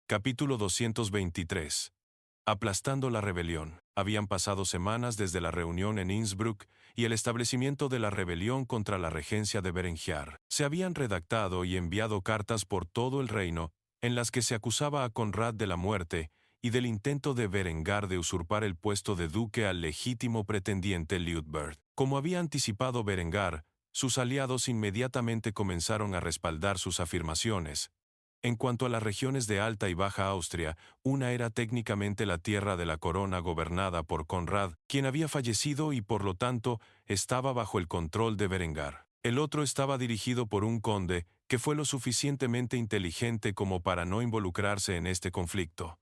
Capítulo 223. Aplastando la rebelión. Habían pasado semanas desde la reunión en Innsbruck y el establecimiento de la rebelión contra la regencia de Berengiar. Se habían redactado y enviado cartas por todo el reino, en las que se acusaba a Conrad de la muerte y del intento de Berengar de usurpar el puesto de duque al legítimo pretendiente Liutbert. Como había anticipado Berengar, sus aliados inmediatamente comenzaron a respaldar sus afirmaciones. En cuanto a las regiones de Alta y Baja Austria, una era técnicamente la tierra de la corona gobernada por Conrad, quien había fallecido y por lo tanto estaba bajo el control de Berengar. El otro estaba dirigido por un conde que fue lo suficientemente inteligente como para no involucrarse en este conflicto.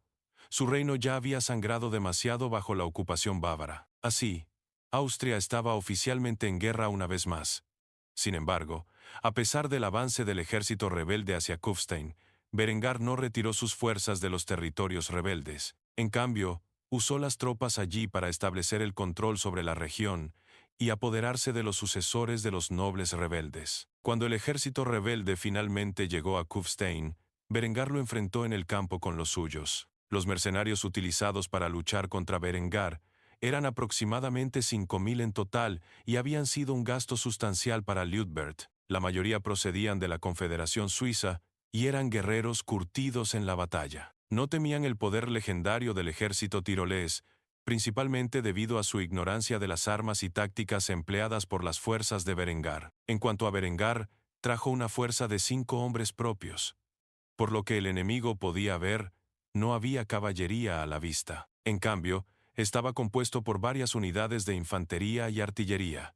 Su reino ya había sangrado demasiado bajo la ocupación bávara. Así, Austria estaba oficialmente en guerra una vez más. Sin embargo, a pesar del avance del ejército rebelde hacia Kufstein, Berengar no retiró sus fuerzas de los territorios rebeldes. En cambio, usó las tropas allí para establecer el control sobre la región y apoderarse de los sucesores de los nobles rebeldes. Cuando el ejército rebelde finalmente llegó a Kufstein, Berengar lo enfrentó en el campo con los suyos. Los mercenarios utilizados para luchar contra Berengar eran aproximadamente 5.000 en total y habían sido un gasto sustancial para Liutbert. La mayoría procedían de la Confederación Suiza y eran guerreros curtidos en la batalla. No temían el poder legendario del ejército tirolés, principalmente debido a su ignorancia de las armas y tácticas empleadas por las fuerzas de Berengar. En cuanto a Berengar, trajo una fuerza de 5 hombres propios. Por lo que el enemigo podía ver, no había caballería a la vista. En cambio, estaba compuesto por varias unidades de infantería y artillería.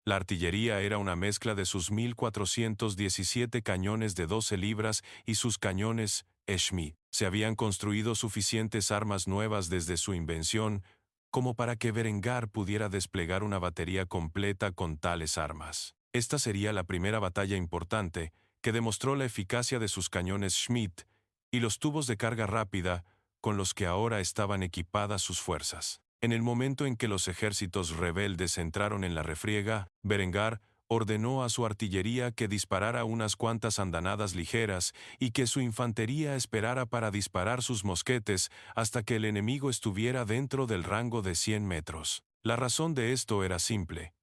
La artillería era una mezcla de sus 1.417 cañones de 12 libras y sus cañones Schmidt. Se habían construido suficientes armas nuevas desde su invención como para que Berengar pudiera desplegar una batería completa con tales armas. Esta sería la primera batalla importante que demostró la eficacia de sus cañones Schmidt y los tubos de carga rápida con los que ahora estaban equipadas sus fuerzas. En el momento en que los ejércitos rebeldes entraron en la refriega, Berengar ordenó a su artillería que disparara unas cuantas andanadas ligeras y que su infantería esperara para disparar sus mosquetes hasta que el enemigo estuviera dentro del rango de 100 metros. La razón de esto era simple.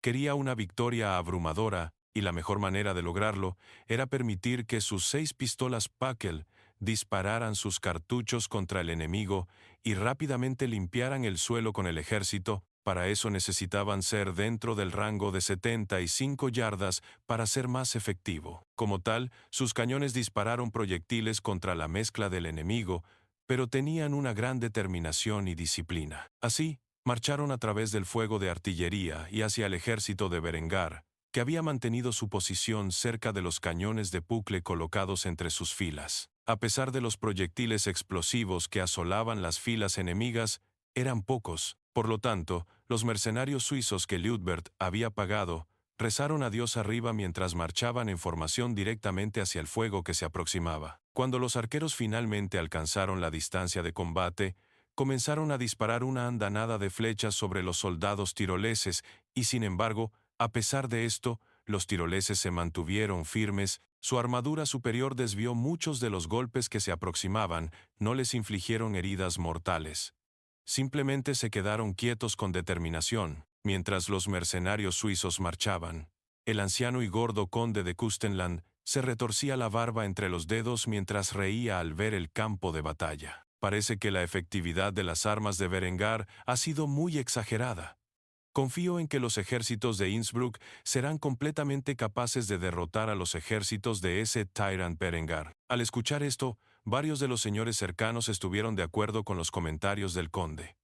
Quería una victoria abrumadora, y la mejor manera de lograrlo era permitir que sus 6 pistolas Packel dispararan sus cartuchos contra el enemigo y rápidamente limpiaran el suelo con el ejército. Para eso necesitaban ser dentro del rango de 75 yardas para ser más efectivo. Como tal, sus cañones dispararon proyectiles contra la mezcla del enemigo, pero tenían una gran determinación y disciplina. Así, marcharon a través del fuego de artillería y hacia el ejército de Berengar, que había mantenido su posición cerca de los cañones de Pucle colocados entre sus filas. A pesar de los proyectiles explosivos que asolaban las filas enemigas, eran pocos. Por lo tanto, los mercenarios suizos que Liutbert había pagado rezaron a Dios arriba mientras marchaban en formación directamente hacia el fuego que se aproximaba. Cuando los arqueros finalmente alcanzaron la distancia de combate, comenzaron a disparar una andanada de flechas sobre los soldados tiroleses y, sin embargo, a pesar de esto, los tiroleses se mantuvieron firmes, su armadura superior desvió muchos de los golpes que se aproximaban, no les infligieron heridas mortales. Simplemente se quedaron quietos con determinación, mientras los mercenarios suizos marchaban. El anciano y gordo conde de Kustenland se retorcía la barba entre los dedos mientras reía al ver el campo de batalla. Parece que la efectividad de las armas de Berengar ha sido muy exagerada. Confío en que los ejércitos de Innsbruck serán completamente capaces de derrotar a los ejércitos de ese Tyrant Berengar. Al escuchar esto, varios de los señores cercanos estuvieron de acuerdo con los comentarios del conde.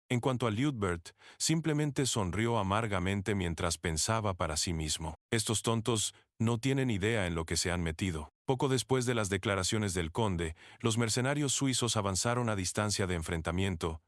En cuanto a Liutbert, simplemente sonrió amargamente mientras pensaba para sí mismo. Estos tontos no tienen idea en lo que se han metido. Poco después de las declaraciones del conde, los mercenarios suizos avanzaron a distancia de enfrentamiento,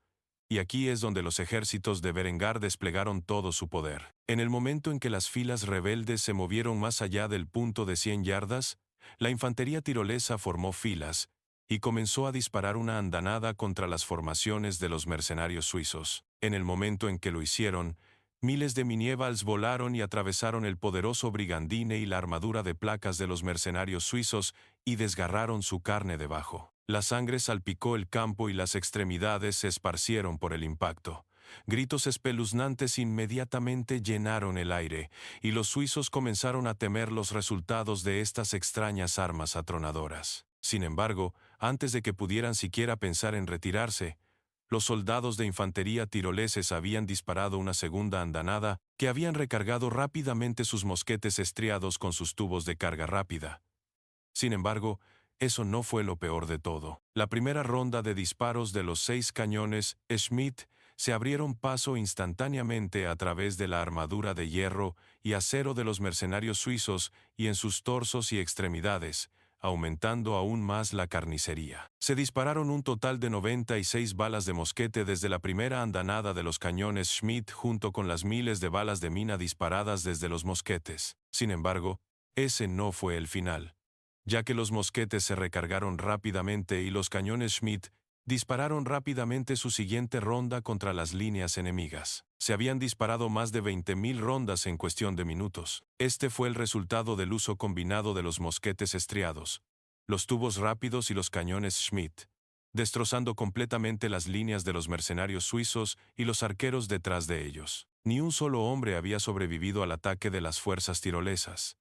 y aquí es donde los ejércitos de Berengar desplegaron todo su poder. En el momento en que las filas rebeldes se movieron más allá del punto de 100 yardas, la infantería tirolesa formó filas y comenzó a disparar una andanada contra las formaciones de los mercenarios suizos. En el momento en que lo hicieron, miles de Minievals volaron y atravesaron el poderoso brigandine y la armadura de placas de los mercenarios suizos y desgarraron su carne debajo. La sangre salpicó el campo y las extremidades se esparcieron por el impacto. Gritos espeluznantes inmediatamente llenaron el aire, y los suizos comenzaron a temer los resultados de estas extrañas armas atronadoras. Sin embargo, antes de que pudieran siquiera pensar en retirarse, los soldados de infantería tiroleses habían disparado una segunda andanada, que habían recargado rápidamente sus mosquetes estriados con sus tubos de carga rápida. Sin embargo, eso no fue lo peor de todo. La primera ronda de disparos de los 6 cañones Schmidt se abrieron paso instantáneamente a través de la armadura de hierro y acero de los mercenarios suizos y en sus torsos y extremidades, aumentando aún más la carnicería. Se dispararon un total de 96 balas de mosquete desde la primera andanada de los cañones Schmidt junto con las miles de balas de mina disparadas desde los mosquetes. Sin embargo, ese no fue el final, ya que los mosquetes se recargaron rápidamente y los cañones Schmidt dispararon rápidamente su siguiente ronda contra las líneas enemigas. Se habían disparado más de 20.000 rondas en cuestión de minutos. Este fue el resultado del uso combinado de los mosquetes estriados, los tubos rápidos y los cañones Schmidt, destrozando completamente las líneas de los mercenarios suizos y los arqueros detrás de ellos. Ni un solo hombre había sobrevivido al ataque de las fuerzas tirolesas.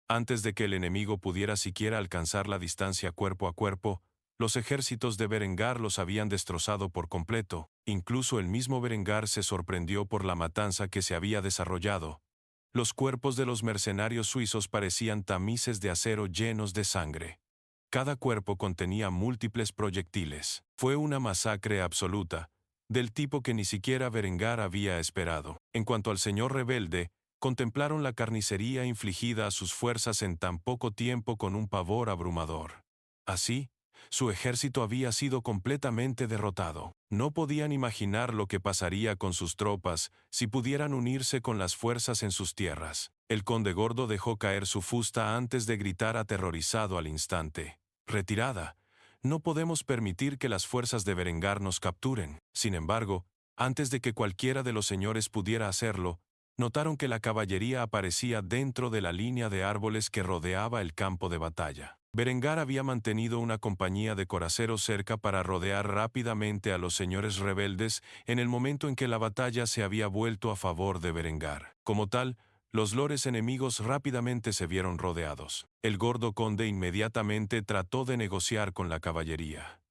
Antes de que el enemigo pudiera siquiera alcanzar la distancia cuerpo a cuerpo, los ejércitos de Berengar los habían destrozado por completo. Incluso el mismo Berengar se sorprendió por la matanza que se había desarrollado. Los cuerpos de los mercenarios suizos parecían tamices de acero llenos de sangre. Cada cuerpo contenía múltiples proyectiles. Fue una masacre absoluta, del tipo que ni siquiera Berengar había esperado. En cuanto al señor rebelde, contemplaron la carnicería infligida a sus fuerzas en tan poco tiempo con un pavor abrumador. Así, su ejército había sido completamente derrotado. No podían imaginar lo que pasaría con sus tropas si pudieran unirse con las fuerzas en sus tierras. El conde gordo dejó caer su fusta antes de gritar aterrorizado al instante: «¡Retirada! No podemos permitir que las fuerzas de Berengar nos capturen». Sin embargo, antes de que cualquiera de los señores pudiera hacerlo, notaron que la caballería aparecía dentro de la línea de árboles que rodeaba el campo de batalla. Berengar había mantenido una compañía de coraceros cerca para rodear rápidamente a los señores rebeldes en el momento en que la batalla se había vuelto a favor de Berengar. Como tal, los lores enemigos rápidamente se vieron rodeados. El gordo conde inmediatamente trató de negociar con la caballería.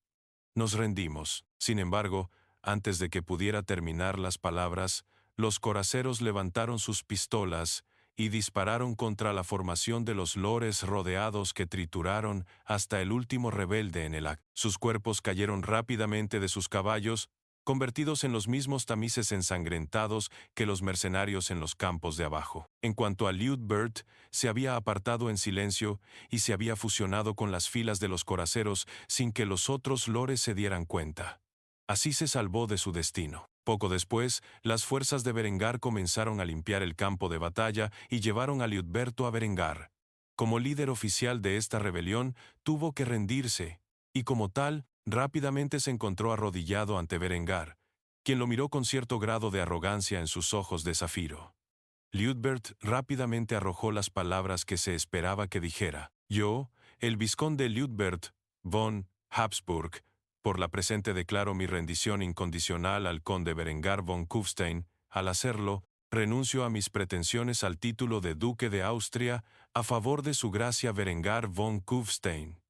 «Nos rendimos». Sin embargo, antes de que pudiera terminar las palabras, los coraceros levantaron sus pistolas y dispararon contra la formación de los lores rodeados que trituraron hasta el último rebelde en el acto. Sus cuerpos cayeron rápidamente de sus caballos, convertidos en los mismos tamices ensangrentados que los mercenarios en los campos de abajo. En cuanto a Liutbert, se había apartado en silencio y se había fusionado con las filas de los coraceros sin que los otros lores se dieran cuenta. Así se salvó de su destino. Poco después, las fuerzas de Berengar comenzaron a limpiar el campo de batalla y llevaron a Liutberto a Berengar. Como líder oficial de esta rebelión, tuvo que rendirse, y como tal, rápidamente se encontró arrodillado ante Berengar, quien lo miró con cierto grado de arrogancia en sus ojos de zafiro. Liutbert rápidamente arrojó las palabras que se esperaba que dijera: «Yo, el vizconde Liutbert von Habsburg, por la presente declaro mi rendición incondicional al conde Berengar von Kufstein. Al hacerlo, renuncio a mis pretensiones al título de duque de Austria a favor de su gracia Berengar von Kufstein,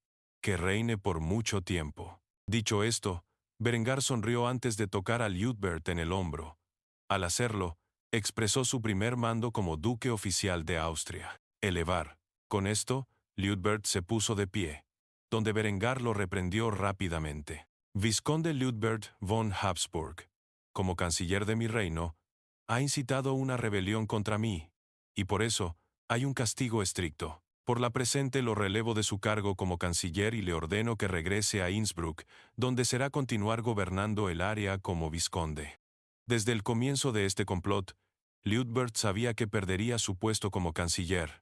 que reine por mucho tiempo». Dicho esto, Berengar sonrió antes de tocar a Liutbert en el hombro. Al hacerlo, expresó su primer mando como duque oficial de Austria. Elevar. Con esto, Liutbert se puso de pie, donde Berengar lo reprendió rápidamente. «Vizconde Liutbert von Habsburg, como canciller de mi reino, ha incitado una rebelión contra mí, y por eso hay un castigo estricto. Por la presente lo relevo de su cargo como canciller y le ordeno que regrese a Innsbruck, donde será continuar gobernando el área como vizconde». Desde el comienzo de este complot, Liutbert sabía que perdería su puesto como canciller,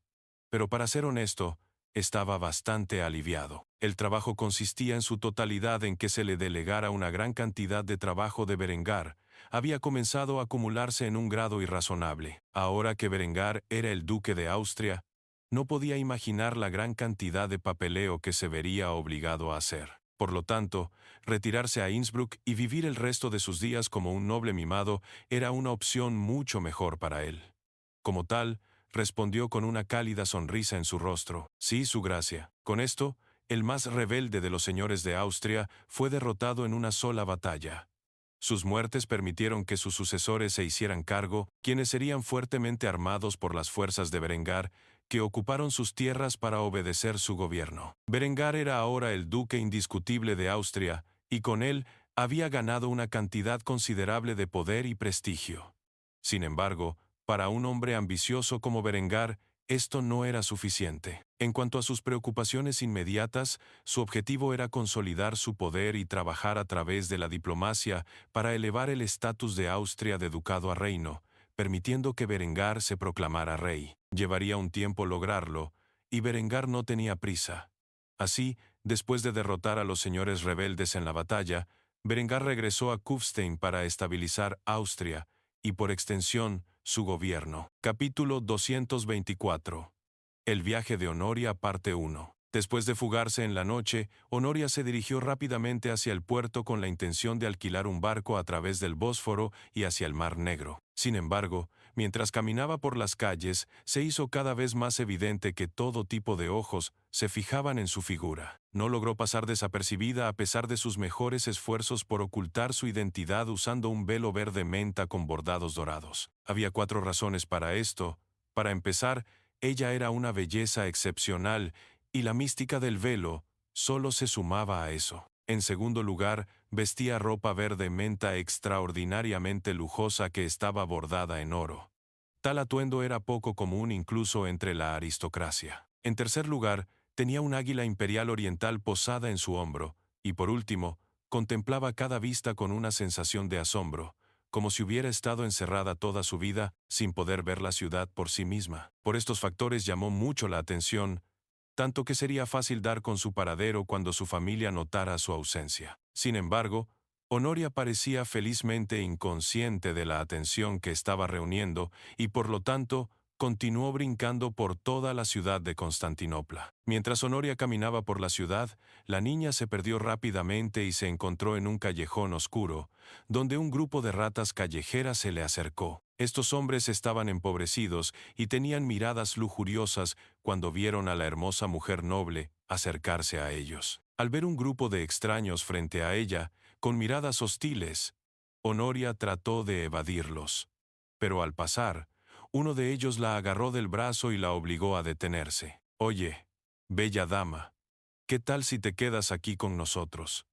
pero para ser honesto, estaba bastante aliviado. El trabajo consistía en su totalidad en que se le delegara una gran cantidad de trabajo de Berengar. Había comenzado a acumularse en un grado irrazonable. Ahora que Berengar era el duque de Austria, no podía imaginar la gran cantidad de papeleo que se vería obligado a hacer. Por lo tanto, retirarse a Innsbruck y vivir el resto de sus días como un noble mimado era una opción mucho mejor para él. Como tal, respondió con una cálida sonrisa en su rostro. Sí, su gracia. Con esto, el más rebelde de los señores de Austria fue derrotado en una sola batalla. Sus muertes permitieron que sus sucesores se hicieran cargo, quienes serían fuertemente armados por las fuerzas de Berengar, que ocuparon sus tierras para obedecer su gobierno. Berengar era ahora el duque indiscutible de Austria, y con él había ganado una cantidad considerable de poder y prestigio. Sin embargo, para un hombre ambicioso como Berengar, esto no era suficiente. En cuanto a sus preocupaciones inmediatas, su objetivo era consolidar su poder y trabajar a través de la diplomacia para elevar el estatus de Austria de ducado a reino, permitiendo que Berengar se proclamara rey. Llevaría un tiempo lograrlo, y Berengar no tenía prisa. Así, después de derrotar a los señores rebeldes en la batalla, Berengar regresó a Kufstein para estabilizar Austria, y por extensión, su gobierno. Capítulo 224. El viaje de Honoria, parte 1. Después de fugarse en la noche, Honoria se dirigió rápidamente hacia el puerto con la intención de alquilar un barco a través del Bósforo y hacia el Mar Negro. Sin embargo, mientras caminaba por las calles, se hizo cada vez más evidente que todo tipo de ojos se fijaban en su figura. No logró pasar desapercibida a pesar de sus mejores esfuerzos por ocultar su identidad usando un velo verde menta con bordados dorados. Había 4 razones para esto. Para empezar, ella era una belleza excepcional, y la mística del velo solo se sumaba a eso. En segundo lugar, vestía ropa verde menta extraordinariamente lujosa que estaba bordada en oro. Tal atuendo era poco común incluso entre la aristocracia. En tercer lugar, tenía un águila imperial oriental posada en su hombro, y por último, contemplaba cada vista con una sensación de asombro, como si hubiera estado encerrada toda su vida sin poder ver la ciudad por sí misma. Por estos factores llamó mucho la atención, tanto que sería fácil dar con su paradero cuando su familia notara su ausencia. Sin embargo, Honoria parecía felizmente inconsciente de la atención que estaba reuniendo y por lo tanto continuó brincando por toda la ciudad de Constantinopla. Mientras Honoria caminaba por la ciudad, la niña se perdió rápidamente y se encontró en un callejón oscuro, donde un grupo de ratas callejeras se le acercó. Estos hombres estaban empobrecidos y tenían miradas lujuriosas cuando vieron a la hermosa mujer noble acercarse a ellos. Al ver un grupo de extraños frente a ella, con miradas hostiles, Honoria trató de evadirlos. Pero al pasar, uno de ellos la agarró del brazo y la obligó a detenerse. «Oye, bella dama, ¿qué tal si te quedas aquí con nosotros?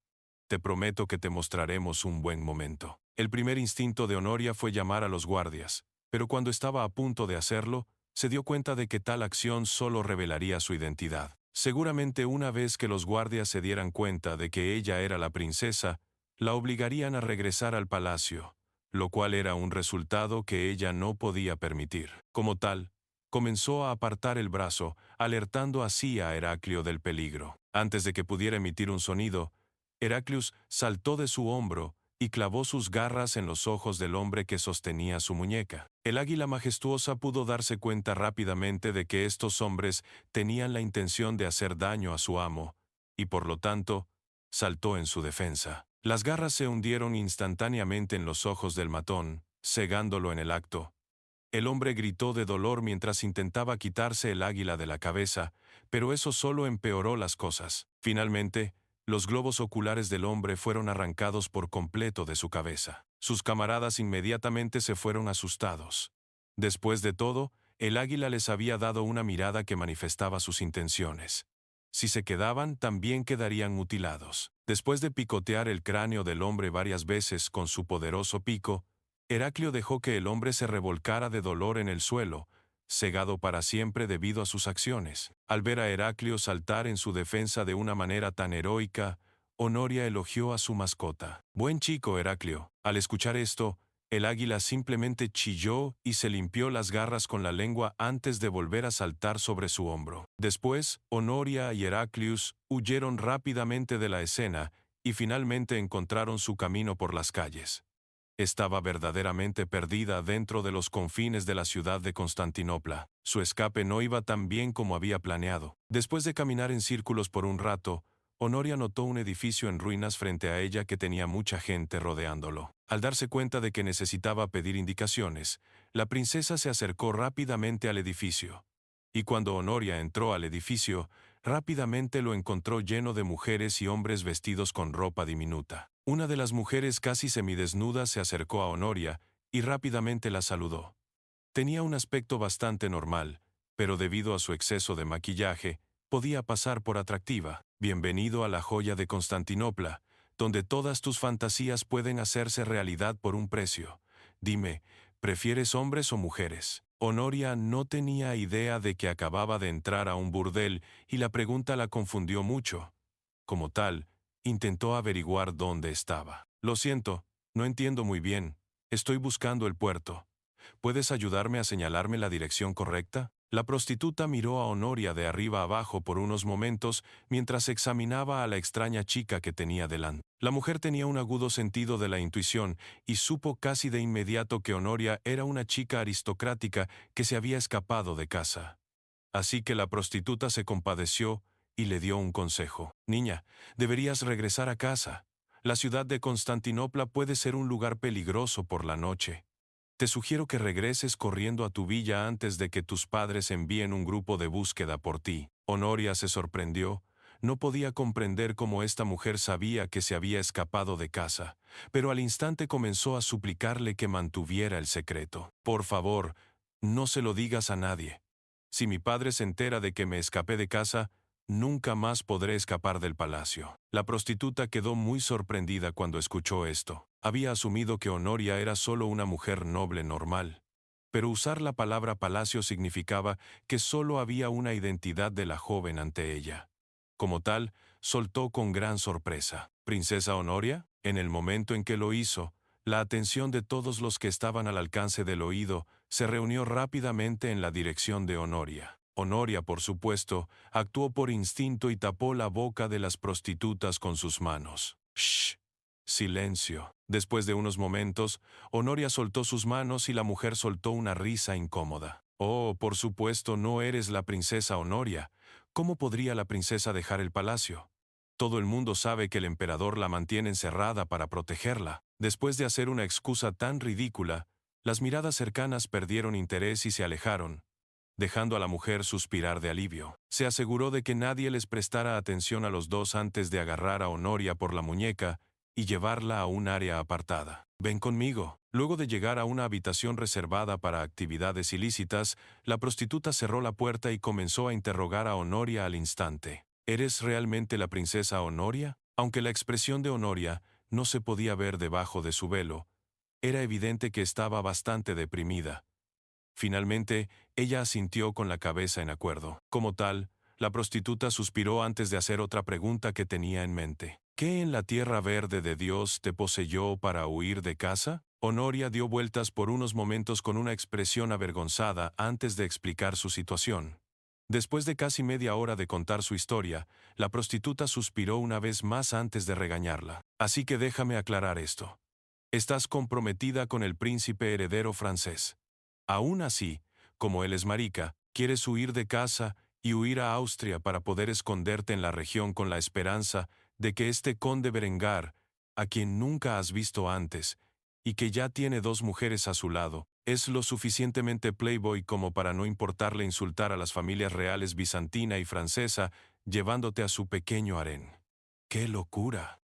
Te prometo que te mostraremos un buen momento». El primer instinto de Honoria fue llamar a los guardias, pero cuando estaba a punto de hacerlo, se dio cuenta de que tal acción solo revelaría su identidad. Seguramente una vez que los guardias se dieran cuenta de que ella era la princesa, la obligarían a regresar al palacio, lo cual era un resultado que ella no podía permitir. Como tal, comenzó a apartar el brazo, alertando así a Heraclio del peligro. Antes de que pudiera emitir un sonido, Heraclius saltó de su hombro y clavó sus garras en los ojos del hombre que sostenía su muñeca. El águila majestuosa pudo darse cuenta rápidamente de que estos hombres tenían la intención de hacer daño a su amo, y por lo tanto, saltó en su defensa. Las garras se hundieron instantáneamente en los ojos del matón, cegándolo en el acto. El hombre gritó de dolor mientras intentaba quitarse el águila de la cabeza, pero eso solo empeoró las cosas. Finalmente, los globos oculares del hombre fueron arrancados por completo de su cabeza. Sus camaradas inmediatamente se fueron asustados. Después de todo, el águila les había dado una mirada que manifestaba sus intenciones. Si se quedaban, también quedarían mutilados. Después de picotear el cráneo del hombre varias veces con su poderoso pico, Heraclio dejó que el hombre se revolcara de dolor en el suelo, cegado para siempre debido a sus acciones. Al ver a Heraclio saltar en su defensa de una manera tan heroica, Honoria elogió a su mascota. «Buen chico, Heraclio». Al escuchar esto, el águila simplemente chilló y se limpió las garras con la lengua antes de volver a saltar sobre su hombro. Después, Honoria y Heraclius huyeron rápidamente de la escena y finalmente encontraron su camino por las calles. Estaba verdaderamente perdida dentro de los confines de la ciudad de Constantinopla. Su escape no iba tan bien como había planeado. Después de caminar en círculos por un rato, Honoria notó un edificio en ruinas frente a ella que tenía mucha gente rodeándolo. Al darse cuenta de que necesitaba pedir indicaciones, la princesa se acercó rápidamente al edificio. Y cuando Honoria entró al edificio, rápidamente lo encontró lleno de mujeres y hombres vestidos con ropa diminuta. Una de las mujeres casi semidesnuda se acercó a Honoria y rápidamente la saludó. Tenía un aspecto bastante normal, pero debido a su exceso de maquillaje, podía pasar por atractiva. Bienvenido a la joya de Constantinopla, donde todas tus fantasías pueden hacerse realidad por un precio. Dime, ¿prefieres hombres o mujeres? Honoria no tenía idea de que acababa de entrar a un burdel y la pregunta la confundió mucho. Como tal, intentó averiguar dónde estaba. Lo siento, no entiendo muy bien. Estoy buscando el puerto. ¿Puedes ayudarme a señalarme la dirección correcta? La prostituta miró a Honoria de arriba abajo por unos momentos mientras examinaba a la extraña chica que tenía delante. La mujer tenía un agudo sentido de la intuición y supo casi de inmediato que Honoria era una chica aristocrática que se había escapado de casa. Así que la prostituta se compadeció y le dio un consejo. Niña, deberías regresar a casa. La ciudad de Constantinopla puede ser un lugar peligroso por la noche. Te sugiero que regreses corriendo a tu villa antes de que tus padres envíen un grupo de búsqueda por ti. Honoria se sorprendió. No podía comprender cómo esta mujer sabía que se había escapado de casa, pero al instante comenzó a suplicarle que mantuviera el secreto. Por favor, no se lo digas a nadie. Si mi padre se entera de que me escapé de casa, nunca más podré escapar del palacio. La prostituta quedó muy sorprendida cuando escuchó esto. Había asumido que Honoria era solo una mujer noble normal. Pero usar la palabra palacio significaba que solo había una identidad de la joven ante ella. Como tal, soltó con gran sorpresa. ¿Princesa Honoria? En el momento en que lo hizo, la atención de todos los que estaban al alcance del oído se reunió rápidamente en la dirección de Honoria. Honoria, por supuesto, actuó por instinto y tapó la boca de las prostitutas con sus manos. ¡Shh! Silencio. Después de unos momentos, Honoria soltó sus manos y la mujer soltó una risa incómoda. Oh, por supuesto, no eres la princesa Honoria. ¿Cómo podría la princesa dejar el palacio? Todo el mundo sabe que el emperador la mantiene encerrada para protegerla. Después de hacer una excusa tan ridícula, las miradas cercanas perdieron interés y se alejaron, dejando a la mujer suspirar de alivio. Se aseguró de que nadie les prestara atención a los dos antes de agarrar a Honoria por la muñeca y llevarla a un área apartada. Ven conmigo. Luego de llegar a una habitación reservada para actividades ilícitas, la prostituta cerró la puerta y comenzó a interrogar a Honoria al instante. ¿Eres realmente la princesa Honoria? Aunque la expresión de Honoria no se podía ver debajo de su velo, era evidente que estaba bastante deprimida. Finalmente, ella asintió con la cabeza en acuerdo. Como tal, la prostituta suspiró antes de hacer otra pregunta que tenía en mente. ¿Qué en la tierra verde de Dios te poseyó para huir de casa? Honoria dio vueltas por unos momentos con una expresión avergonzada antes de explicar su situación. Después de casi media hora de contar su historia, la prostituta suspiró una vez más antes de regañarla. Así que déjame aclarar esto. Estás comprometida con el príncipe heredero francés. Aún así, como él es marica, quieres huir de casa y huir a Austria para poder esconderte en la región con la esperanza de que este conde Berengar, a quien nunca has visto antes, y que ya tiene dos mujeres a su lado, es lo suficientemente playboy como para no importarle insultar a las familias reales bizantina y francesa, llevándote a su pequeño harén. ¡Qué locura!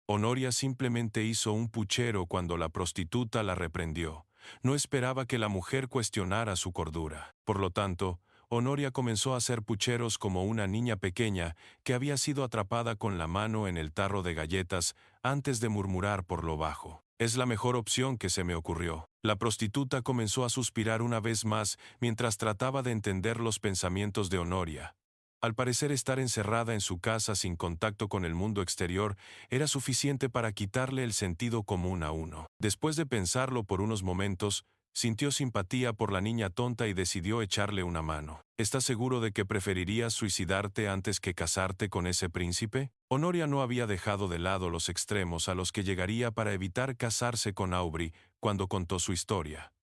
Honoria simplemente hizo un puchero cuando la prostituta la reprendió. No esperaba que la mujer cuestionara su cordura. Por lo tanto, Honoria comenzó a hacer pucheros como una niña pequeña que había sido atrapada con la mano en el tarro de galletas antes de murmurar por lo bajo. Es la mejor opción que se me ocurrió. La prostituta comenzó a suspirar una vez más mientras trataba de entender los pensamientos de Honoria. Al parecer, estar encerrada en su casa sin contacto con el mundo exterior era suficiente para quitarle el sentido común a uno. Después de pensarlo por unos momentos, sintió simpatía por la niña tonta y decidió echarle una mano. ¿Estás seguro de que preferirías suicidarte antes que casarte con ese príncipe? Honoria no había dejado de lado los extremos a los que llegaría para evitar casarse con Aubry cuando contó su historia.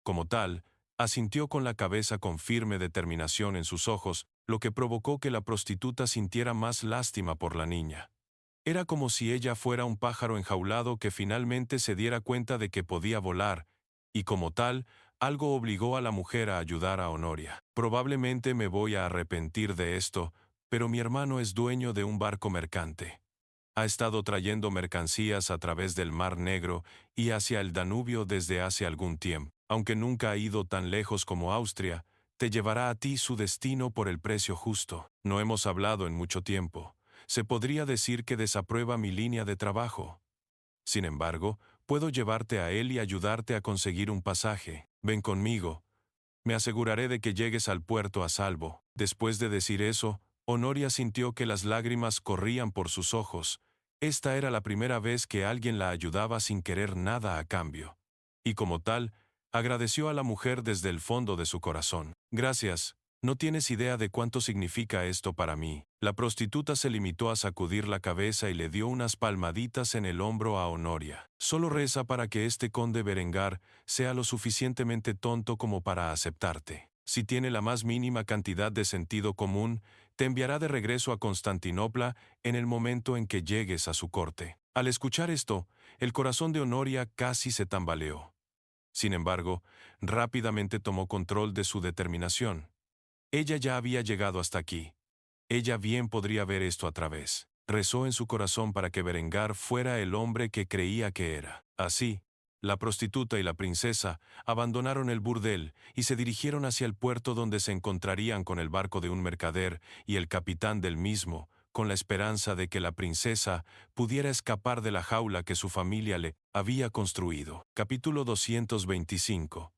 Como tal, asintió con la cabeza con firme determinación en sus ojos, lo que provocó que la prostituta sintiera más lástima por la niña. Era como si ella fuera un pájaro enjaulado que finalmente se diera cuenta de que podía volar, y como tal, algo obligó a la mujer a ayudar a Honoria. Probablemente me voy a arrepentir de esto, pero mi hermano es dueño de un barco mercante. Ha estado trayendo mercancías a través del Mar Negro y hacia el Danubio desde hace algún tiempo. Aunque nunca ha ido tan lejos como Austria, te llevará a ti su destino por el precio justo. No hemos hablado en mucho tiempo. Se podría decir que desaprueba mi línea de trabajo. Sin embargo, puedo llevarte a él y ayudarte a conseguir un pasaje. Ven conmigo. Me aseguraré de que llegues al puerto a salvo. Después de decir eso, Honoria sintió que las lágrimas corrían por sus ojos. Esta era la primera vez que alguien la ayudaba sin querer nada a cambio. Y como tal, agradeció a la mujer desde el fondo de su corazón. Gracias. No tienes idea de cuánto significa esto para mí. La prostituta se limitó a sacudir la cabeza y le dio unas palmaditas en el hombro a Honoria. Solo reza para que este conde Berengar sea lo suficientemente tonto como para aceptarte. Si tiene la más mínima cantidad de sentido común, te enviará de regreso a Constantinopla en el momento en que llegues a su corte. Al escuchar esto, el corazón de Honoria casi se tambaleó. Sin embargo, rápidamente tomó control de su determinación. Ella ya había llegado hasta aquí. Ella bien podría ver esto a través. Rezó en su corazón para que Berengar fuera el hombre que creía que era. Así, la prostituta y la princesa abandonaron el burdel y se dirigieron hacia el puerto donde se encontrarían con el barco de un mercader y el capitán del mismo, con la esperanza de que la princesa pudiera escapar de la jaula que su familia le había construido. Capítulo 225.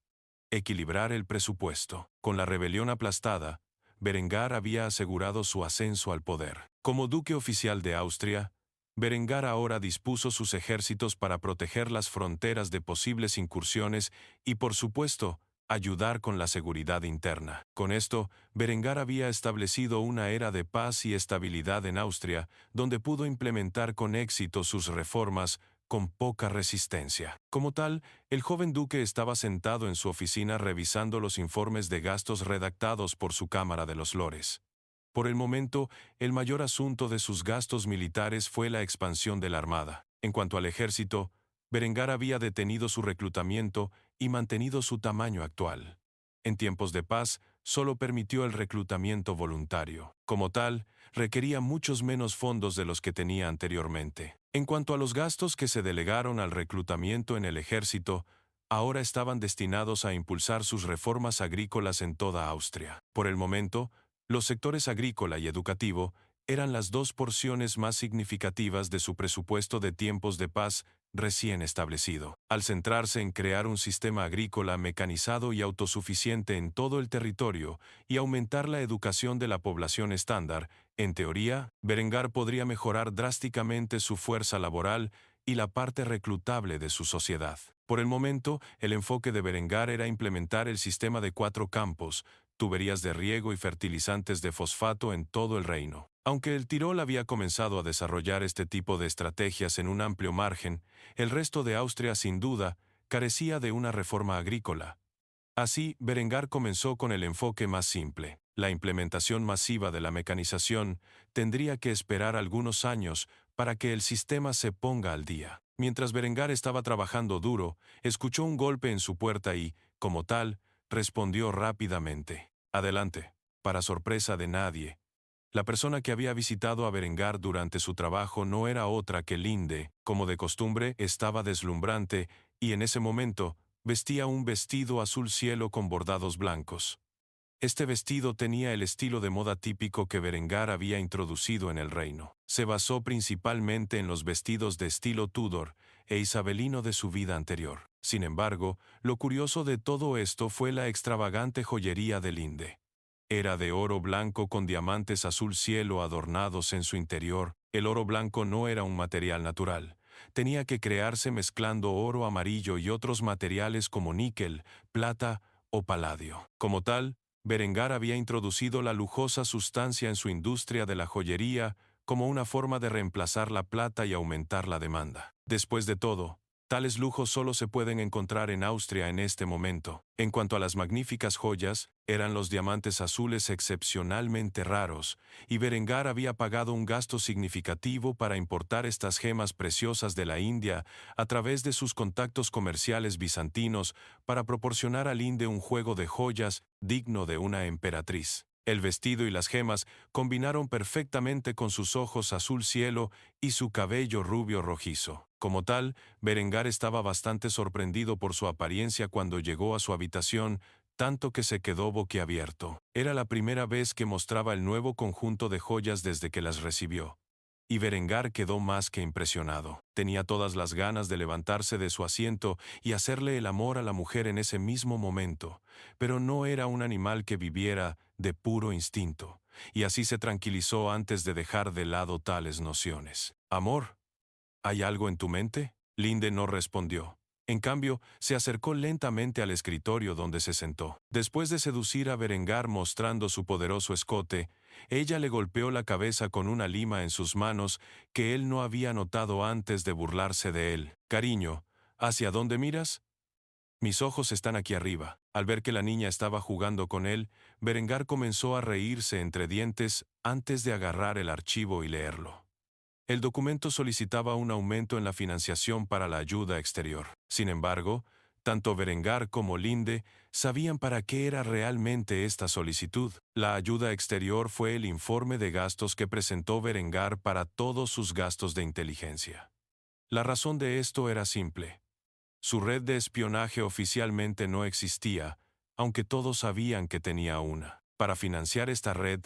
Equilibrar el presupuesto. Con la rebelión aplastada, Berengar había asegurado su ascenso al poder. Como duque oficial de Austria, Berengar ahora dispuso sus ejércitos para proteger las fronteras de posibles incursiones y, por supuesto, ayudar con la seguridad interna. Con esto, Berengar había establecido una era de paz y estabilidad en Austria, donde pudo implementar con éxito sus reformas con poca resistencia. Como tal, el joven duque estaba sentado en su oficina revisando los informes de gastos redactados por su Cámara de los Lores. Por el momento, el mayor asunto de sus gastos militares fue la expansión de la armada. En cuanto al ejército, Berengar había detenido su reclutamiento y mantenido su tamaño actual. En tiempos de paz, solo permitió el reclutamiento voluntario. Como tal, requería muchos menos fondos de los que tenía anteriormente. En cuanto a los gastos que se delegaron al reclutamiento en el ejército, ahora estaban destinados a impulsar sus reformas agrícolas en toda Austria. Por el momento, los sectores agrícola y educativo eran las dos porciones más significativas de su presupuesto de tiempos de paz recién establecido. Al centrarse en crear un sistema agrícola mecanizado y autosuficiente en todo el territorio y aumentar la educación de la población estándar, en teoría, Berengar podría mejorar drásticamente su fuerza laboral y la parte reclutable de su sociedad. Por el momento, el enfoque de Berengar era implementar el sistema de 4 campos, tuberías de riego y fertilizantes de fosfato en todo el reino. Aunque el Tirol había comenzado a desarrollar este tipo de estrategias en un amplio margen, el resto de Austria sin duda carecía de una reforma agrícola. Así, Berengar comenzó con el enfoque más simple. La implementación masiva de la mecanización tendría que esperar algunos años para que el sistema se ponga al día. Mientras Berengar estaba trabajando duro, escuchó un golpe en su puerta y, como tal, respondió rápidamente. Adelante. Para sorpresa de nadie, la persona que había visitado a Berengar durante su trabajo no era otra que Linde. Como de costumbre, estaba deslumbrante y en ese momento vestía un vestido azul cielo con bordados blancos. Este vestido tenía el estilo de moda típico que Berengar había introducido en el reino. Se basó principalmente en los vestidos de estilo Tudor e isabelino de su vida anterior. Sin embargo, lo curioso de todo esto fue la extravagante joyería de Linde. Era de oro blanco con diamantes azul cielo adornados en su interior. El oro blanco no era un material natural. Tenía que crearse mezclando oro amarillo y otros materiales como níquel, plata o paladio. Como tal, Berengar había introducido la lujosa sustancia en su industria de la joyería como una forma de reemplazar la plata y aumentar la demanda. Después de todo, Tales lujos solo se pueden encontrar en Austria en este momento. En cuanto a las magníficas joyas, eran los diamantes azules excepcionalmente raros, y Berengar había pagado un gasto significativo para importar estas gemas preciosas de la India a través de sus contactos comerciales bizantinos para proporcionar a Linde un juego de joyas digno de una emperatriz. El vestido y las gemas combinaron perfectamente con sus ojos azul cielo y su cabello rubio rojizo. Como tal, Berengar estaba bastante sorprendido por su apariencia cuando llegó a su habitación, tanto que se quedó boquiabierto. Era la primera vez que mostraba el nuevo conjunto de joyas desde que las recibió. Y Berengar quedó más que impresionado. Tenía todas las ganas de levantarse de su asiento y hacerle el amor a la mujer en ese mismo momento, pero no era un animal que viviera de puro instinto, y así se tranquilizó antes de dejar de lado tales nociones. «Amor, ¿hay algo en tu mente?». Linde no respondió. En cambio, se acercó lentamente al escritorio donde se sentó. Después de seducir a Berengar mostrando su poderoso escote, ella le golpeó la cabeza con una lima en sus manos que él no había notado antes de burlarse de él. «Cariño, ¿hacia dónde miras?». «Mis ojos están aquí arriba». Al ver que la niña estaba jugando con él, Berengar comenzó a reírse entre dientes antes de agarrar el archivo y leerlo. El documento solicitaba un aumento en la financiación para la ayuda exterior. Sin embargo, tanto Berengar como Linde sabían para qué era realmente esta solicitud. La ayuda exterior fue el informe de gastos que presentó Berengar para todos sus gastos de inteligencia. La razón de esto era simple. Su red de espionaje oficialmente no existía, aunque todos sabían que tenía una. Para financiar esta red,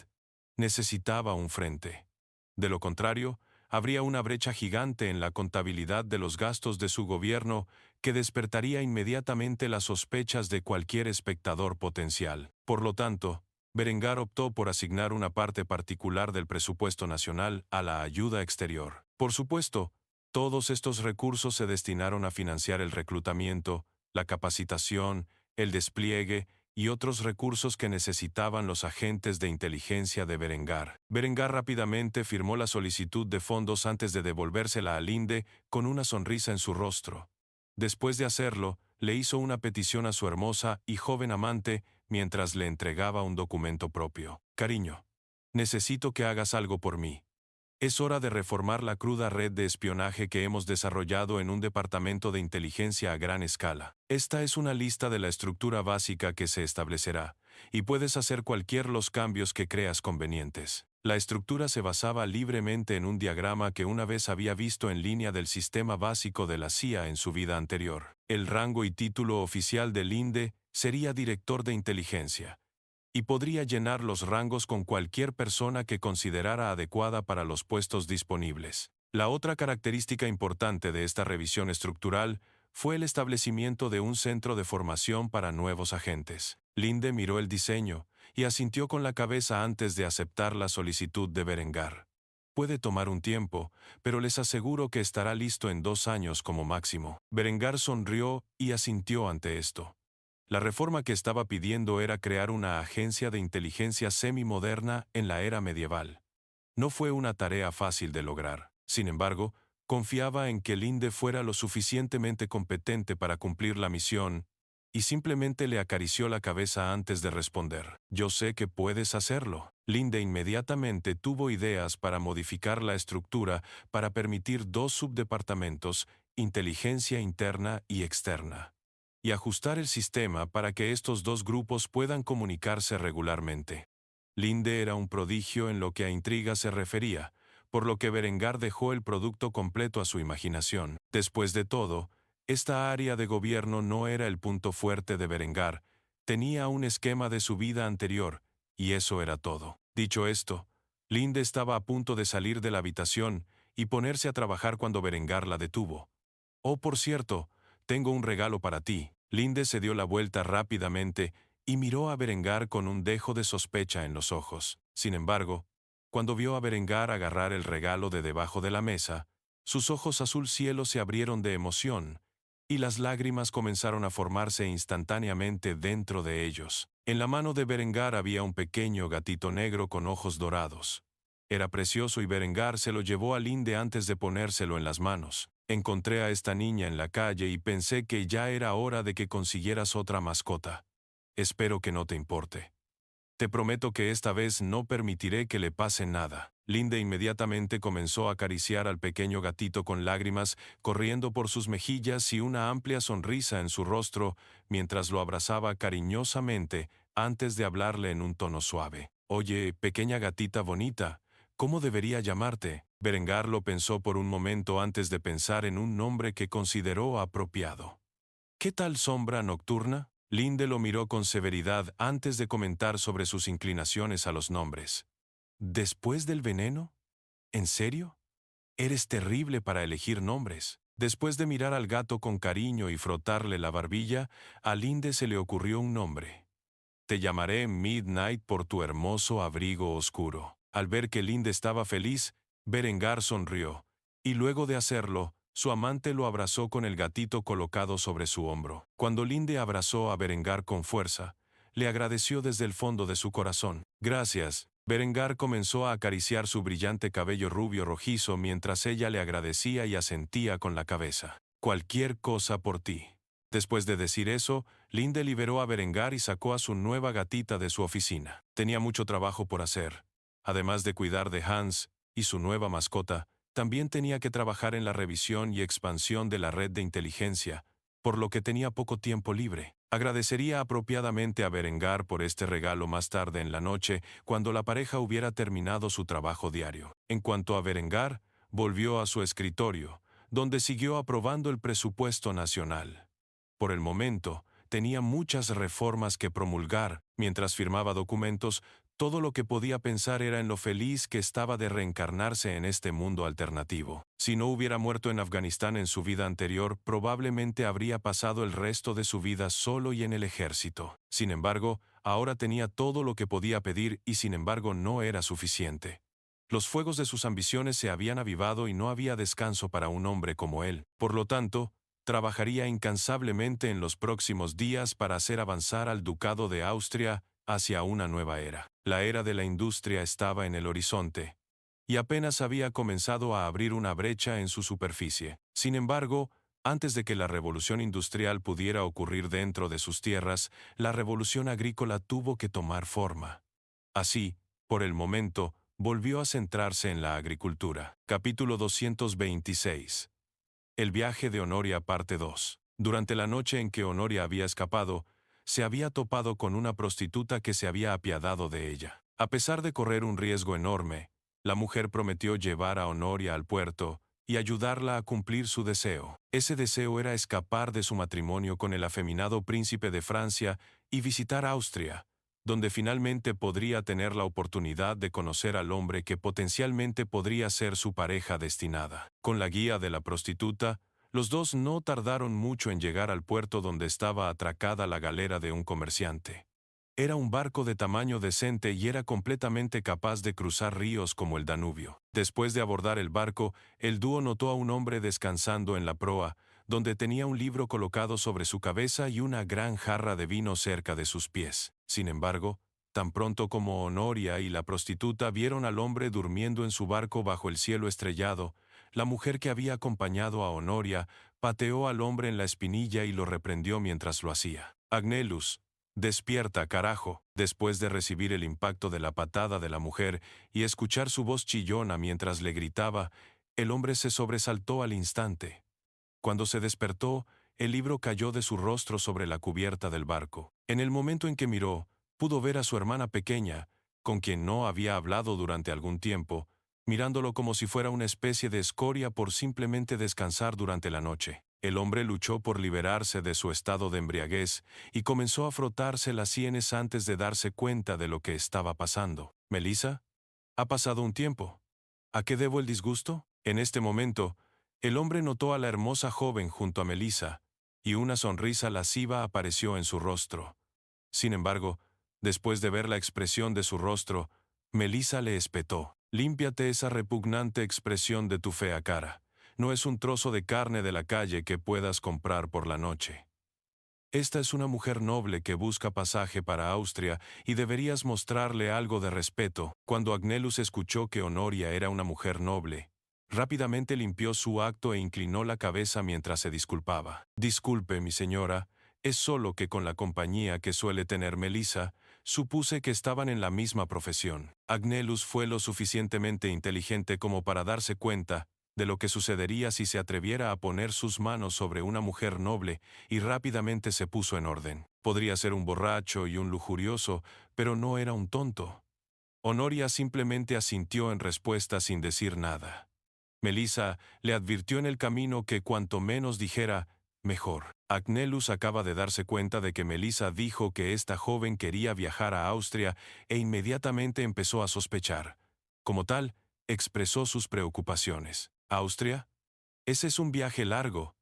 necesitaba un frente. De lo contrario, habría una brecha gigante en la contabilidad de los gastos de su gobierno que despertaría inmediatamente las sospechas de cualquier espectador potencial. Por lo tanto, Berengar optó por asignar una parte particular del presupuesto nacional a la ayuda exterior. Por supuesto, todos estos recursos se destinaron a financiar el reclutamiento, la capacitación, el despliegue y otros recursos que necesitaban los agentes de inteligencia de Berengar. Berengar rápidamente firmó la solicitud de fondos antes de devolvérsela a Linde con una sonrisa en su rostro. Después de hacerlo, le hizo una petición a su hermosa y joven amante mientras le entregaba un documento propio. «Cariño, necesito que hagas algo por mí. Es hora de reformar la cruda red de espionaje que hemos desarrollado en un departamento de inteligencia a gran escala. Esta es una lista de la estructura básica que se establecerá, y puedes hacer cualquier los cambios que creas convenientes». La estructura se basaba libremente en un diagrama que una vez había visto en línea del sistema básico de la CIA en su vida anterior. El rango y título oficial de Linde sería director de inteligencia, y podría llenar los rangos con cualquier persona que considerara adecuada para los puestos disponibles. La otra característica importante de esta revisión estructural fue el establecimiento de un centro de formación para nuevos agentes. Linde miró el diseño y asintió con la cabeza antes de aceptar la solicitud de Berengar. «Puede tomar un tiempo, pero les aseguro que estará listo en 2 años como máximo». Berengar sonrió y asintió ante esto. La reforma que estaba pidiendo era crear una agencia de inteligencia semi-moderna en la era medieval. No fue una tarea fácil de lograr. Sin embargo, confiaba en que Linde fuera lo suficientemente competente para cumplir la misión, y simplemente le acarició la cabeza antes de responder. «Yo sé que puedes hacerlo». Linde inmediatamente tuvo ideas para modificar la estructura para permitir 2 subdepartamentos, inteligencia interna y externa, y ajustar el sistema para que estos 2 grupos puedan comunicarse regularmente. Linde era un prodigio en lo que a intriga se refería, por lo que Berengar dejó el producto completo a su imaginación. Después de todo, esta área de gobierno no era el punto fuerte de Berengar, tenía un esquema de su vida anterior, y eso era todo. Dicho esto, Linde estaba a punto de salir de la habitación y ponerse a trabajar cuando Berengar la detuvo. «Oh, por cierto, tengo un regalo para ti». Linde se dio la vuelta rápidamente y miró a Berengar con un dejo de sospecha en los ojos. Sin embargo, cuando vio a Berengar agarrar el regalo de debajo de la mesa, sus ojos azul cielo se abrieron de emoción, y las lágrimas comenzaron a formarse instantáneamente dentro de ellos. En la mano de Berengar había un pequeño gatito negro con ojos dorados. Era precioso y Berengar se lo llevó a Linde antes de ponérselo en las manos. Encontré a esta niña en la calle y pensé que ya era hora de que consiguieras otra mascota. Espero que no te importe. Te prometo que esta vez no permitiré que le pase nada. Linde inmediatamente comenzó a acariciar al pequeño gatito con lágrimas corriendo por sus mejillas y una amplia sonrisa en su rostro mientras lo abrazaba cariñosamente antes de hablarle en un tono suave. Oye, pequeña gatita bonita, ¿cómo debería llamarte? Berengar lo pensó por un momento antes de pensar en un nombre que consideró apropiado. ¿Qué tal sombra nocturna? Linde lo miró con severidad antes de comentar sobre sus inclinaciones a los nombres. ¿Después del veneno? ¿En serio? Eres terrible para elegir nombres. Después de mirar al gato con cariño y frotarle la barbilla, a Linde se le ocurrió un nombre. Te llamaré Midnight por tu hermoso abrigo oscuro. Al ver que Linde estaba feliz, Berengar sonrió, y luego de hacerlo, su amante lo abrazó con el gatito colocado sobre su hombro. Cuando Linde abrazó a Berengar con fuerza, le agradeció desde el fondo de su corazón. Gracias. Berengar comenzó a acariciar su brillante cabello rubio rojizo mientras ella le agradecía y asentía con la cabeza. Cualquier cosa por ti. Después de decir eso, Linde liberó a Berengar y sacó a su nueva gatita de su oficina. Tenía mucho trabajo por hacer. Además de cuidar de Hans y su nueva mascota, también tenía que trabajar en la revisión y expansión de la red de inteligencia, por lo que tenía poco tiempo libre. Agradecería apropiadamente a Berengar por este regalo más tarde en la noche, cuando la pareja hubiera terminado su trabajo diario. En cuanto a Berengar, volvió a su escritorio, donde siguió aprobando el presupuesto nacional. Por el momento, tenía muchas reformas que promulgar. Mientras firmaba documentos, todo lo que podía pensar era en lo feliz que estaba de reencarnarse en este mundo alternativo. Si no hubiera muerto en Afganistán en su vida anterior, probablemente habría pasado el resto de su vida solo y en el ejército. Sin embargo, ahora tenía todo lo que podía pedir y sin embargo no era suficiente. Los fuegos de sus ambiciones se habían avivado y no había descanso para un hombre como él. Por lo tanto, trabajaría incansablemente en los próximos días para hacer avanzar al Ducado de Austria hacia una nueva era. La era de la industria estaba en el horizonte, y apenas había comenzado a abrir una brecha en su superficie. Sin embargo, antes de que la revolución industrial pudiera ocurrir dentro de sus tierras, la revolución agrícola tuvo que tomar forma. Así, por el momento, volvió a centrarse en la agricultura. Capítulo 226. El viaje de Honoria parte 2. Durante la noche en que Honoria había escapado, se había topado con una prostituta que se había apiadado de ella. A pesar de correr un riesgo enorme, la mujer prometió llevar a Honoria al puerto y ayudarla a cumplir su deseo. Ese deseo era escapar de su matrimonio con el afeminado príncipe de Francia y visitar Austria, donde finalmente podría tener la oportunidad de conocer al hombre que potencialmente podría ser su pareja destinada. Con la guía de la prostituta, los dos no tardaron mucho en llegar al puerto donde estaba atracada la galera de un comerciante. Era un barco de tamaño decente y era completamente capaz de cruzar ríos como el Danubio. Después de abordar el barco, el dúo notó a un hombre descansando en la proa, donde tenía un libro colocado sobre su cabeza y una gran jarra de vino cerca de sus pies. Sin embargo, tan pronto como Honoria y la prostituta vieron al hombre durmiendo en su barco bajo el cielo estrellado, la mujer que había acompañado a Honoria pateó al hombre en la espinilla y lo reprendió mientras lo hacía. Agnellus, despierta, carajo. Después de recibir el impacto de la patada de la mujer y escuchar su voz chillona mientras le gritaba, el hombre se sobresaltó al instante. Cuando se despertó, el libro cayó de su rostro sobre la cubierta del barco. En el momento en que miró, pudo ver a su hermana pequeña, con quien no había hablado durante algún tiempo, mirándolo como si fuera una especie de escoria por simplemente descansar durante la noche. El hombre luchó por liberarse de su estado de embriaguez y comenzó a frotarse las sienes antes de darse cuenta de lo que estaba pasando. «Melissa, ha pasado un tiempo. ¿A qué debo el disgusto?» En este momento, el hombre notó a la hermosa joven junto a Melissa, y una sonrisa lasciva apareció en su rostro. Sin embargo, después de ver la expresión de su rostro, Melissa le espetó. «Límpiate esa repugnante expresión de tu fea cara. No es un trozo de carne de la calle que puedas comprar por la noche. Esta es una mujer noble que busca pasaje para Austria y deberías mostrarle algo de respeto». Cuando Agnellus escuchó que Honoria era una mujer noble, Rápidamente limpió su acto e inclinó la cabeza mientras se disculpaba. Disculpe, mi señora, es solo que con la compañía que suele tener Melissa, supuse que estaban en la misma profesión. Agnelus fue lo suficientemente inteligente como para darse cuenta de lo que sucedería si se atreviera a poner sus manos sobre una mujer noble, y rápidamente se puso en orden. Podría ser un borracho y un lujurioso, pero no era un tonto. Honoria simplemente asintió en respuesta sin decir nada. Melissa le advirtió en el camino que cuanto menos dijera, mejor. Agnelus acaba de darse cuenta de que Melissa dijo que esta joven quería viajar a Austria e inmediatamente empezó a sospechar. Como tal, expresó sus preocupaciones. ¿Austria? Ese es un viaje largo.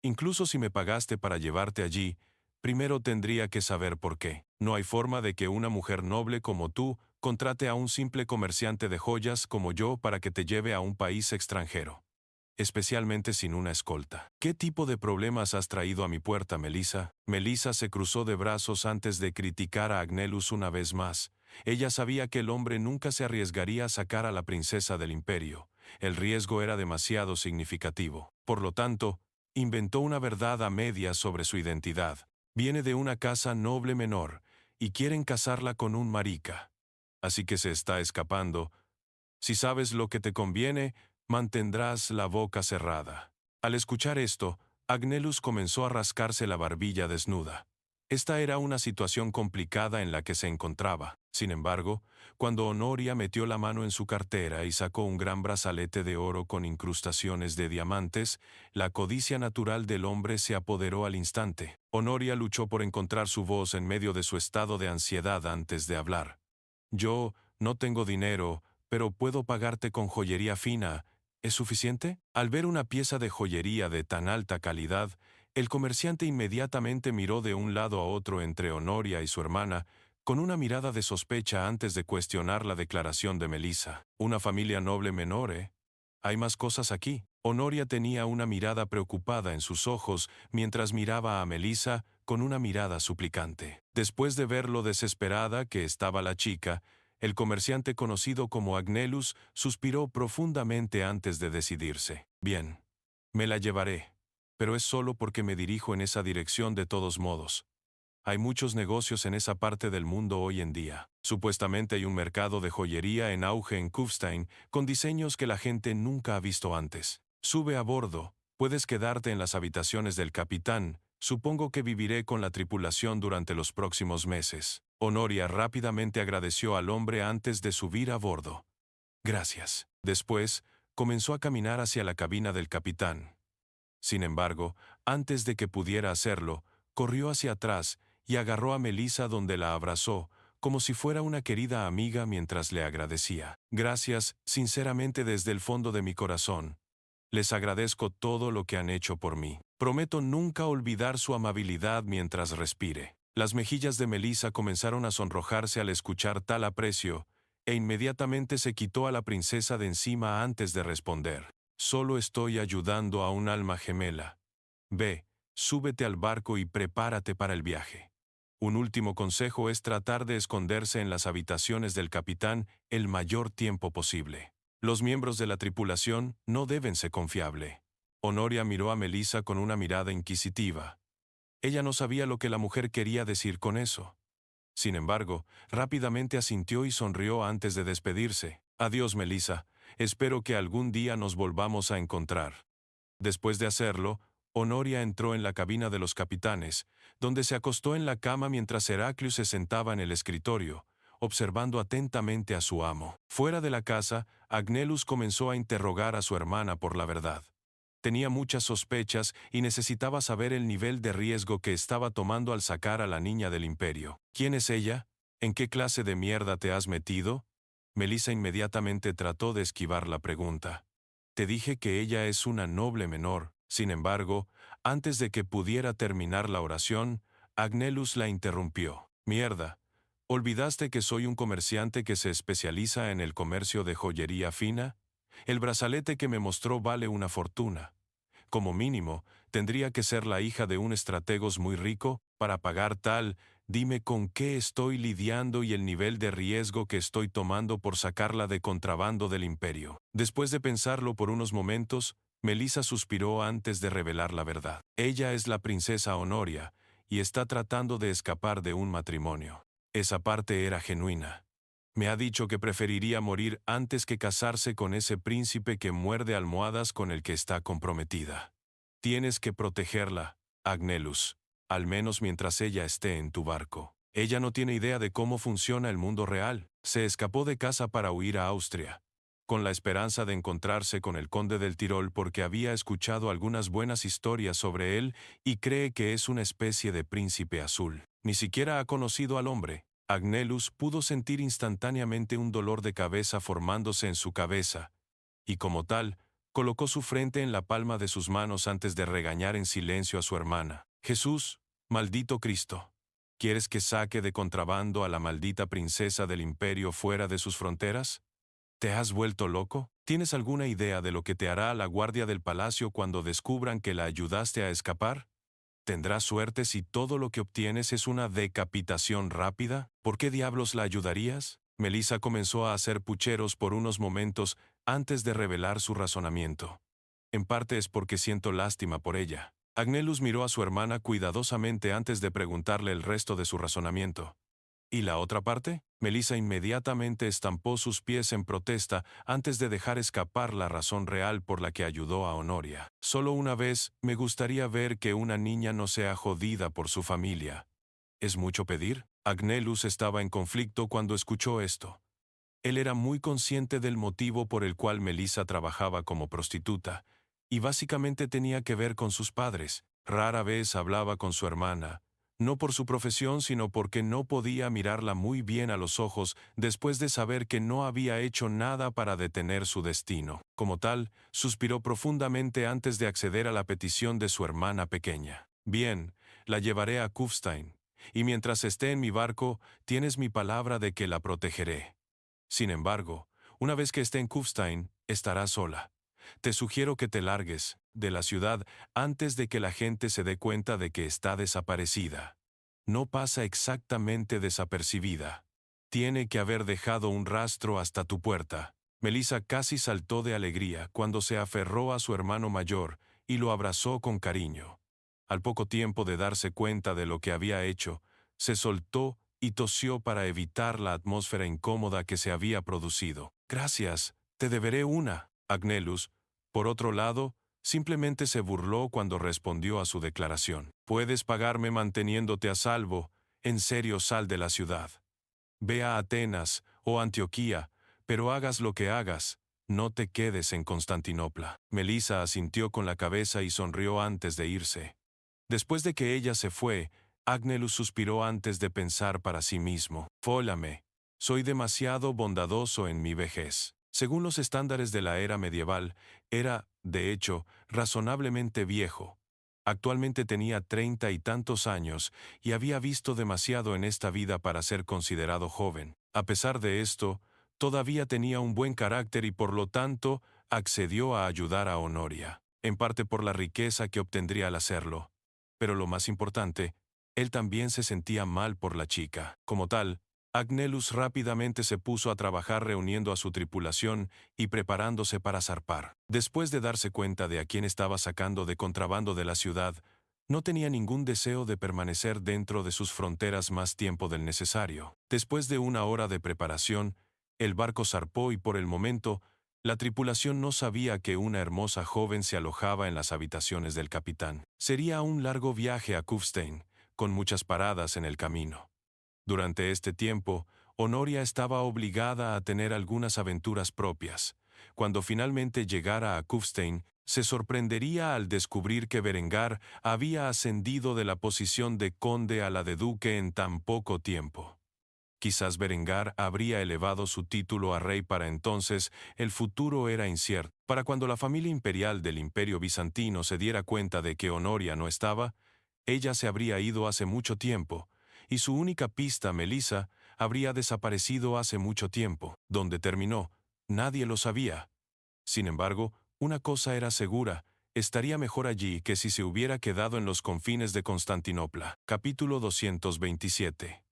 Incluso si me pagaste para llevarte allí, primero tendría que saber por qué. No hay forma de que una mujer noble como tú contrate a un simple comerciante de joyas como yo para que te lleve a un país extranjero. Especialmente sin una escolta. ¿Qué tipo de problemas has traído a mi puerta, Melissa? Melissa se cruzó de brazos antes de criticar a Agnelus una vez más. Ella sabía que el hombre nunca se arriesgaría a sacar a la princesa del imperio. El riesgo era demasiado significativo. Por lo tanto, inventó una verdad a medias sobre su identidad. Viene de una casa noble menor, y quieren casarla con un marica. Así que se está escapando. Si sabes lo que te conviene, mantendrás la boca cerrada. Al escuchar esto, Agnelus comenzó a rascarse la barbilla desnuda. Esta era una situación complicada en la que se encontraba. Sin embargo, cuando Honoria metió la mano en su cartera y sacó un gran brazalete de oro con incrustaciones de diamantes, la codicia natural del hombre se apoderó al instante. Honoria luchó por encontrar su voz en medio de su estado de ansiedad antes de hablar. Yo no tengo dinero, pero puedo pagarte con joyería fina. ¿Es suficiente? Al ver una pieza de joyería de tan alta calidad, el comerciante inmediatamente miró de un lado a otro entre Honoria y su hermana, con una mirada de sospecha antes de cuestionar la declaración de Melissa. Una familia noble menor, ¿eh? Hay más cosas aquí. Honoria tenía una mirada preocupada en sus ojos mientras miraba a Melissa con una mirada suplicante. Después de ver lo desesperada que estaba la chica, el comerciante conocido como Agnelus suspiró profundamente antes de decidirse. Bien, me la llevaré, pero es solo porque me dirijo en esa dirección de todos modos. Hay muchos negocios en esa parte del mundo hoy en día. Supuestamente hay un mercado de joyería en auge en Kufstein con diseños que la gente nunca ha visto antes. Sube a bordo, puedes quedarte en las habitaciones del capitán. Supongo que viviré con la tripulación durante los próximos meses. Honoria rápidamente agradeció al hombre antes de subir a bordo. Gracias. Después, comenzó a caminar hacia la cabina del capitán. Sin embargo, antes de que pudiera hacerlo, corrió hacia atrás y agarró a Melissa donde la abrazó, como si fuera una querida amiga mientras le agradecía. Gracias, sinceramente desde el fondo de mi corazón. Les agradezco todo lo que han hecho por mí. Prometo nunca olvidar su amabilidad mientras respire. Las mejillas de Melissa comenzaron a sonrojarse al escuchar tal aprecio, e inmediatamente se quitó a la princesa de encima antes de responder. Solo estoy ayudando a un alma gemela. Ve, súbete al barco y prepárate para el viaje. Un último consejo es tratar de esconderse en las habitaciones del capitán el mayor tiempo posible. Los miembros de la tripulación no deben ser confiables. Honoria miró a Melissa con una mirada inquisitiva. Ella no sabía lo que la mujer quería decir con eso. Sin embargo, rápidamente asintió y sonrió antes de despedirse. Adiós, Melissa. Espero que algún día nos volvamos a encontrar. Después de hacerlo, Honoria entró en la cabina de los capitanes, donde se acostó en la cama mientras Heraclius se sentaba en el escritorio, observando atentamente a su amo. Fuera de la casa, Agnelus comenzó a interrogar a su hermana por la verdad. Tenía muchas sospechas y necesitaba saber el nivel de riesgo que estaba tomando al sacar a la niña del imperio. ¿Quién es ella? ¿En qué clase de mierda te has metido? Melissa inmediatamente trató de esquivar la pregunta. Te dije que ella es una noble menor. Sin embargo, antes de que pudiera terminar la oración, Agnelus la interrumpió. Mierda. ¿Olvidaste que soy un comerciante que se especializa en el comercio de joyería fina? El brazalete que me mostró vale una fortuna. Como mínimo, tendría que ser la hija de un estrategos muy rico para pagar tal. Dime con qué estoy lidiando y el nivel de riesgo que estoy tomando por sacarla de contrabando del imperio. Después de pensarlo por unos momentos, Melissa suspiró antes de revelar la verdad. Ella es la princesa Honoria, y está tratando de escapar de un matrimonio. Esa parte era genuina. Me ha dicho que preferiría morir antes que casarse con ese príncipe que muerde almohadas con el que está comprometida. Tienes que protegerla, Agnellus, al menos mientras ella esté en tu barco. Ella no tiene idea de cómo funciona el mundo real. Se escapó de casa para huir a Austria, con la esperanza de encontrarse con el conde del Tirol porque había escuchado algunas buenas historias sobre él y cree que es una especie de príncipe azul. Ni siquiera ha conocido al hombre. Agnellus pudo sentir instantáneamente un dolor de cabeza formándose en su cabeza, y como tal, colocó su frente en la palma de sus manos antes de regañar en silencio a su hermana. Jesús, maldito Cristo, ¿quieres que saque de contrabando a la maldita princesa del imperio fuera de sus fronteras? ¿Te has vuelto loco? ¿Tienes alguna idea de lo que te hará la guardia del palacio cuando descubran que la ayudaste a escapar? ¿Tendrás suerte si todo lo que obtienes es una decapitación rápida? ¿Por qué diablos la ayudarías? Melissa comenzó a hacer pucheros por unos momentos antes de revelar su razonamiento. En parte es porque siento lástima por ella. Agnellus miró a su hermana cuidadosamente antes de preguntarle el resto de su razonamiento. ¿Y la otra parte? Melissa inmediatamente estampó sus pies en protesta antes de dejar escapar la razón real por la que ayudó a Honoria. Solo una vez me gustaría ver que una niña no sea jodida por su familia. ¿Es mucho pedir? Agnellus estaba en conflicto cuando escuchó esto. Él era muy consciente del motivo por el cual Melissa trabajaba como prostituta, y básicamente tenía que ver con sus padres. Rara vez hablaba con su hermana, no por su profesión, sino porque no podía mirarla muy bien a los ojos después de saber que no había hecho nada para detener su destino. Como tal, suspiró profundamente antes de acceder a la petición de su hermana pequeña. Bien, la llevaré a Kufstein, y mientras esté en mi barco, tienes mi palabra de que la protegeré. Sin embargo, una vez que esté en Kufstein, estará sola. Te sugiero que te largues de la ciudad antes de que la gente se dé cuenta de que está desaparecida. No pasa exactamente desapercibida. Tiene que haber dejado un rastro hasta tu puerta. Melissa casi saltó de alegría cuando se aferró a su hermano mayor y lo abrazó con cariño. Al poco tiempo de darse cuenta de lo que había hecho, se soltó y tosió para evitar la atmósfera incómoda que se había producido. Gracias, te deberé una. Agnellus, por otro lado, simplemente se burló cuando respondió a su declaración. Puedes pagarme manteniéndote a salvo. En serio, sal de la ciudad. Ve a Atenas o Antioquía, pero hagas lo que hagas, no te quedes en Constantinopla. Melissa asintió con la cabeza y sonrió antes de irse. Después de que ella se fue, Agnellus suspiró antes de pensar para sí mismo. Fólame. Soy demasiado bondadoso en mi vejez. Según los estándares de la era medieval, era, de hecho, razonablemente viejo. Actualmente tenía 30 y tantos años y había visto demasiado en esta vida para ser considerado joven. A pesar de esto, todavía tenía un buen carácter y por lo tanto, accedió a ayudar a Honoria, en parte por la riqueza que obtendría al hacerlo. Pero lo más importante, él también se sentía mal por la chica. Como tal, Agnellus rápidamente se puso a trabajar reuniendo a su tripulación y preparándose para zarpar. Después de darse cuenta de a quién estaba sacando de contrabando de la ciudad, no tenía ningún deseo de permanecer dentro de sus fronteras más tiempo del necesario. Después de una hora de preparación, el barco zarpó y por el momento, la tripulación no sabía que una hermosa joven se alojaba en las habitaciones del capitán. Sería un largo viaje a Kufstein, con muchas paradas en el camino. Durante este tiempo, Honoria estaba obligada a tener algunas aventuras propias. Cuando finalmente llegara a Kufstein, se sorprendería al descubrir que Berengar había ascendido de la posición de conde a la de duque en tan poco tiempo. Quizás Berengar habría elevado su título a rey para entonces, el futuro era incierto. Para cuando la familia imperial del Imperio Bizantino se diera cuenta de que Honoria no estaba, ella se habría ido hace mucho tiempo, y su única pista, Melissa, habría desaparecido hace mucho tiempo. ¿Dónde terminó? Nadie lo sabía. Sin embargo, una cosa era segura, estaría mejor allí que si se hubiera quedado en los confines de Constantinopla. Capítulo 227.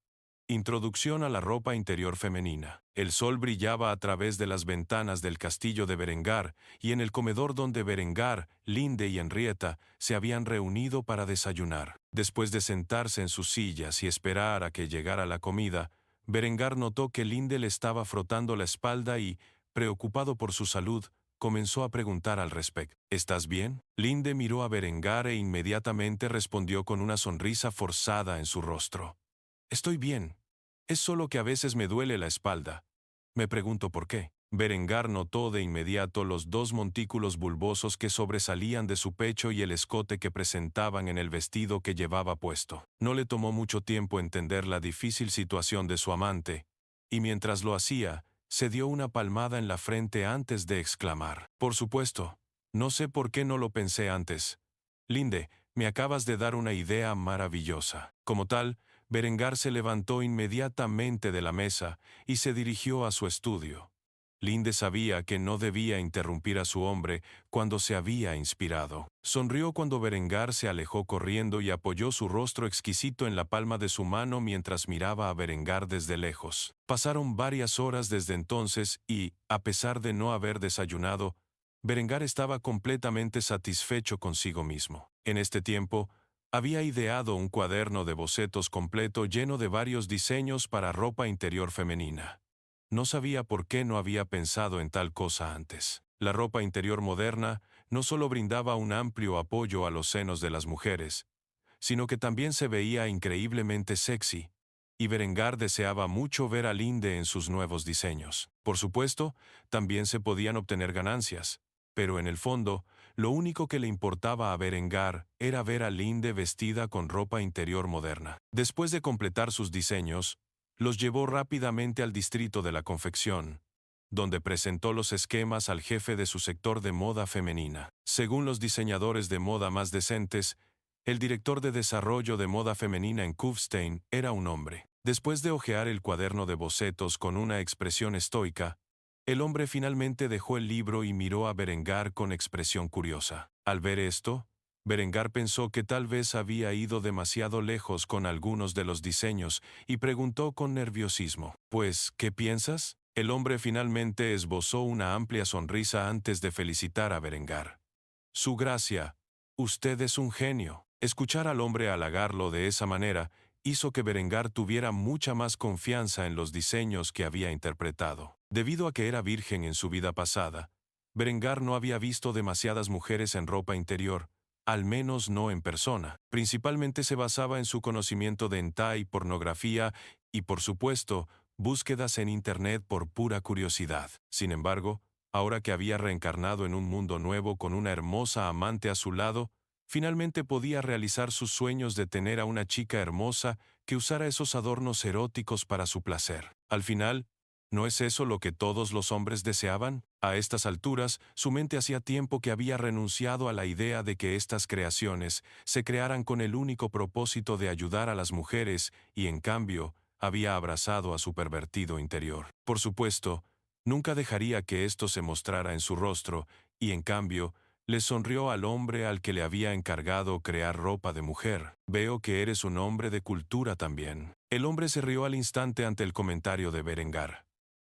Introducción a la ropa interior femenina. El sol brillaba a través de las ventanas del castillo de Berengar, y en el comedor donde Berengar, Linde y Henrietta se habían reunido para desayunar. Después de sentarse en sus sillas y esperar a que llegara la comida, Berengar notó que Linde le estaba frotando la espalda y, preocupado por su salud, comenzó a preguntar al respecto. ¿Estás bien? Linde miró a Berengar e inmediatamente respondió con una sonrisa forzada en su rostro. Estoy bien. Es solo que a veces me duele la espalda. Me pregunto por qué. Berengar notó de inmediato los dos montículos bulbosos que sobresalían de su pecho y el escote que presentaban en el vestido que llevaba puesto. No le tomó mucho tiempo entender la difícil situación de su amante, y mientras lo hacía, se dio una palmada en la frente antes de exclamar. Por supuesto, no sé por qué no lo pensé antes. Linde, me acabas de dar una idea maravillosa. Como tal, Berengar se levantó inmediatamente de la mesa y se dirigió a su estudio. Linde sabía que no debía interrumpir a su hombre cuando se había inspirado. Sonrió cuando Berengar se alejó corriendo y apoyó su rostro exquisito en la palma de su mano mientras miraba a Berengar desde lejos. Pasaron varias horas desde entonces y, a pesar de no haber desayunado, Berengar estaba completamente satisfecho consigo mismo. En este tiempo, había ideado un cuaderno de bocetos completo lleno de varios diseños para ropa interior femenina. No sabía por qué no había pensado en tal cosa antes. La ropa interior moderna no solo brindaba un amplio apoyo a los senos de las mujeres, sino que también se veía increíblemente sexy, y Berengar deseaba mucho ver a Linde en sus nuevos diseños. Por supuesto, también se podían obtener ganancias, pero en el fondo, lo único que le importaba a Berengar era ver a Linde vestida con ropa interior moderna. Después de completar sus diseños, los llevó rápidamente al distrito de la confección, donde presentó los esquemas al jefe de su sector de moda femenina. Según los diseñadores de moda más decentes, el director de desarrollo de moda femenina en Kufstein era un hombre. Después de hojear el cuaderno de bocetos con una expresión estoica, el hombre finalmente dejó el libro y miró a Berengar con expresión curiosa. Al ver esto, Berengar pensó que tal vez había ido demasiado lejos con algunos de los diseños y preguntó con nerviosismo: «Pues, ¿qué piensas?». El hombre finalmente esbozó una amplia sonrisa antes de felicitar a Berengar. «Su gracia, usted es un genio». Escuchar al hombre halagarlo de esa manera hizo que Berengar tuviera mucha más confianza en los diseños que había interpretado. Debido a que era virgen en su vida pasada, Berengar no había visto demasiadas mujeres en ropa interior, al menos no en persona. Principalmente se basaba en su conocimiento de hentai, pornografía y, por supuesto, búsquedas en Internet por pura curiosidad. Sin embargo, ahora que había reencarnado en un mundo nuevo con una hermosa amante a su lado, finalmente podía realizar sus sueños de tener a una chica hermosa que usara esos adornos eróticos para su placer. Al final, ¿no es eso lo que todos los hombres deseaban? A estas alturas, su mente hacía tiempo que había renunciado a la idea de que estas creaciones se crearan con el único propósito de ayudar a las mujeres y, en cambio, había abrazado a su pervertido interior. Por supuesto, nunca dejaría que esto se mostrara en su rostro y, en cambio, le sonrió al hombre al que le había encargado crear ropa de mujer. «Veo que eres un hombre de cultura también». El hombre se rió al instante ante el comentario de Berengar.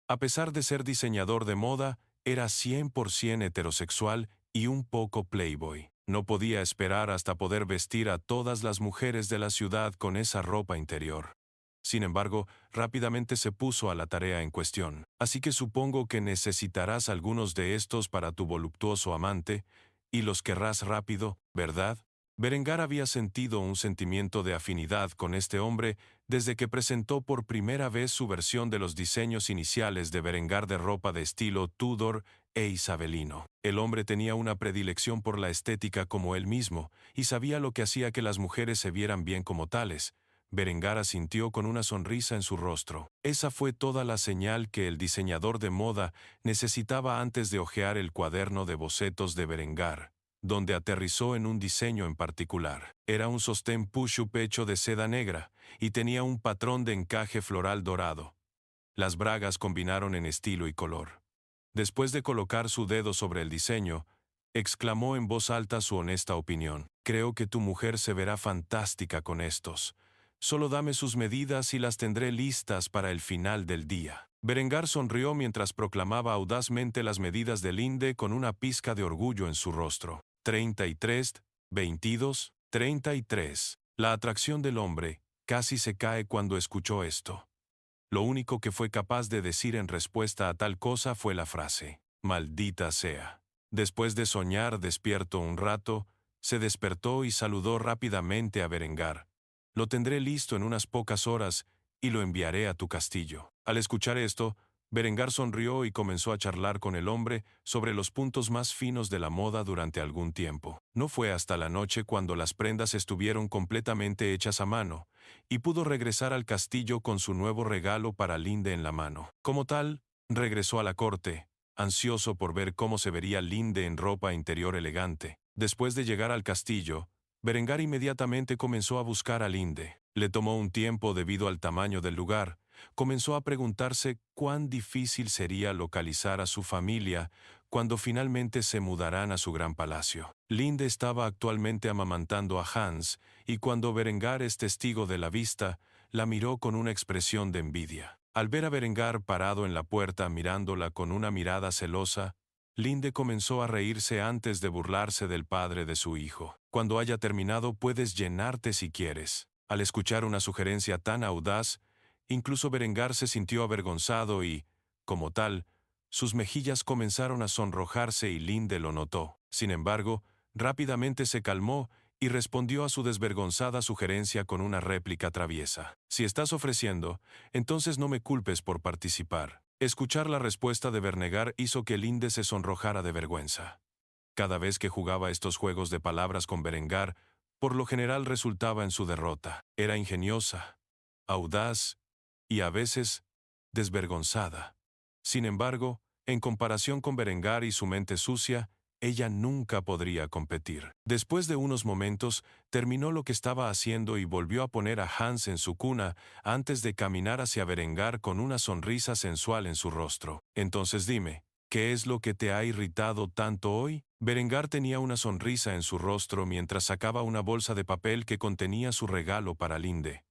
A pesar de ser diseñador de moda, era 100% heterosexual y un poco playboy. No podía esperar hasta poder vestir a todas las mujeres de la ciudad con esa ropa interior. Sin embargo, rápidamente se puso a la tarea en cuestión. «Así que supongo que necesitarás algunos de estos para tu voluptuoso amante, y los querrás rápido, ¿verdad?». Berengar había sentido un sentimiento de afinidad con este hombre desde que presentó por primera vez su versión de los diseños iniciales de Berengar de ropa de estilo Tudor e isabelino. El hombre tenía una predilección por la estética como él mismo, y sabía lo que hacía que las mujeres se vieran bien como tales. Berengar asintió con una sonrisa en su rostro. Esa fue toda la señal que el diseñador de moda necesitaba antes de hojear el cuaderno de bocetos de Berengar, donde aterrizó en un diseño en particular. Era un sostén push-up hecho de seda negra, y tenía un patrón de encaje floral dorado. Las bragas combinaron en estilo y color. Después de colocar su dedo sobre el diseño, exclamó en voz alta su honesta opinión. Creo que tu mujer se verá fantástica con estos. Solo dame sus medidas y las tendré listas para el final del día. Berengar sonrió mientras proclamaba audazmente las medidas de Linde con una pizca de orgullo en su rostro. 33, 22, 33. La atracción del hombre casi se cae cuando escuchó esto. Lo único que fue capaz de decir en respuesta a tal cosa fue la frase, «Maldita sea». Después de soñar despierto un rato, se despertó y saludó rápidamente a Berengar. «Lo tendré listo en unas pocas horas y lo enviaré a tu castillo». Al escuchar esto, Berengar sonrió y comenzó a charlar con el hombre sobre los puntos más finos de la moda durante algún tiempo. No fue hasta la noche cuando las prendas estuvieron completamente hechas a mano, y pudo regresar al castillo con su nuevo regalo para Linde en la mano. Como tal, regresó a la corte, ansioso por ver cómo se vería Linde en ropa interior elegante. Después de llegar al castillo, Berengar inmediatamente comenzó a buscar a Linde. Le tomó un tiempo debido al tamaño del lugar. Comenzó a preguntarse cuán difícil sería localizar a su familia cuando finalmente se mudarán a su gran palacio. Linde estaba actualmente amamantando a Hans, y cuando Berengar es testigo de la vista, la miró con una expresión de envidia. Al ver a Berengar parado en la puerta mirándola con una mirada celosa, Linde comenzó a reírse antes de burlarse del padre de su hijo. Cuando haya terminado puedes llenarte si quieres. Al escuchar una sugerencia tan audaz, incluso Berengar se sintió avergonzado y, como tal, sus mejillas comenzaron a sonrojarse y Linde lo notó. Sin embargo, rápidamente se calmó y respondió a su desvergonzada sugerencia con una réplica traviesa. «Si estás ofreciendo, entonces no me culpes por participar». Escuchar la respuesta de Berengar hizo que Linde se sonrojara de vergüenza. Cada vez que jugaba estos juegos de palabras con Berengar, por lo general resultaba en su derrota. Era ingeniosa, audaz y a veces desvergonzada. Sin embargo, en comparación con Berengar y su mente sucia, ella nunca podría competir. Después de unos momentos, terminó lo que estaba haciendo y volvió a poner a Hans en su cuna antes de caminar hacia Berengar con una sonrisa sensual en su rostro. «Entonces dime, ¿qué es lo que te ha irritado tanto hoy?» Berengar tenía una sonrisa en su rostro mientras sacaba una bolsa de papel que contenía su regalo para Linde.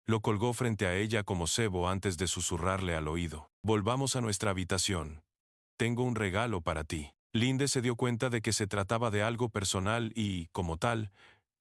Lo colgó frente a ella como cebo antes de susurrarle al oído. «Volvamos a nuestra habitación. Tengo un regalo para ti». Linde se dio cuenta de que se trataba de algo personal y, como tal,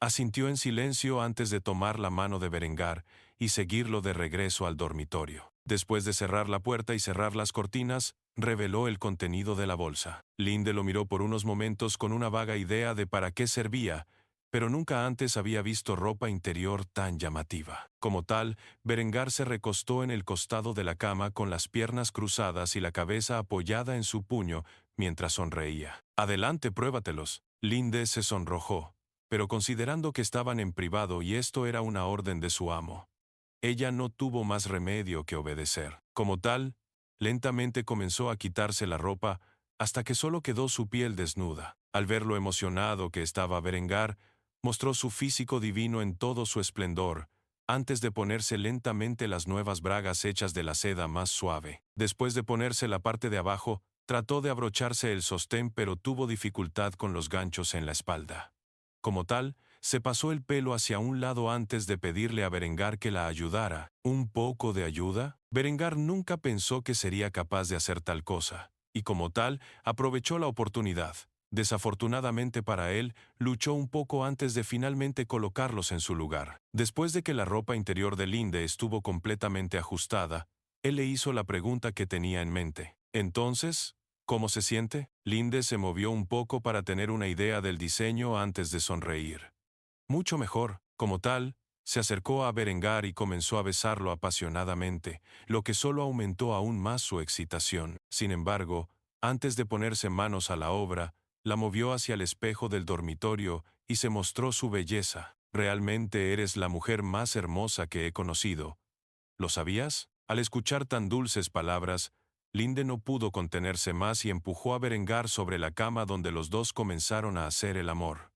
asintió en silencio antes de tomar la mano de Berengar y seguirlo de regreso al dormitorio. Después de cerrar la puerta y cerrar las cortinas, reveló el contenido de la bolsa. Linde lo miró por unos momentos con una vaga idea de para qué servía, pero nunca antes había visto ropa interior tan llamativa. Como tal, Berengar se recostó en el costado de la cama con las piernas cruzadas y la cabeza apoyada en su puño mientras sonreía. «Adelante, pruébatelos». Linde se sonrojó, pero considerando que estaban en privado y esto era una orden de su amo, ella no tuvo más remedio que obedecer. Como tal, lentamente comenzó a quitarse la ropa hasta que solo quedó su piel desnuda. Al ver lo emocionado que estaba Berengar, mostró su físico divino en todo su esplendor, antes de ponerse lentamente las nuevas bragas hechas de la seda más suave. Después de ponerse la parte de abajo, trató de abrocharse el sostén pero tuvo dificultad con los ganchos en la espalda. Como tal, se pasó el pelo hacia un lado antes de pedirle a Berengar que la ayudara. ¿Un poco de ayuda? Berengar nunca pensó que sería capaz de hacer tal cosa, y como tal, aprovechó la oportunidad. Desafortunadamente para él, luchó un poco antes de finalmente colocarlos en su lugar. Después de que la ropa interior de Linde estuvo completamente ajustada, él le hizo la pregunta que tenía en mente. «Entonces, ¿cómo se siente?» Linde se movió un poco para tener una idea del diseño antes de sonreír. «Mucho mejor». Como tal, se acercó a Berengar y comenzó a besarlo apasionadamente, lo que solo aumentó aún más su excitación. Sin embargo, antes de ponerse manos a la obra, la movió hacia el espejo del dormitorio y se mostró su belleza. «Realmente eres la mujer más hermosa que he conocido. ¿Lo sabías?» Al escuchar tan dulces palabras, Linde no pudo contenerse más y empujó a Berengar sobre la cama donde los dos comenzaron a hacer el amor.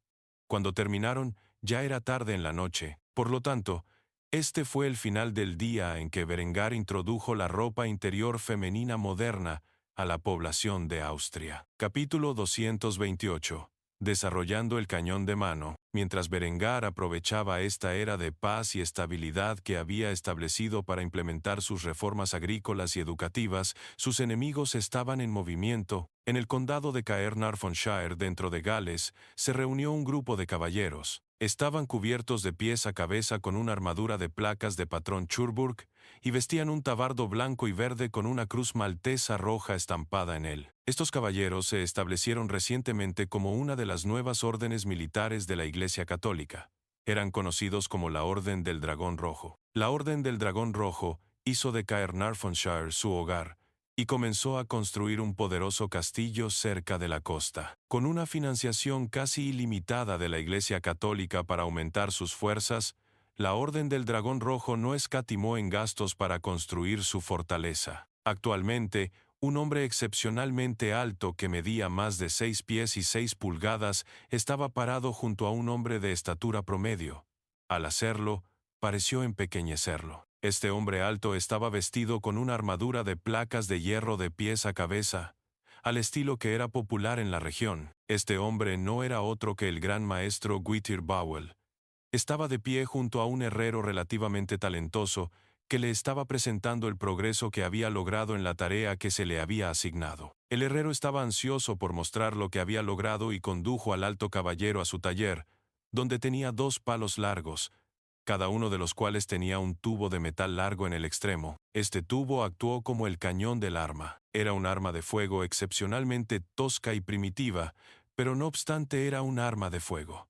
Cuando terminaron, ya era tarde en la noche. Por lo tanto, este fue el final del día en que Berengar introdujo la ropa interior femenina moderna a la población de Austria. Capítulo 228. Desarrollando el cañón de mano. Mientras Berengar aprovechaba esta era de paz y estabilidad que había establecido para implementar sus reformas agrícolas y educativas, sus enemigos estaban en movimiento. En el condado de Caernarfonshire, dentro de Gales, se reunió un grupo de caballeros. Estaban cubiertos de pies a cabeza con una armadura de placas de patrón Churburg y vestían un tabardo blanco y verde con una cruz maltesa roja estampada en él. Estos caballeros se establecieron recientemente como una de las nuevas órdenes militares de la Iglesia Católica. Eran conocidos como la Orden del Dragón Rojo. La Orden del Dragón Rojo hizo de Caernarfonshire su hogar y comenzó a construir un poderoso castillo cerca de la costa. Con una financiación casi ilimitada de la Iglesia Católica para aumentar sus fuerzas, la Orden del Dragón Rojo no escatimó en gastos para construir su fortaleza. Actualmente, un hombre excepcionalmente alto que medía más de 6 pies y 6 pulgadas estaba parado junto a un hombre de estatura promedio. Al hacerlo, pareció empequeñecerlo. Este hombre alto estaba vestido con una armadura de placas de hierro de pies a cabeza, al estilo que era popular en la región. Este hombre no era otro que el gran maestro Guitir Bowell. Estaba de pie junto a un herrero relativamente talentoso que le estaba presentando el progreso que había logrado en la tarea que se le había asignado. El herrero estaba ansioso por mostrar lo que había logrado y condujo al alto caballero a su taller, donde tenía 2 palos largos, cada uno de los cuales tenía un tubo de metal largo en el extremo. Este tubo actuó como el cañón del arma. Era un arma de fuego excepcionalmente tosca y primitiva, pero no obstante era un arma de fuego.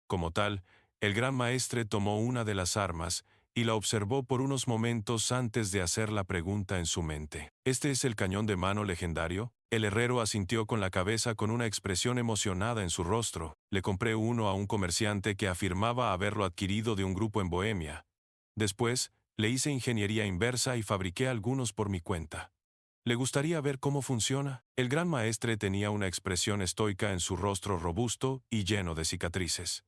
Como tal, el gran maestre tomó una de las armas y la observó por unos momentos antes de hacer la pregunta en su mente. ¿Este es el cañón de mano legendario? El herrero asintió con la cabeza con una expresión emocionada en su rostro. Le compré uno a un comerciante que afirmaba haberlo adquirido de un grupo en Bohemia. Después, le hice ingeniería inversa y fabriqué algunos por mi cuenta. ¿Le gustaría ver cómo funciona? El gran maestre tenía una expresión estoica en su rostro robusto y lleno de cicatrices.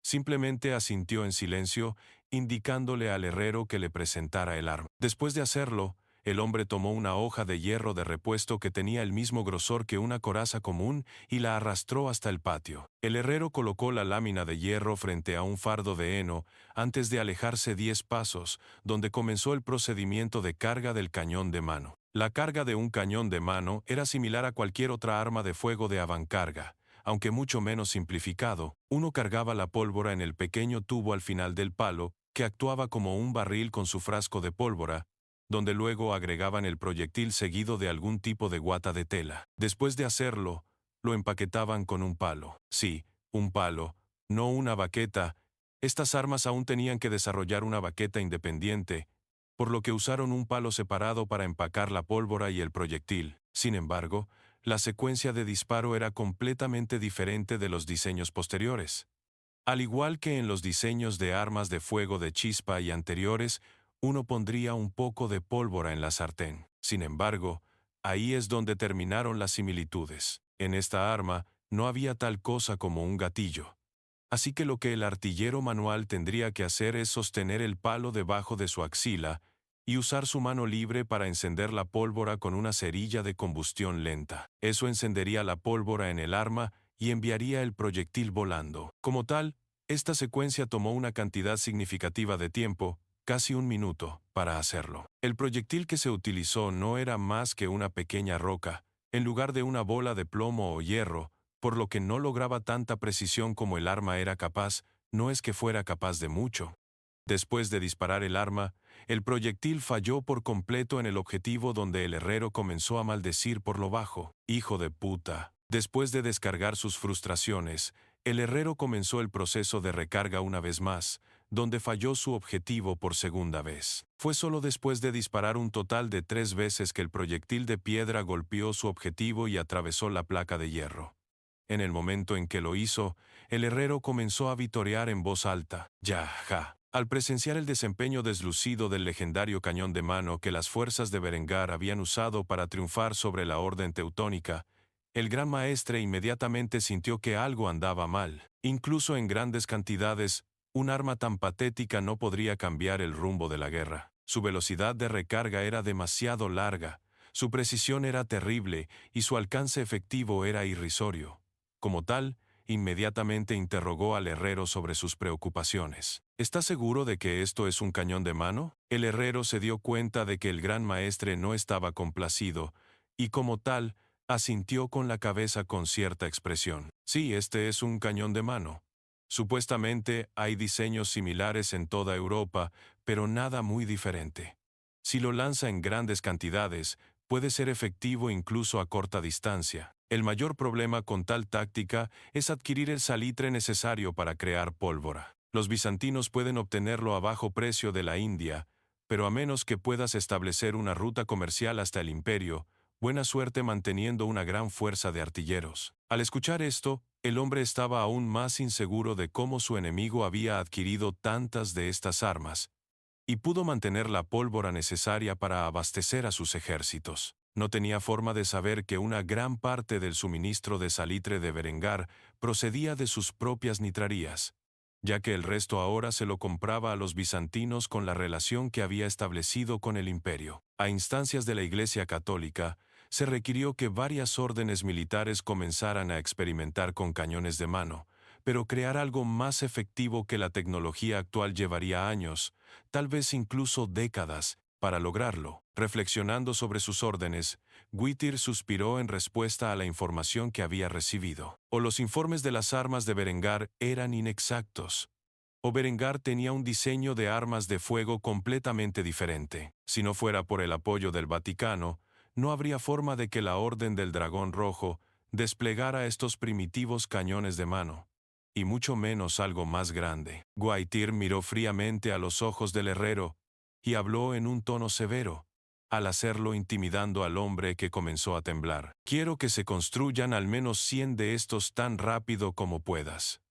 Simplemente asintió en silencio, indicándole al herrero que le presentara el arma. Después de hacerlo, el hombre tomó una hoja de hierro de repuesto que tenía el mismo grosor que una coraza común y la arrastró hasta el patio. El herrero colocó la lámina de hierro frente a un fardo de heno antes de alejarse 10 pasos, donde comenzó el procedimiento de carga del cañón de mano. La carga de un cañón de mano era similar a cualquier otra arma de fuego de avancarga. Aunque mucho menos simplificado, uno cargaba la pólvora en el pequeño tubo al final del palo, que actuaba como un barril con su frasco de pólvora, donde luego agregaban el proyectil seguido de algún tipo de guata de tela. Después de hacerlo, lo empaquetaban con un palo. Sí, un palo, no una baqueta. Estas armas aún tenían que desarrollar una baqueta independiente, por lo que usaron un palo separado para empacar la pólvora y el proyectil. Sin embargo, la secuencia de disparo era completamente diferente de los diseños posteriores. Al igual que en los diseños de armas de fuego de chispa y anteriores, uno pondría un poco de pólvora en la sartén. Sin embargo, ahí es donde terminaron las similitudes. En esta arma no había tal cosa como un gatillo. Así que lo que el artillero manual tendría que hacer es sostener el palo debajo de su axila y usar su mano libre para encender la pólvora con una cerilla de combustión lenta. Eso encendería la pólvora en el arma y enviaría el proyectil volando. Como tal, esta secuencia tomó una cantidad significativa de tiempo, casi 1 minuto, para hacerlo. El proyectil que se utilizó no era más que una pequeña roca, en lugar de una bola de plomo o hierro, por lo que no lograba tanta precisión como el arma era capaz. No es que fuera capaz de mucho. Después de disparar el arma, el proyectil falló por completo en el objetivo, donde el herrero comenzó a maldecir por lo bajo. ¡Hijo de puta! Después de descargar sus frustraciones, el herrero comenzó el proceso de recarga una vez más, donde falló su objetivo por segunda vez. Fue solo después de disparar un total de 3 veces que el proyectil de piedra golpeó su objetivo y atravesó la placa de hierro. En el momento en que lo hizo, el herrero comenzó a vitorear en voz alta. ¡Ya, ja! Al presenciar el desempeño deslucido del legendario cañón de mano que las fuerzas de Berengar habían usado para triunfar sobre la orden teutónica, el gran maestre inmediatamente sintió que algo andaba mal. Incluso en grandes cantidades, un arma tan patética no podría cambiar el rumbo de la guerra. Su velocidad de recarga era demasiado larga, Su precisión era terrible y su alcance efectivo era irrisorio. Como tal, inmediatamente interrogó al herrero sobre sus preocupaciones. ¿Está seguro de que esto es un cañón de mano? El herrero se dio cuenta de que el gran maestre no estaba complacido, y como tal, asintió con la cabeza con cierta expresión. Sí, este es un cañón de mano. Supuestamente hay diseños similares en toda Europa, pero nada muy diferente. Si lo lanza en grandes cantidades, puede ser efectivo incluso a corta distancia. El mayor problema con tal táctica es adquirir el salitre necesario para crear pólvora. Los bizantinos pueden obtenerlo a bajo precio de la India, pero a menos que puedas establecer una ruta comercial hasta el imperio, buena suerte manteniendo una gran fuerza de artilleros. Al escuchar esto, el hombre estaba aún más inseguro de cómo su enemigo había adquirido tantas de estas armas, y pudo mantener la pólvora necesaria para abastecer a sus ejércitos. No tenía forma de saber que una gran parte del suministro de salitre de Berengar procedía de sus propias nitrarías, ya que el resto ahora se lo compraba a los bizantinos con la relación que había establecido con el imperio. A instancias de la Iglesia Católica, se requirió que varias órdenes militares comenzaran a experimentar con cañones de mano, pero crear algo más efectivo que la tecnología actual llevaría años, tal vez incluso décadas, para lograrlo. Reflexionando sobre sus órdenes, Whittier suspiró en respuesta a la información que había recibido. O los informes de las armas de Berengar eran inexactos, o Berengar tenía un diseño de armas de fuego completamente diferente. Si no fuera por el apoyo del Vaticano, no habría forma de que la Orden del Dragón Rojo desplegara estos primitivos cañones de mano, y mucho menos algo más grande. Whittier miró fríamente a los ojos del herrero y habló en un tono severo, al hacerlo intimidando al hombre que comenzó a temblar. Quiero que se construyan al menos 100 de estos tan rápido como puedas.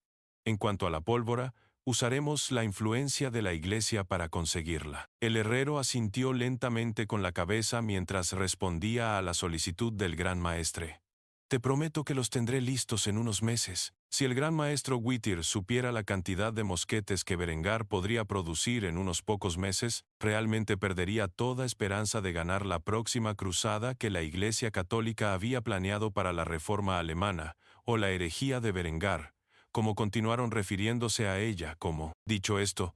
En cuanto a la pólvora, usaremos la influencia de la Iglesia para conseguirla. El herrero asintió lentamente con la cabeza mientras respondía a la solicitud del gran maestre. Te prometo que los tendré listos en unos meses. Si el gran maestro Whittier supiera la cantidad de mosquetes que Berengar podría producir en unos pocos meses, realmente perdería toda esperanza de ganar la próxima cruzada que la Iglesia Católica había planeado para la Reforma alemana, o la herejía de Berengar, como continuaron refiriéndose a ella como. Dicho esto,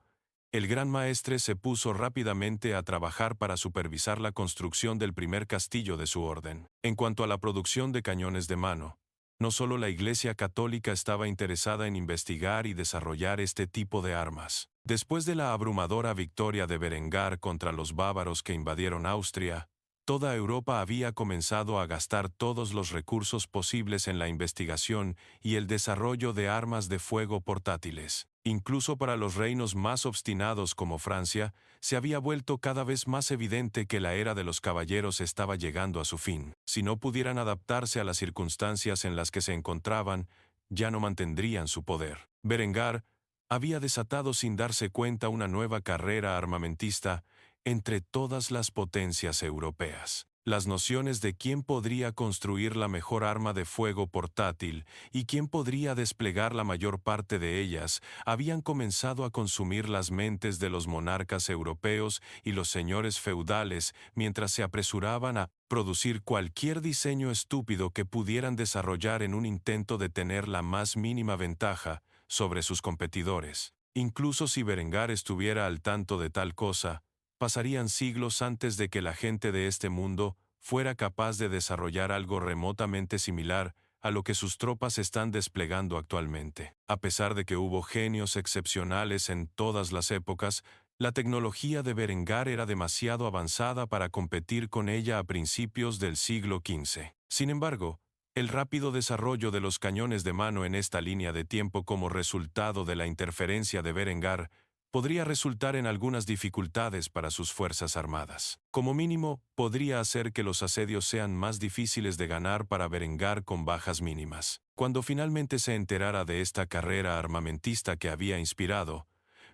el gran maestre se puso rápidamente a trabajar para supervisar la construcción del primer castillo de su orden. En cuanto a la producción de cañones de mano, no solo la Iglesia Católica estaba interesada en investigar y desarrollar este tipo de armas. Después de la abrumadora victoria de Berengar contra los bávaros que invadieron Austria, toda Europa había comenzado a gastar todos los recursos posibles en la investigación y el desarrollo de armas de fuego portátiles. Incluso para los reinos más obstinados como Francia, se había vuelto cada vez más evidente que la era de los caballeros estaba llegando a su fin. Si no pudieran adaptarse a las circunstancias en las que se encontraban, ya no mantendrían su poder. Berengar había desatado sin darse cuenta una nueva carrera armamentista entre todas las potencias europeas. Las nociones de quién podría construir la mejor arma de fuego portátil y quién podría desplegar la mayor parte de ellas habían comenzado a consumir las mentes de los monarcas europeos y los señores feudales mientras se apresuraban a producir cualquier diseño estúpido que pudieran desarrollar en un intento de tener la más mínima ventaja sobre sus competidores. Incluso si Berengar estuviera al tanto de tal cosa, pasarían siglos antes de que la gente de este mundo fuera capaz de desarrollar algo remotamente similar a lo que sus tropas están desplegando actualmente. A pesar de que hubo genios excepcionales en todas las épocas, la tecnología de Berengar era demasiado avanzada para competir con ella a principios del siglo XV. Sin embargo, el rápido desarrollo de los cañones de mano en esta línea de tiempo como resultado de la interferencia de Berengar podría resultar en algunas dificultades para sus fuerzas armadas. Como mínimo, podría hacer que los asedios sean más difíciles de ganar para Berengar con bajas mínimas. Cuando finalmente se enterara de esta carrera armamentista que había inspirado,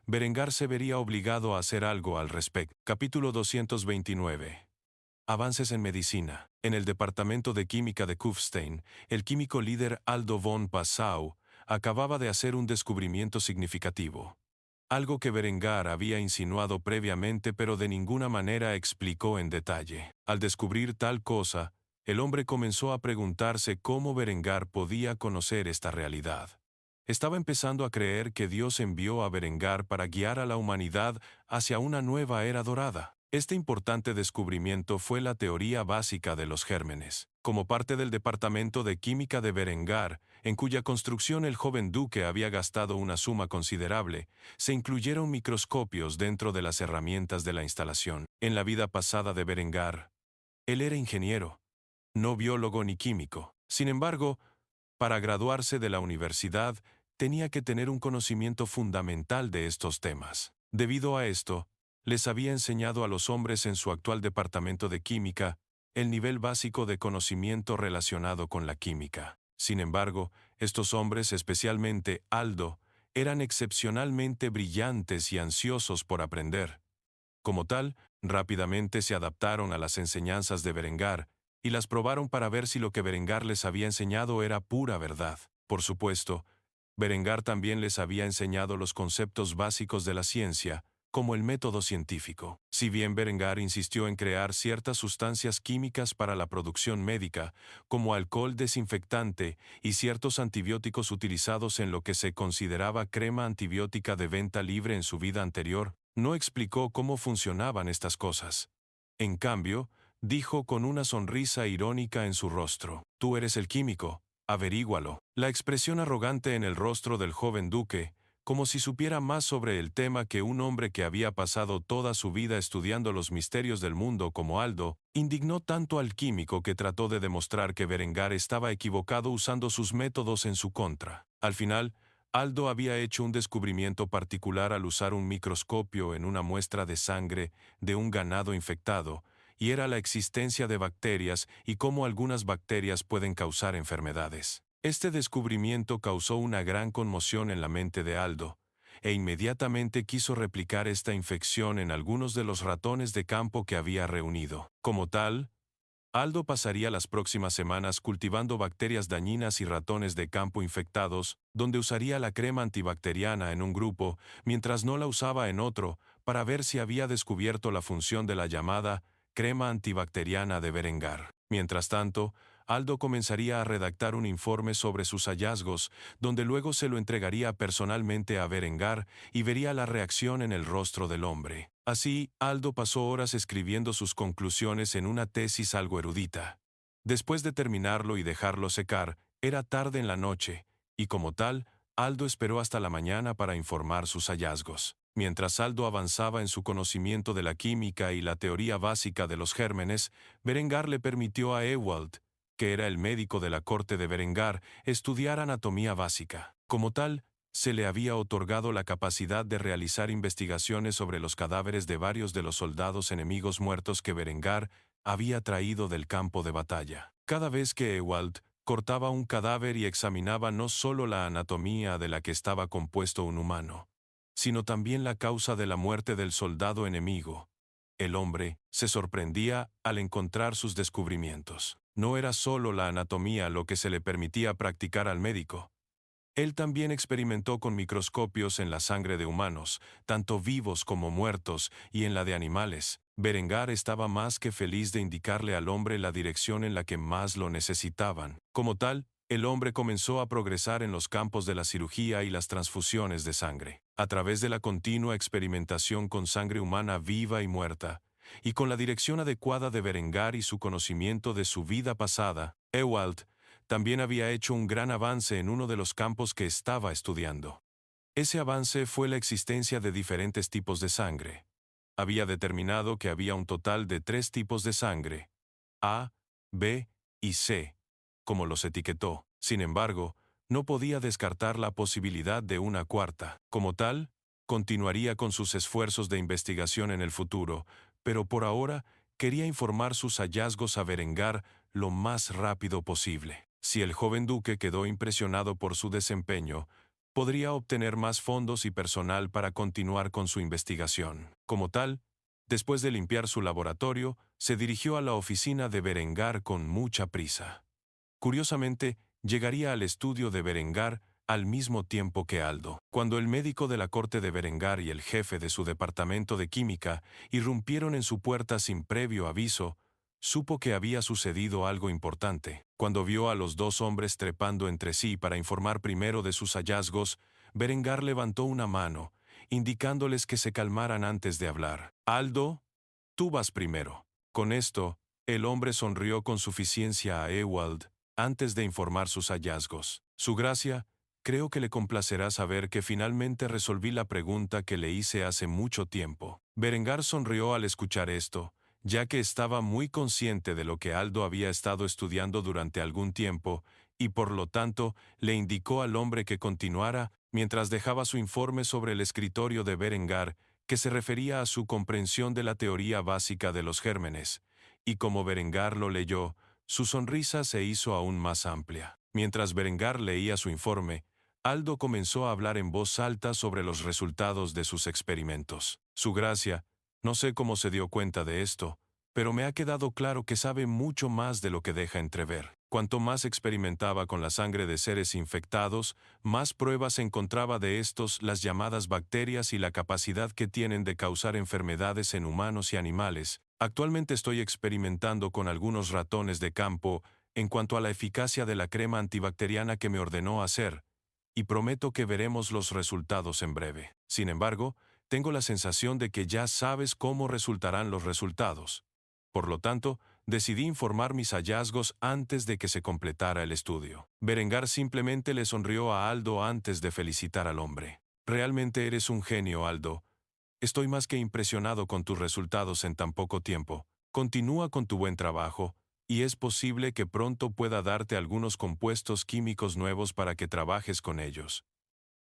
Berengar se vería obligado a hacer algo al respecto. Capítulo 229. Avances en medicina. En el departamento de química de Kufstein, el químico líder Aldo von Passau acababa de hacer un descubrimiento significativo. algo que Berengar había insinuado previamente pero de ninguna manera explicó en detalle. Al descubrir tal cosa, el hombre comenzó a preguntarse cómo Berengar podía conocer esta realidad. Estaba empezando a creer que Dios envió a Berengar para guiar a la humanidad hacia una nueva era dorada. Este importante descubrimiento fue la teoría básica de los gérmenes. Como parte del departamento de química de Berengar, en cuya construcción el joven duque había gastado una suma considerable, se incluyeron microscopios dentro de las herramientas de la instalación. En la vida pasada de Berengar, él era ingeniero, no biólogo ni químico. Sin embargo, para graduarse de la universidad, tenía que tener un conocimiento fundamental de estos temas. Debido a esto, les había enseñado a los hombres en su actual departamento de química el nivel básico de conocimiento relacionado con la química. Sin embargo, estos hombres, especialmente Aldo, eran excepcionalmente brillantes y ansiosos por aprender. Como tal, rápidamente se adaptaron a las enseñanzas de Berengar y las probaron para ver si lo que Berengar les había enseñado era pura verdad. Por supuesto, Berengar también les había enseñado los conceptos básicos de la ciencia, como el método científico. Si bien Berengar insistió en crear ciertas sustancias químicas para la producción médica, como alcohol desinfectante y ciertos antibióticos utilizados en lo que se consideraba crema antibiótica de venta libre en su vida anterior, no explicó cómo funcionaban estas cosas. En cambio, dijo con una sonrisa irónica en su rostro: «Tú eres el químico, averígualo». La expresión arrogante en el rostro del joven duque, como si supiera más sobre el tema que un hombre que había pasado toda su vida estudiando los misterios del mundo como Aldo, indignó tanto al químico que trató de demostrar que Berengar estaba equivocado usando sus métodos en su contra. Al final, Aldo había hecho un descubrimiento particular al usar un microscopio en una muestra de sangre de un ganado infectado, y era la existencia de bacterias y cómo algunas bacterias pueden causar enfermedades. Este descubrimiento causó una gran conmoción en la mente de Aldo, e inmediatamente quiso replicar esta infección en algunos de los ratones de campo que había reunido. Como tal, Aldo pasaría las próximas semanas cultivando bacterias dañinas y ratones de campo infectados, donde usaría la crema antibacteriana en un grupo, mientras no la usaba en otro, para ver si había descubierto la función de la llamada crema antibacteriana de Berengar. Mientras tanto, Aldo comenzaría a redactar un informe sobre sus hallazgos, donde luego se lo entregaría personalmente a Berengar y vería la reacción en el rostro del hombre. Así, Aldo pasó horas escribiendo sus conclusiones en una tesis algo erudita. Después de terminarlo y dejarlo secar, era tarde en la noche, y como tal, Aldo esperó hasta la mañana para informar sus hallazgos. Mientras Aldo avanzaba en su conocimiento de la química y la teoría básica de los gérmenes, Berengar le permitió a Ewald, que era el médico de la corte de Berengar, estudiar anatomía básica. Como tal, se le había otorgado la capacidad de realizar investigaciones sobre los cadáveres de varios de los soldados enemigos muertos que Berengar había traído del campo de batalla. Cada vez que Ewald cortaba un cadáver y examinaba no solo la anatomía de la que estaba compuesto un humano, sino también la causa de la muerte del soldado enemigo, el hombre se sorprendía al encontrar sus descubrimientos. No era solo la anatomía lo que se le permitía practicar al médico. Él también experimentó con microscopios en la sangre de humanos, tanto vivos como muertos, y en la de animales. Berengar estaba más que feliz de indicarle al hombre la dirección en la que más lo necesitaban. Como tal, el hombre comenzó a progresar en los campos de la cirugía y las transfusiones de sangre. A través de la continua experimentación con sangre humana viva y muerta, y con la dirección adecuada de Berengar y su conocimiento de su vida pasada, Ewald también había hecho un gran avance en uno de los campos que estaba estudiando. Ese avance fue la existencia de diferentes tipos de sangre. Había determinado que había un total de 3 tipos de sangre: A, B y C, como los etiquetó. Sin embargo, no podía descartar la posibilidad de una cuarta. Como tal, continuaría con sus esfuerzos de investigación en el futuro, pero por ahora quería informar sus hallazgos a Berengar lo más rápido posible. Si el joven duque quedó impresionado por su desempeño, podría obtener más fondos y personal para continuar con su investigación. Como tal, después de limpiar su laboratorio, se dirigió a la oficina de Berengar con mucha prisa. Curiosamente, llegaría al estudio de Berengar al mismo tiempo que Aldo. Cuando el médico de la corte de Berengar y el jefe de su departamento de química irrumpieron en su puerta sin previo aviso, supo que había sucedido algo importante. Cuando vio a los dos hombres trepando entre sí para informar primero de sus hallazgos, Berengar levantó una mano, indicándoles que se calmaran antes de hablar. Aldo, tú vas primero. Con esto, el hombre sonrió con suficiencia a Ewald antes de informar sus hallazgos. Su gracia, creo que le complacerá saber que finalmente resolví la pregunta que le hice hace mucho tiempo. Berengar sonrió al escuchar esto, ya que estaba muy consciente de lo que Aldo había estado estudiando durante algún tiempo, y por lo tanto le indicó al hombre que continuara mientras dejaba su informe sobre el escritorio de Berengar, que se refería a su comprensión de la teoría básica de los gérmenes, y como Berengar lo leyó, su sonrisa se hizo aún más amplia. Mientras Berengar leía su informe, Aldo comenzó a hablar en voz alta sobre los resultados de sus experimentos. Su gracia, no sé cómo se dio cuenta de esto, pero me ha quedado claro que sabe mucho más de lo que deja entrever. Cuanto más experimentaba con la sangre de seres infectados, más pruebas encontraba de estos, las llamadas bacterias y la capacidad que tienen de causar enfermedades en humanos y animales. Actualmente estoy experimentando con algunos ratones de campo en cuanto a la eficacia de la crema antibacteriana que me ordenó hacer, y prometo que veremos los resultados en breve. Sin embargo, tengo la sensación de que ya sabes cómo resultarán los resultados. Por lo tanto, decidí informar mis hallazgos antes de que se completara el estudio. Berengar simplemente le sonrió a Aldo antes de felicitar al hombre. Realmente eres un genio, Aldo. Estoy más que impresionado con tus resultados en tan poco tiempo. Continúa con tu buen trabajo, y es posible que pronto pueda darte algunos compuestos químicos nuevos para que trabajes con ellos.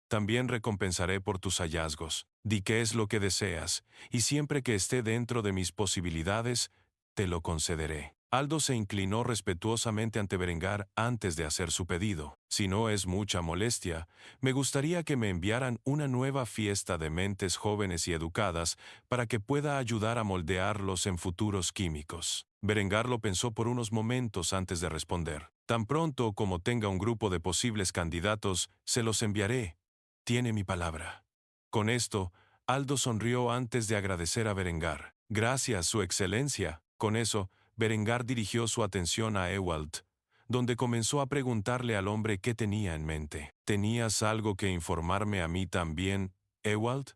También recompensaré por tus hallazgos. Di qué es lo que deseas, y siempre que esté dentro de mis posibilidades, te lo concederé. Aldo se inclinó respetuosamente ante Berengar antes de hacer su pedido. Si no es mucha molestia, me gustaría que me enviaran una nueva fiesta de mentes jóvenes y educadas para que pueda ayudar a moldearlos en futuros químicos. Berengar lo pensó por unos momentos antes de responder. Tan pronto como tenga un grupo de posibles candidatos, se los enviaré. Tiene mi palabra. Con esto, Aldo sonrió antes de agradecer a Berengar. Gracias, Su Excelencia. Con eso, Berengar dirigió su atención a Ewald, donde comenzó a preguntarle al hombre qué tenía en mente. ¿Tenías algo que informarme a mí también, Ewald?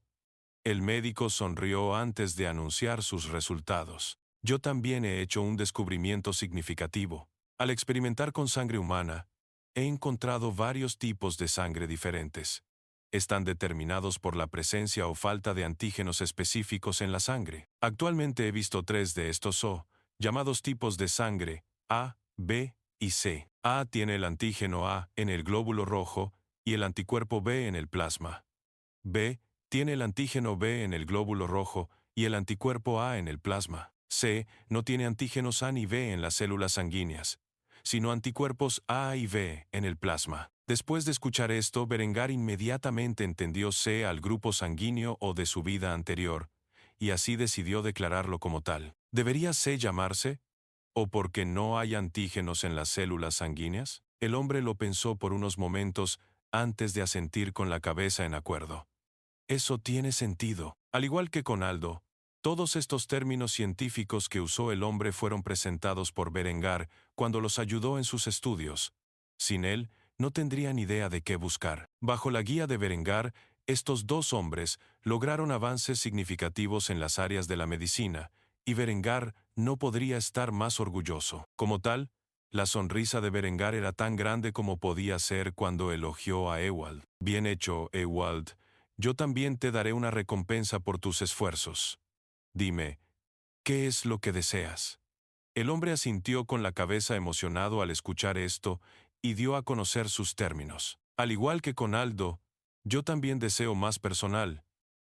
El médico sonrió antes de anunciar sus resultados. Yo también he hecho un descubrimiento significativo. Al experimentar con sangre humana, he encontrado varios tipos de sangre diferentes. Están determinados por la presencia o falta de antígenos específicos en la sangre. Actualmente he visto 3 de estos llamados tipos de sangre, A, B y C. A tiene el antígeno A en el glóbulo rojo y el anticuerpo B en el plasma. B tiene el antígeno B en el glóbulo rojo y el anticuerpo A en el plasma. C no tiene antígenos A ni B en las células sanguíneas, sino anticuerpos A y B en el plasma. Después de escuchar esto, Berengar inmediatamente entendió C al grupo sanguíneo o de su vida anterior, y así decidió declararlo como tal. ¿Debería C llamarse? ¿O porque no hay antígenos en las células sanguíneas? El hombre lo pensó por unos momentos antes de asentir con la cabeza en acuerdo. Eso tiene sentido. Al igual que con Aldo, todos estos términos científicos que usó el hombre fueron presentados por Berengar cuando los ayudó en sus estudios. Sin él, no tendrían idea de qué buscar. Bajo la guía de Berengar, estos dos hombres lograron avances significativos en las áreas de la medicina, y Berengar no podría estar más orgulloso. Como tal, la sonrisa de Berengar era tan grande como podía ser cuando elogió a Ewald. Bien hecho, Ewald. Yo también te daré una recompensa por tus esfuerzos. Dime, ¿qué es lo que deseas? El hombre asintió con la cabeza emocionado al escuchar esto y dio a conocer sus términos. Al igual que con Aldo, yo también deseo más personal,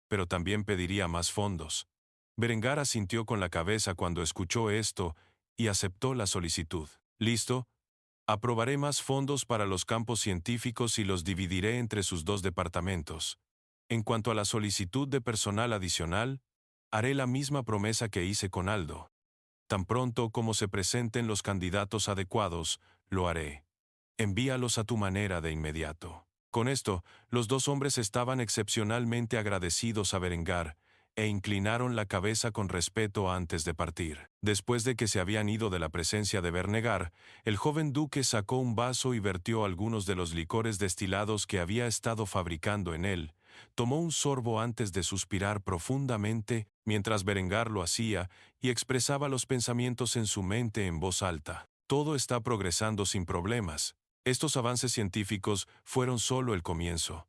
pero también pediría más fondos. Berengar asintió con la cabeza cuando escuchó esto y aceptó la solicitud. ¿Listo? Aprobaré más fondos para los campos científicos y los dividiré entre sus 2 departamentos. En cuanto a la solicitud de personal adicional, haré la misma promesa que hice con Aldo. Tan pronto como se presenten los candidatos adecuados, lo haré. Envíalos a tu manera de inmediato. Con esto, los dos hombres estaban excepcionalmente agradecidos a Berengar, e inclinaron la cabeza con respeto antes de partir. Después de que se habían ido de la presencia de Berengar, el joven duque sacó un vaso y vertió algunos de los licores destilados que había estado fabricando en él. Tomó un sorbo antes de suspirar profundamente, mientras Berengar lo hacía, y expresaba los pensamientos en su mente en voz alta. Todo está progresando sin problemas. Estos avances científicos fueron solo el comienzo.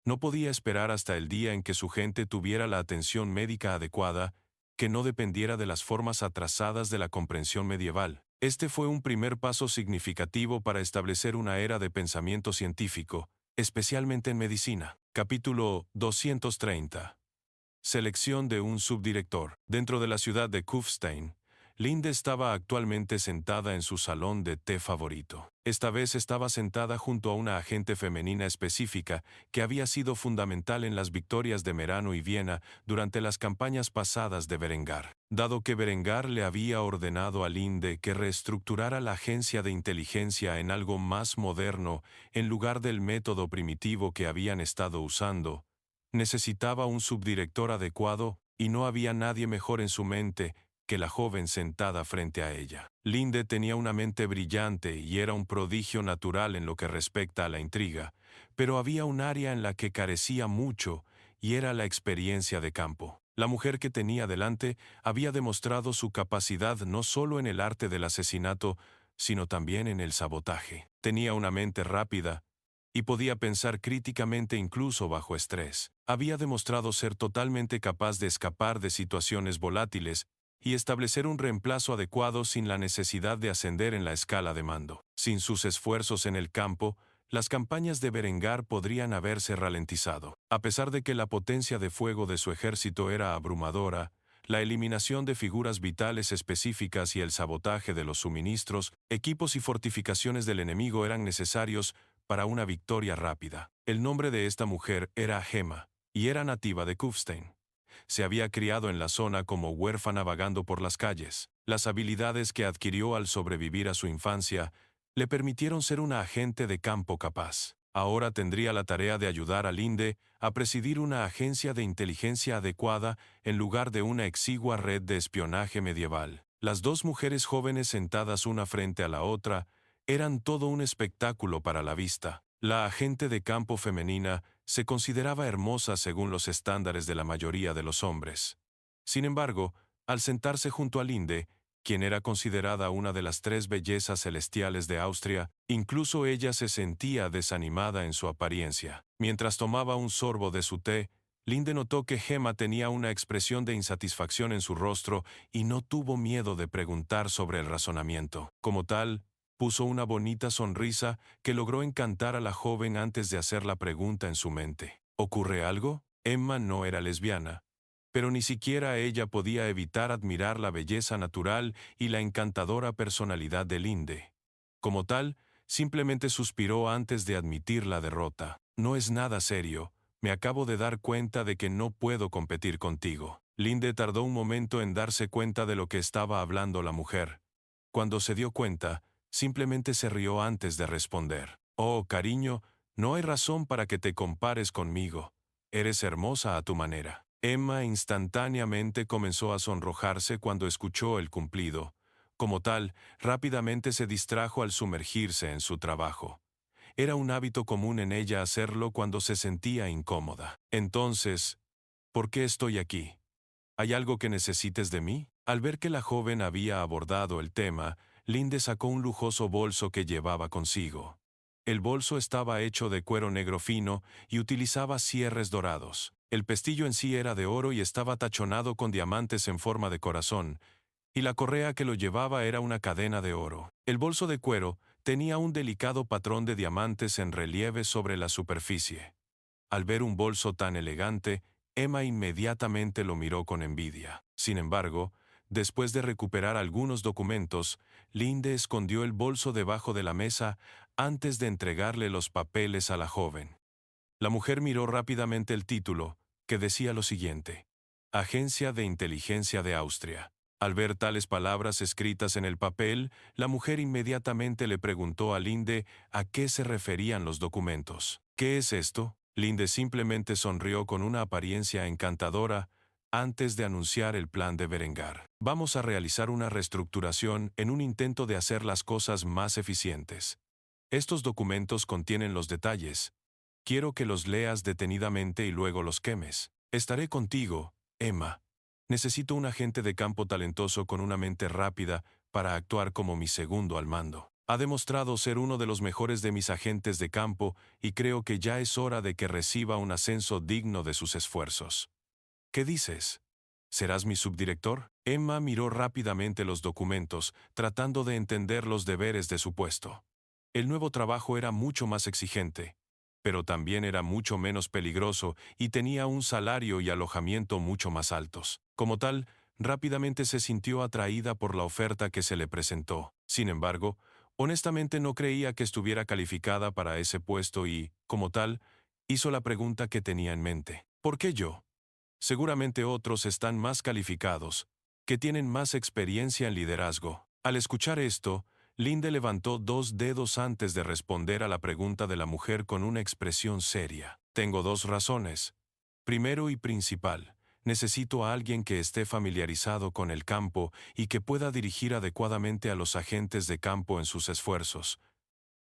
No podía esperar hasta el día en que su gente tuviera la atención médica adecuada, que no dependiera de las formas atrasadas de la comprensión medieval. Este fue un primer paso significativo para establecer una era de pensamiento científico, especialmente en medicina. Capítulo 230. Selección de un subdirector. Dentro de la ciudad de Kufstein, Linde estaba actualmente sentada en su salón de té favorito. Esta vez estaba sentada junto a una agente femenina específica que había sido fundamental en las victorias de Merano y Viena durante las campañas pasadas de Berengar. Dado que Berengar le había ordenado a Linde que reestructurara la agencia de inteligencia en algo más moderno en lugar del método primitivo que habían estado usando, necesitaba un subdirector adecuado y no había nadie mejor en su mente que la joven sentada frente a ella. Linde tenía una mente brillante y era un prodigio natural en lo que respecta a la intriga, pero había un área en la que carecía mucho y era la experiencia de campo. La mujer que tenía delante había demostrado su capacidad no solo en el arte del asesinato, sino también en el sabotaje. Tenía una mente rápida y podía pensar críticamente incluso bajo estrés. Había demostrado ser totalmente capaz de escapar de situaciones volátiles y establecer un reemplazo adecuado sin la necesidad de ascender en la escala de mando. Sin sus esfuerzos en el campo, las campañas de Berengar podrían haberse ralentizado. A pesar de que la potencia de fuego de su ejército era abrumadora, la eliminación de figuras vitales específicas y el sabotaje de los suministros, equipos y fortificaciones del enemigo eran necesarios para una victoria rápida. El nombre de esta mujer era Gemma, y era nativa de Kufstein. Se había criado en la zona como huérfana vagando por las calles. Las habilidades que adquirió al sobrevivir a su infancia le permitieron ser una agente de campo capaz. Ahora tendría la tarea de ayudar a Linde a presidir una agencia de inteligencia adecuada en lugar de una exigua red de espionaje medieval. Las dos mujeres jóvenes sentadas una frente a la otra eran todo un espectáculo para la vista. La agente de campo femenina se consideraba hermosa según los estándares de la mayoría de los hombres. Sin embargo, al sentarse junto a Linde, quien era considerada una de las 3 bellezas celestiales de Austria, incluso ella se sentía desanimada en su apariencia. Mientras tomaba un sorbo de su té, Linde notó que Gemma tenía una expresión de insatisfacción en su rostro y no tuvo miedo de preguntar sobre el razonamiento. Como tal, puso una bonita sonrisa que logró encantar a la joven antes de hacer la pregunta en su mente. ¿Ocurre algo? Emma no era lesbiana, pero ni siquiera ella podía evitar admirar la belleza natural y la encantadora personalidad de Linde. Como tal, simplemente suspiró antes de admitir la derrota. No es nada serio, me acabo de dar cuenta de que no puedo competir contigo. Linde tardó un momento en darse cuenta de lo que estaba hablando la mujer. Cuando se dio cuenta, simplemente se rió antes de responder. Oh, cariño, no hay razón para que te compares conmigo. Eres hermosa a tu manera. Emma instantáneamente comenzó a sonrojarse cuando escuchó el cumplido. Como tal, rápidamente se distrajo al sumergirse en su trabajo. Era un hábito común en ella hacerlo cuando se sentía incómoda. Entonces, ¿por qué estoy aquí? ¿Hay algo que necesites de mí? Al ver que la joven había abordado el tema, Linde sacó un lujoso bolso que llevaba consigo. El bolso estaba hecho de cuero negro fino y utilizaba cierres dorados. El pestillo en sí era de oro y estaba tachonado con diamantes en forma de corazón, y la correa que lo llevaba era una cadena de oro. El bolso de cuero tenía un delicado patrón de diamantes en relieve sobre la superficie. Al ver un bolso tan elegante, Emma inmediatamente lo miró con envidia. Sin embargo, después de recuperar algunos documentos, Linde escondió el bolso debajo de la mesa antes de entregarle los papeles a la joven. La mujer miró rápidamente el título, que decía lo siguiente: Agencia de Inteligencia de Austria. Al ver tales palabras escritas en el papel, la mujer inmediatamente le preguntó a Linde a qué se referían los documentos. ¿Qué es esto? Linde simplemente sonrió con una apariencia encantadora antes de anunciar el plan de Berengar. Vamos a realizar una reestructuración en un intento de hacer las cosas más eficientes. Estos documentos contienen los detalles. Quiero que los leas detenidamente y luego los quemes. Estaré contigo, Emma. Necesito un agente de campo talentoso con una mente rápida para actuar como mi segundo al mando. Ha demostrado ser uno de los mejores de mis agentes de campo y creo que ya es hora de que reciba un ascenso digno de sus esfuerzos. ¿Qué dices? ¿Serás mi subdirector? Emma miró rápidamente los documentos, tratando de entender los deberes de su puesto. El nuevo trabajo era mucho más exigente, pero también era mucho menos peligroso y tenía un salario y alojamiento mucho más altos. Como tal, rápidamente se sintió atraída por la oferta que se le presentó. Sin embargo, honestamente no creía que estuviera calificada para ese puesto y, como tal, hizo la pregunta que tenía en mente. ¿Por qué yo? Seguramente otros están más calificados, que tienen más experiencia en liderazgo. Al escuchar esto, Linde levantó 2 dedos antes de responder a la pregunta de la mujer con una expresión seria. Tengo 2 razones. Primero y principal, necesito a alguien que esté familiarizado con el campo y que pueda dirigir adecuadamente a los agentes de campo en sus esfuerzos.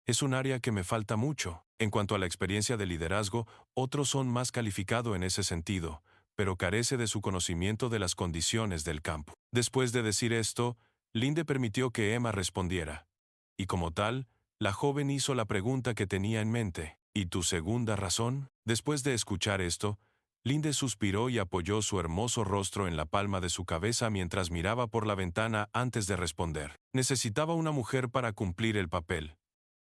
Es un área que me falta mucho. En cuanto a la experiencia de liderazgo, otros son más calificados en ese sentido, pero carece de su conocimiento de las condiciones del campo. Después de decir esto, Linde permitió que Emma respondiera. Y como tal, la joven hizo la pregunta que tenía en mente. ¿Y tu segunda razón? Después de escuchar esto, Linde suspiró y apoyó su hermoso rostro en la palma de su cabeza mientras miraba por la ventana antes de responder. Necesitaba una mujer para cumplir el papel.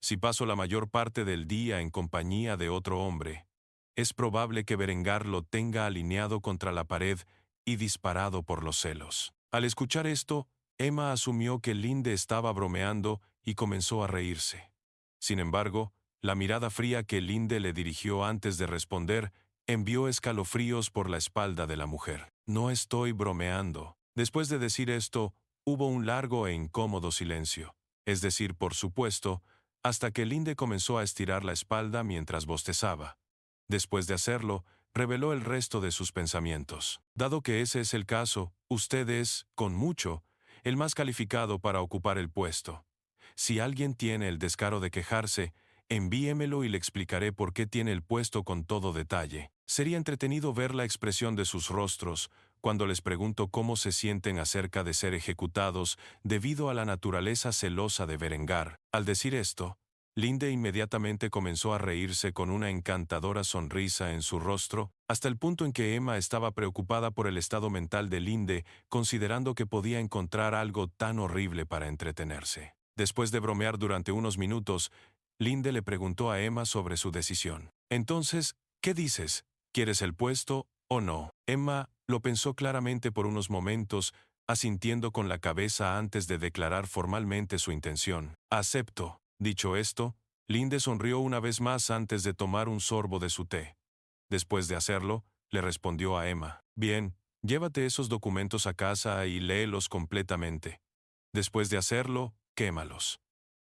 Si paso la mayor parte del día en compañía de otro hombre, es probable que Berengar lo tenga alineado contra la pared y disparado por los celos. Al escuchar esto, Emma asumió que Linde estaba bromeando y comenzó a reírse. Sin embargo, la mirada fría que Linde le dirigió antes de responder envió escalofríos por la espalda de la mujer. No estoy bromeando. Después de decir esto, hubo un largo e incómodo silencio. Es decir, por supuesto, hasta que Linde comenzó a estirar la espalda mientras bostezaba. Después de hacerlo, reveló el resto de sus pensamientos. Dado que ese es el caso, usted es, con mucho, el más calificado para ocupar el puesto. Si alguien tiene el descaro de quejarse, envíemelo y le explicaré por qué tiene el puesto con todo detalle. Sería entretenido ver la expresión de sus rostros cuando les pregunto cómo se sienten acerca de ser ejecutados debido a la naturaleza celosa de Berengar. Al decir esto, Linde inmediatamente comenzó a reírse con una encantadora sonrisa en su rostro, hasta el punto en que Emma estaba preocupada por el estado mental de Linde, considerando que podía encontrar algo tan horrible para entretenerse. Después de bromear durante unos minutos, Linde le preguntó a Emma sobre su decisión. Entonces, ¿qué dices? ¿Quieres el puesto o no? Emma lo pensó claramente por unos momentos, asintiendo con la cabeza antes de declarar formalmente su intención. Acepto. Dicho esto, Linde sonrió una vez más antes de tomar un sorbo de su té. Después de hacerlo, le respondió a Emma. Bien, llévate esos documentos a casa y léelos completamente. Después de hacerlo, quémalos.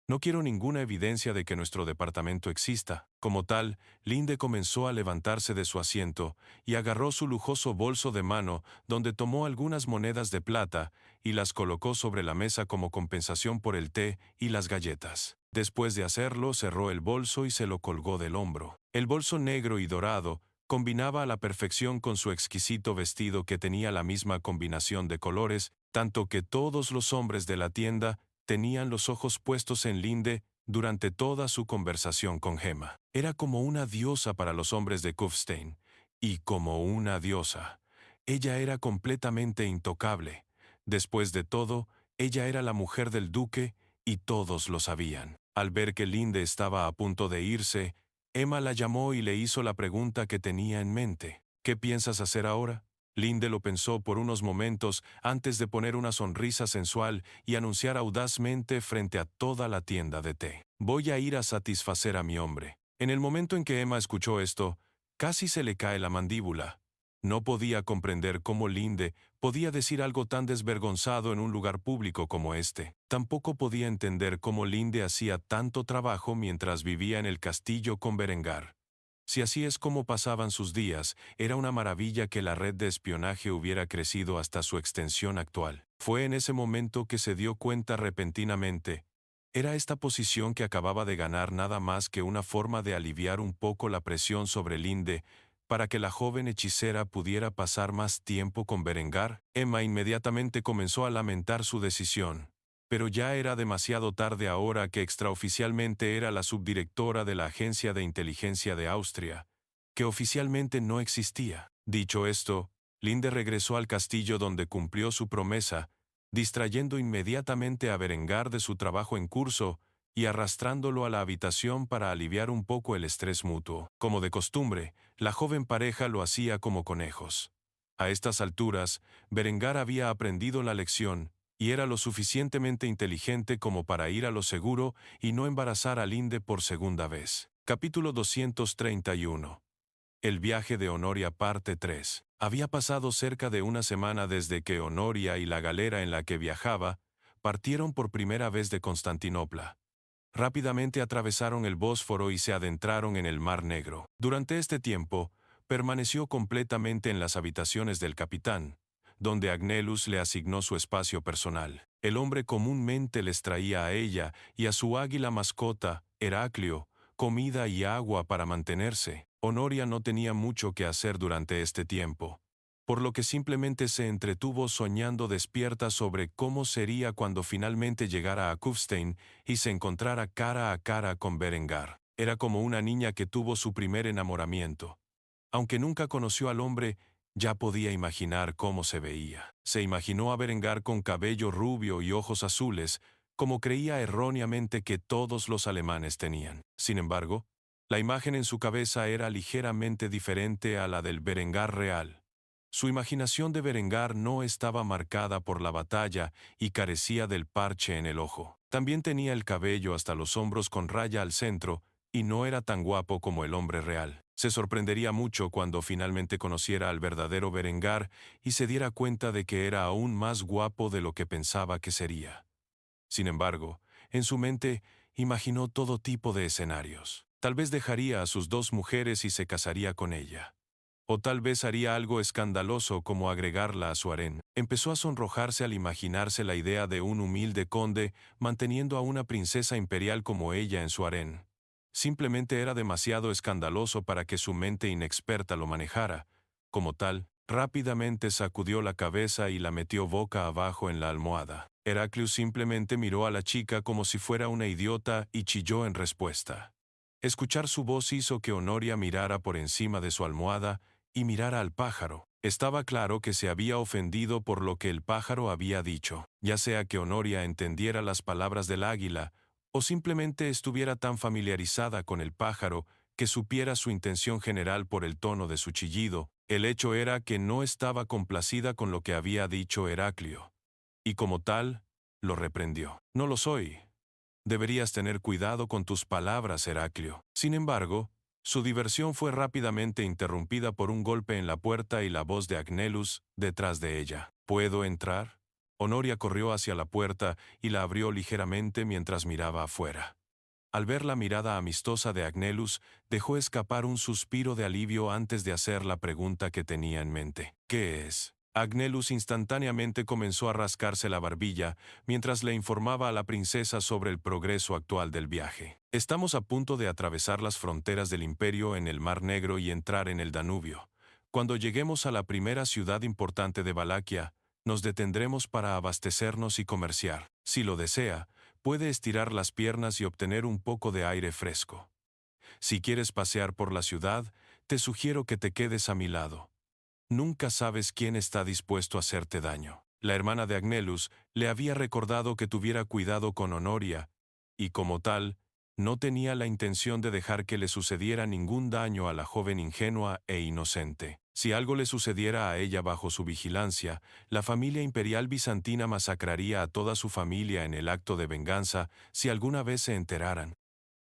No quiero ninguna evidencia de que nuestro departamento exista. Como tal, Linde comenzó a levantarse de su asiento y agarró su lujoso bolso de mano, donde tomó algunas monedas de plata y las colocó sobre la mesa como compensación por el té y las galletas. Después de hacerlo, cerró el bolso y se lo colgó del hombro. El bolso negro y dorado combinaba a la perfección con su exquisito vestido que tenía la misma combinación de colores, tanto que todos los hombres de la tienda tenían los ojos puestos en Linde durante toda su conversación con Gemma. Era como una diosa para los hombres de Kufstein, y como una diosa. Ella era completamente intocable. Después de todo, ella era la mujer del duque, y todos lo sabían. Al ver que Linde estaba a punto de irse, Emma la llamó y le hizo la pregunta que tenía en mente. ¿Qué piensas hacer ahora? Linde lo pensó por unos momentos antes de poner una sonrisa sensual y anunciar audazmente frente a toda la tienda de té. Voy a ir a satisfacer a mi hombre. En el momento en que Emma escuchó esto, casi se le cae la mandíbula. No podía comprender cómo Linde podía decir algo tan desvergonzado en un lugar público como este. Tampoco podía entender cómo Linde hacía tanto trabajo mientras vivía en el castillo con Berengar. Si así es como pasaban sus días, era una maravilla que la red de espionaje hubiera crecido hasta su extensión actual. Fue en ese momento que se dio cuenta repentinamente. Era esta posición que acababa de ganar nada más que una forma de aliviar un poco la presión sobre Linde, para que la joven hechicera pudiera pasar más tiempo con Berengar. Emma inmediatamente comenzó a lamentar su decisión. Pero ya era demasiado tarde ahora que extraoficialmente era la subdirectora de la Agencia de Inteligencia de Austria, que oficialmente no existía. Dicho esto, Linde regresó al castillo donde cumplió su promesa, distrayendo inmediatamente a Berengar de su trabajo en curso y arrastrándolo a la habitación para aliviar un poco el estrés mutuo. Como de costumbre, la joven pareja lo hacía como conejos. A estas alturas, Berengar había aprendido la lección, y era lo suficientemente inteligente como para ir a lo seguro y no embarazar a Linde por segunda vez. Capítulo 231. El viaje de Honoria parte 3. Había pasado cerca de una semana desde que Honoria y la galera en la que viajaba partieron por primera vez de Constantinopla. Rápidamente atravesaron el Bósforo y se adentraron en el Mar Negro. Durante este tiempo, permaneció completamente en las habitaciones del capitán, donde Agnelus le asignó su espacio personal. El hombre comúnmente les traía a ella y a su águila mascota, Heraclio, comida y agua para mantenerse. Honoria no tenía mucho que hacer durante este tiempo, por lo que simplemente se entretuvo soñando despierta sobre cómo sería cuando finalmente llegara a Kufstein y se encontrara cara a cara con Berengar. Era como una niña que tuvo su primer enamoramiento. Aunque nunca conoció al hombre, ya podía imaginar cómo se veía. Se imaginó a Berengar con cabello rubio y ojos azules, como creía erróneamente que todos los alemanes tenían. Sin embargo, la imagen en su cabeza era ligeramente diferente a la del Berengar real. Su imaginación de Berengar no estaba marcada por la batalla y carecía del parche en el ojo. También tenía el cabello hasta los hombros con raya al centro, y no era tan guapo como el hombre real. Se sorprendería mucho cuando finalmente conociera al verdadero Berengar y se diera cuenta de que era aún más guapo de lo que pensaba que sería. Sin embargo, en su mente imaginó todo tipo de escenarios. Tal vez dejaría a sus dos mujeres y se casaría con ella. O tal vez haría algo escandaloso como agregarla a su harén. Empezó a sonrojarse al imaginarse la idea de un humilde conde manteniendo a una princesa imperial como ella en su harén. Simplemente era demasiado escandaloso para que su mente inexperta lo manejara. Como tal, rápidamente sacudió la cabeza y la metió boca abajo en la almohada. Heraclius simplemente miró a la chica como si fuera una idiota y chilló en respuesta. Escuchar su voz hizo que Honoria mirara por encima de su almohada y mirara al pájaro. Estaba claro que se había ofendido por lo que el pájaro había dicho, ya sea que Honoria entendiera las palabras del águila, o simplemente estuviera tan familiarizada con el pájaro que supiera su intención general por el tono de su chillido. El hecho era que no estaba complacida con lo que había dicho Heraclio. Y como tal, lo reprendió. No lo soy. Deberías tener cuidado con tus palabras, Heraclio. Sin embargo, su diversión fue rápidamente interrumpida por un golpe en la puerta y la voz de Agnelus detrás de ella. ¿Puedo entrar? Honoria corrió hacia la puerta y la abrió ligeramente mientras miraba afuera. Al ver la mirada amistosa de Agnelus, dejó escapar un suspiro de alivio antes de hacer la pregunta que tenía en mente. ¿Qué es? Agnelus instantáneamente comenzó a rascarse la barbilla mientras le informaba a la princesa sobre el progreso actual del viaje. Estamos a punto de atravesar las fronteras del imperio en el Mar Negro y entrar en el Danubio. Cuando lleguemos a la primera ciudad importante de Valaquia, nos detendremos para abastecernos y comerciar. Si lo desea, puede estirar las piernas y obtener un poco de aire fresco. Si quieres pasear por la ciudad, te sugiero que te quedes a mi lado. Nunca sabes quién está dispuesto a hacerte daño. La hermana de Agnelus le había recordado que tuviera cuidado con Honoria, y como tal, no tenía la intención de dejar que le sucediera ningún daño a la joven ingenua e inocente. Si algo le sucediera a ella bajo su vigilancia, la familia imperial bizantina masacraría a toda su familia en el acto de venganza si alguna vez se enteraran.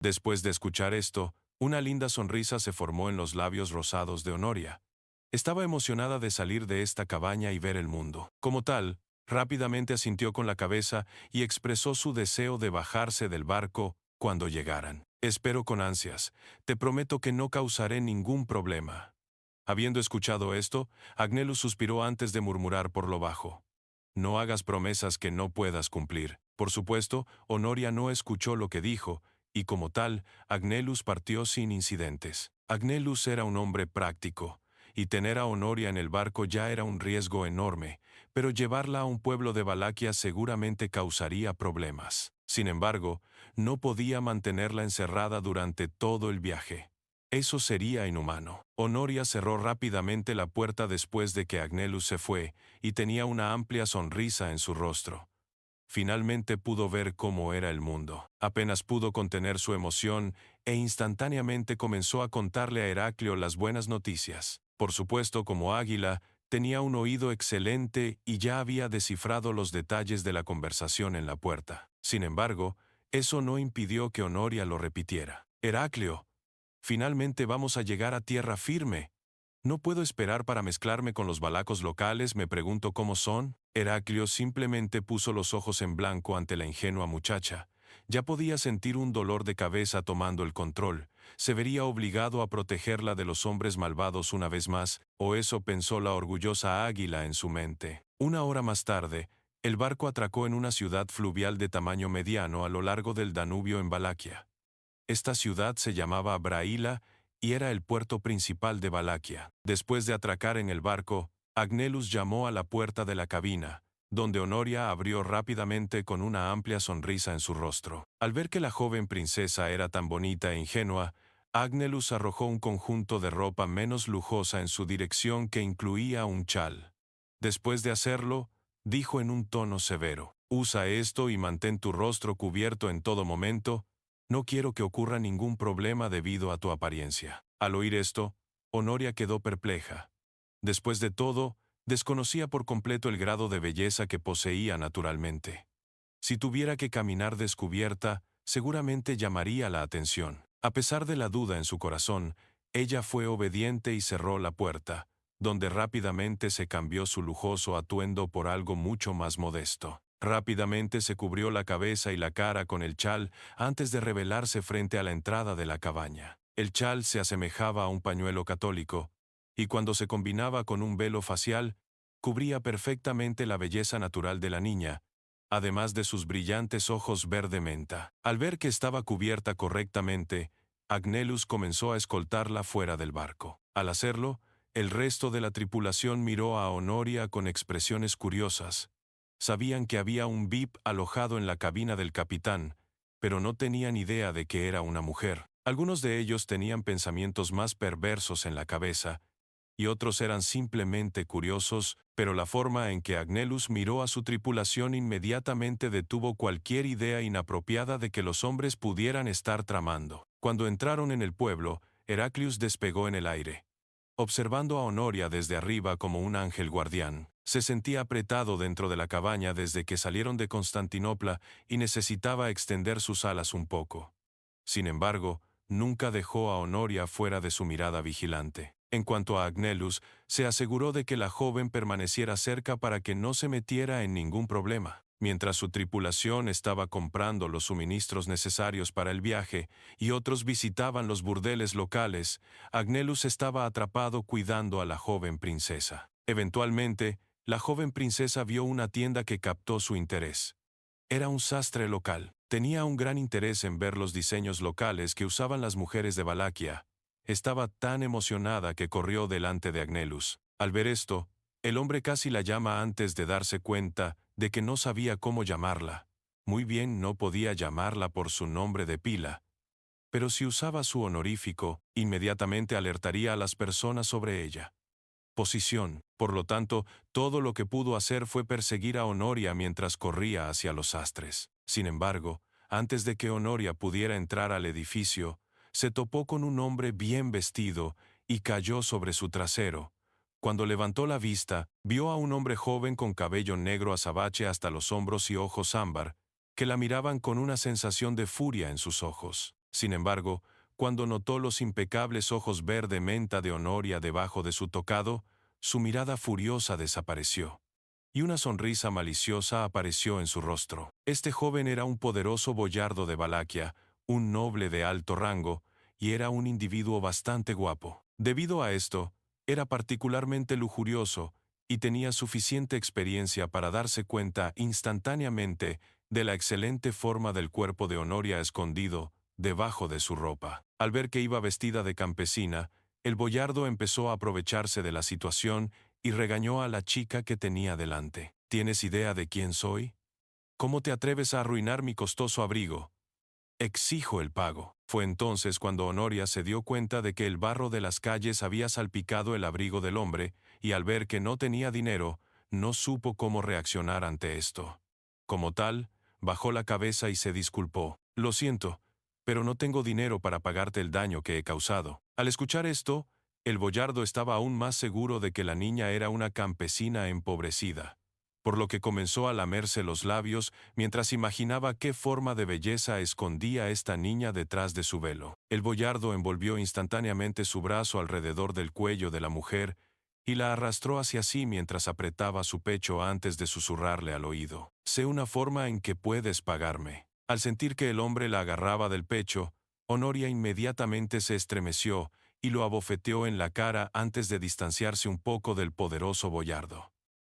Después de escuchar esto, una linda sonrisa se formó en los labios rosados de Honoria. Estaba emocionada de salir de esta cabaña y ver el mundo. Como tal, rápidamente asintió con la cabeza y expresó su deseo de bajarse del barco cuando llegaran. Espero con ansias. Te prometo que no causaré ningún problema. Habiendo escuchado esto, Agnelus suspiró antes de murmurar por lo bajo. No hagas promesas que no puedas cumplir. Por supuesto, Honoria no escuchó lo que dijo, y como tal, Agnelus partió sin incidentes. Agnelus era un hombre práctico, y tener a Honoria en el barco ya era un riesgo enorme, pero llevarla a un pueblo de Valaquia seguramente causaría problemas. Sin embargo, no podía mantenerla encerrada durante todo el viaje. Eso sería inhumano. Honoria cerró rápidamente la puerta después de que Agnelus se fue, y tenía una amplia sonrisa en su rostro. Finalmente pudo ver cómo era el mundo. Apenas pudo contener su emoción e instantáneamente comenzó a contarle a Heraclio las buenas noticias. Por supuesto, como águila, tenía un oído excelente y ya había descifrado los detalles de la conversación en la puerta. Sin embargo, eso no impidió que Honoria lo repitiera. Heraclio, finalmente vamos a llegar a tierra firme. No puedo esperar para mezclarme con los valacos locales, me pregunto cómo son. Heraclio simplemente puso los ojos en blanco ante la ingenua muchacha. Ya podía sentir un dolor de cabeza tomando el control. Se vería obligado a protegerla de los hombres malvados una vez más, o eso pensó la orgullosa águila en su mente. Una hora más tarde, el barco atracó en una ciudad fluvial de tamaño mediano a lo largo del Danubio en Valaquia. Esta ciudad se llamaba Braila y era el puerto principal de Valaquia. Después de atracar en el barco, Agnelus llamó a la puerta de la cabina, donde Honoria abrió rápidamente con una amplia sonrisa en su rostro. Al ver que la joven princesa era tan bonita e ingenua, Agnelus arrojó un conjunto de ropa menos lujosa en su dirección que incluía un chal. Después de hacerlo, dijo en un tono severo: «Usa esto y mantén tu rostro cubierto en todo momento. No quiero que ocurra ningún problema debido a tu apariencia». Al oír esto, Honoria quedó perpleja. Después de todo, desconocía por completo el grado de belleza que poseía naturalmente. Si tuviera que caminar descubierta, seguramente llamaría la atención. A pesar de la duda en su corazón, ella fue obediente y cerró la puerta, donde rápidamente se cambió su lujoso atuendo por algo mucho más modesto. Rápidamente se cubrió la cabeza y la cara con el chal antes de revelarse frente a la entrada de la cabaña. El chal se asemejaba a un pañuelo católico, y cuando se combinaba con un velo facial, cubría perfectamente la belleza natural de la niña, además de sus brillantes ojos verde menta. Al ver que estaba cubierta correctamente, Agnelus comenzó a escoltarla fuera del barco. Al hacerlo, el resto de la tripulación miró a Honoria con expresiones curiosas. Sabían que había un VIP alojado en la cabina del capitán, pero no tenían idea de que era una mujer. Algunos de ellos tenían pensamientos más perversos en la cabeza, y otros eran simplemente curiosos, pero la forma en que Agnelus miró a su tripulación inmediatamente detuvo cualquier idea inapropiada de que los hombres pudieran estar tramando. Cuando entraron en el pueblo, Heraclius despegó en el aire. Observando a Honoria desde arriba como un ángel guardián, se sentía apretado dentro de la cabaña desde que salieron de Constantinopla y necesitaba extender sus alas un poco. Sin embargo, nunca dejó a Honoria fuera de su mirada vigilante. En cuanto a Agnelus, se aseguró de que la joven permaneciera cerca para que no se metiera en ningún problema. Mientras su tripulación estaba comprando los suministros necesarios para el viaje y otros visitaban los burdeles locales, Agnelus estaba atrapado cuidando a la joven princesa. Eventualmente, la joven princesa vio una tienda que captó su interés. Era un sastre local. Tenía un gran interés en ver los diseños locales que usaban las mujeres de Valaquia. Estaba tan emocionada que corrió delante de Agnelus. Al ver esto, el hombre casi la llama antes de darse cuenta de que no sabía cómo llamarla. Muy bien, no podía llamarla por su nombre de pila, pero si usaba su honorífico, inmediatamente alertaría a las personas sobre ella. Posición. Por lo tanto, todo lo que pudo hacer fue perseguir a Honoria mientras corría hacia los sastres. Sin embargo, antes de que Honoria pudiera entrar al edificio, se topó con un hombre bien vestido y cayó sobre su trasero. Cuando levantó la vista, vio a un hombre joven con cabello negro azabache hasta los hombros y ojos ámbar, que la miraban con una sensación de furia en sus ojos. Sin embargo, cuando notó los impecables ojos verde menta de Honoria debajo de su tocado, su mirada furiosa desapareció, y una sonrisa maliciosa apareció en su rostro. Este joven era un poderoso boyardo de Valaquia, un noble de alto rango, y era un individuo bastante guapo. Debido a esto, era particularmente lujurioso, y tenía suficiente experiencia para darse cuenta instantáneamente de la excelente forma del cuerpo de Honoria escondido debajo de su ropa. Al ver que iba vestida de campesina, el boyardo empezó a aprovecharse de la situación y regañó a la chica que tenía delante. ¿Tienes idea de quién soy? ¿Cómo te atreves a arruinar mi costoso abrigo? Exijo el pago. Fue entonces cuando Honoria se dio cuenta de que el barro de las calles había salpicado el abrigo del hombre, y al ver que no tenía dinero, no supo cómo reaccionar ante esto. Como tal, bajó la cabeza y se disculpó. Lo siento, pero no tengo dinero para pagarte el daño que he causado. Al escuchar esto, el boyardo estaba aún más seguro de que la niña era una campesina empobrecida, por lo que comenzó a lamerse los labios mientras imaginaba qué forma de belleza escondía esta niña detrás de su velo. El boyardo envolvió instantáneamente su brazo alrededor del cuello de la mujer y la arrastró hacia sí mientras apretaba su pecho antes de susurrarle al oído. Sé una forma en que puedes pagarme. Al sentir que el hombre la agarraba del pecho, Honoria inmediatamente se estremeció y lo abofeteó en la cara antes de distanciarse un poco del poderoso boyardo.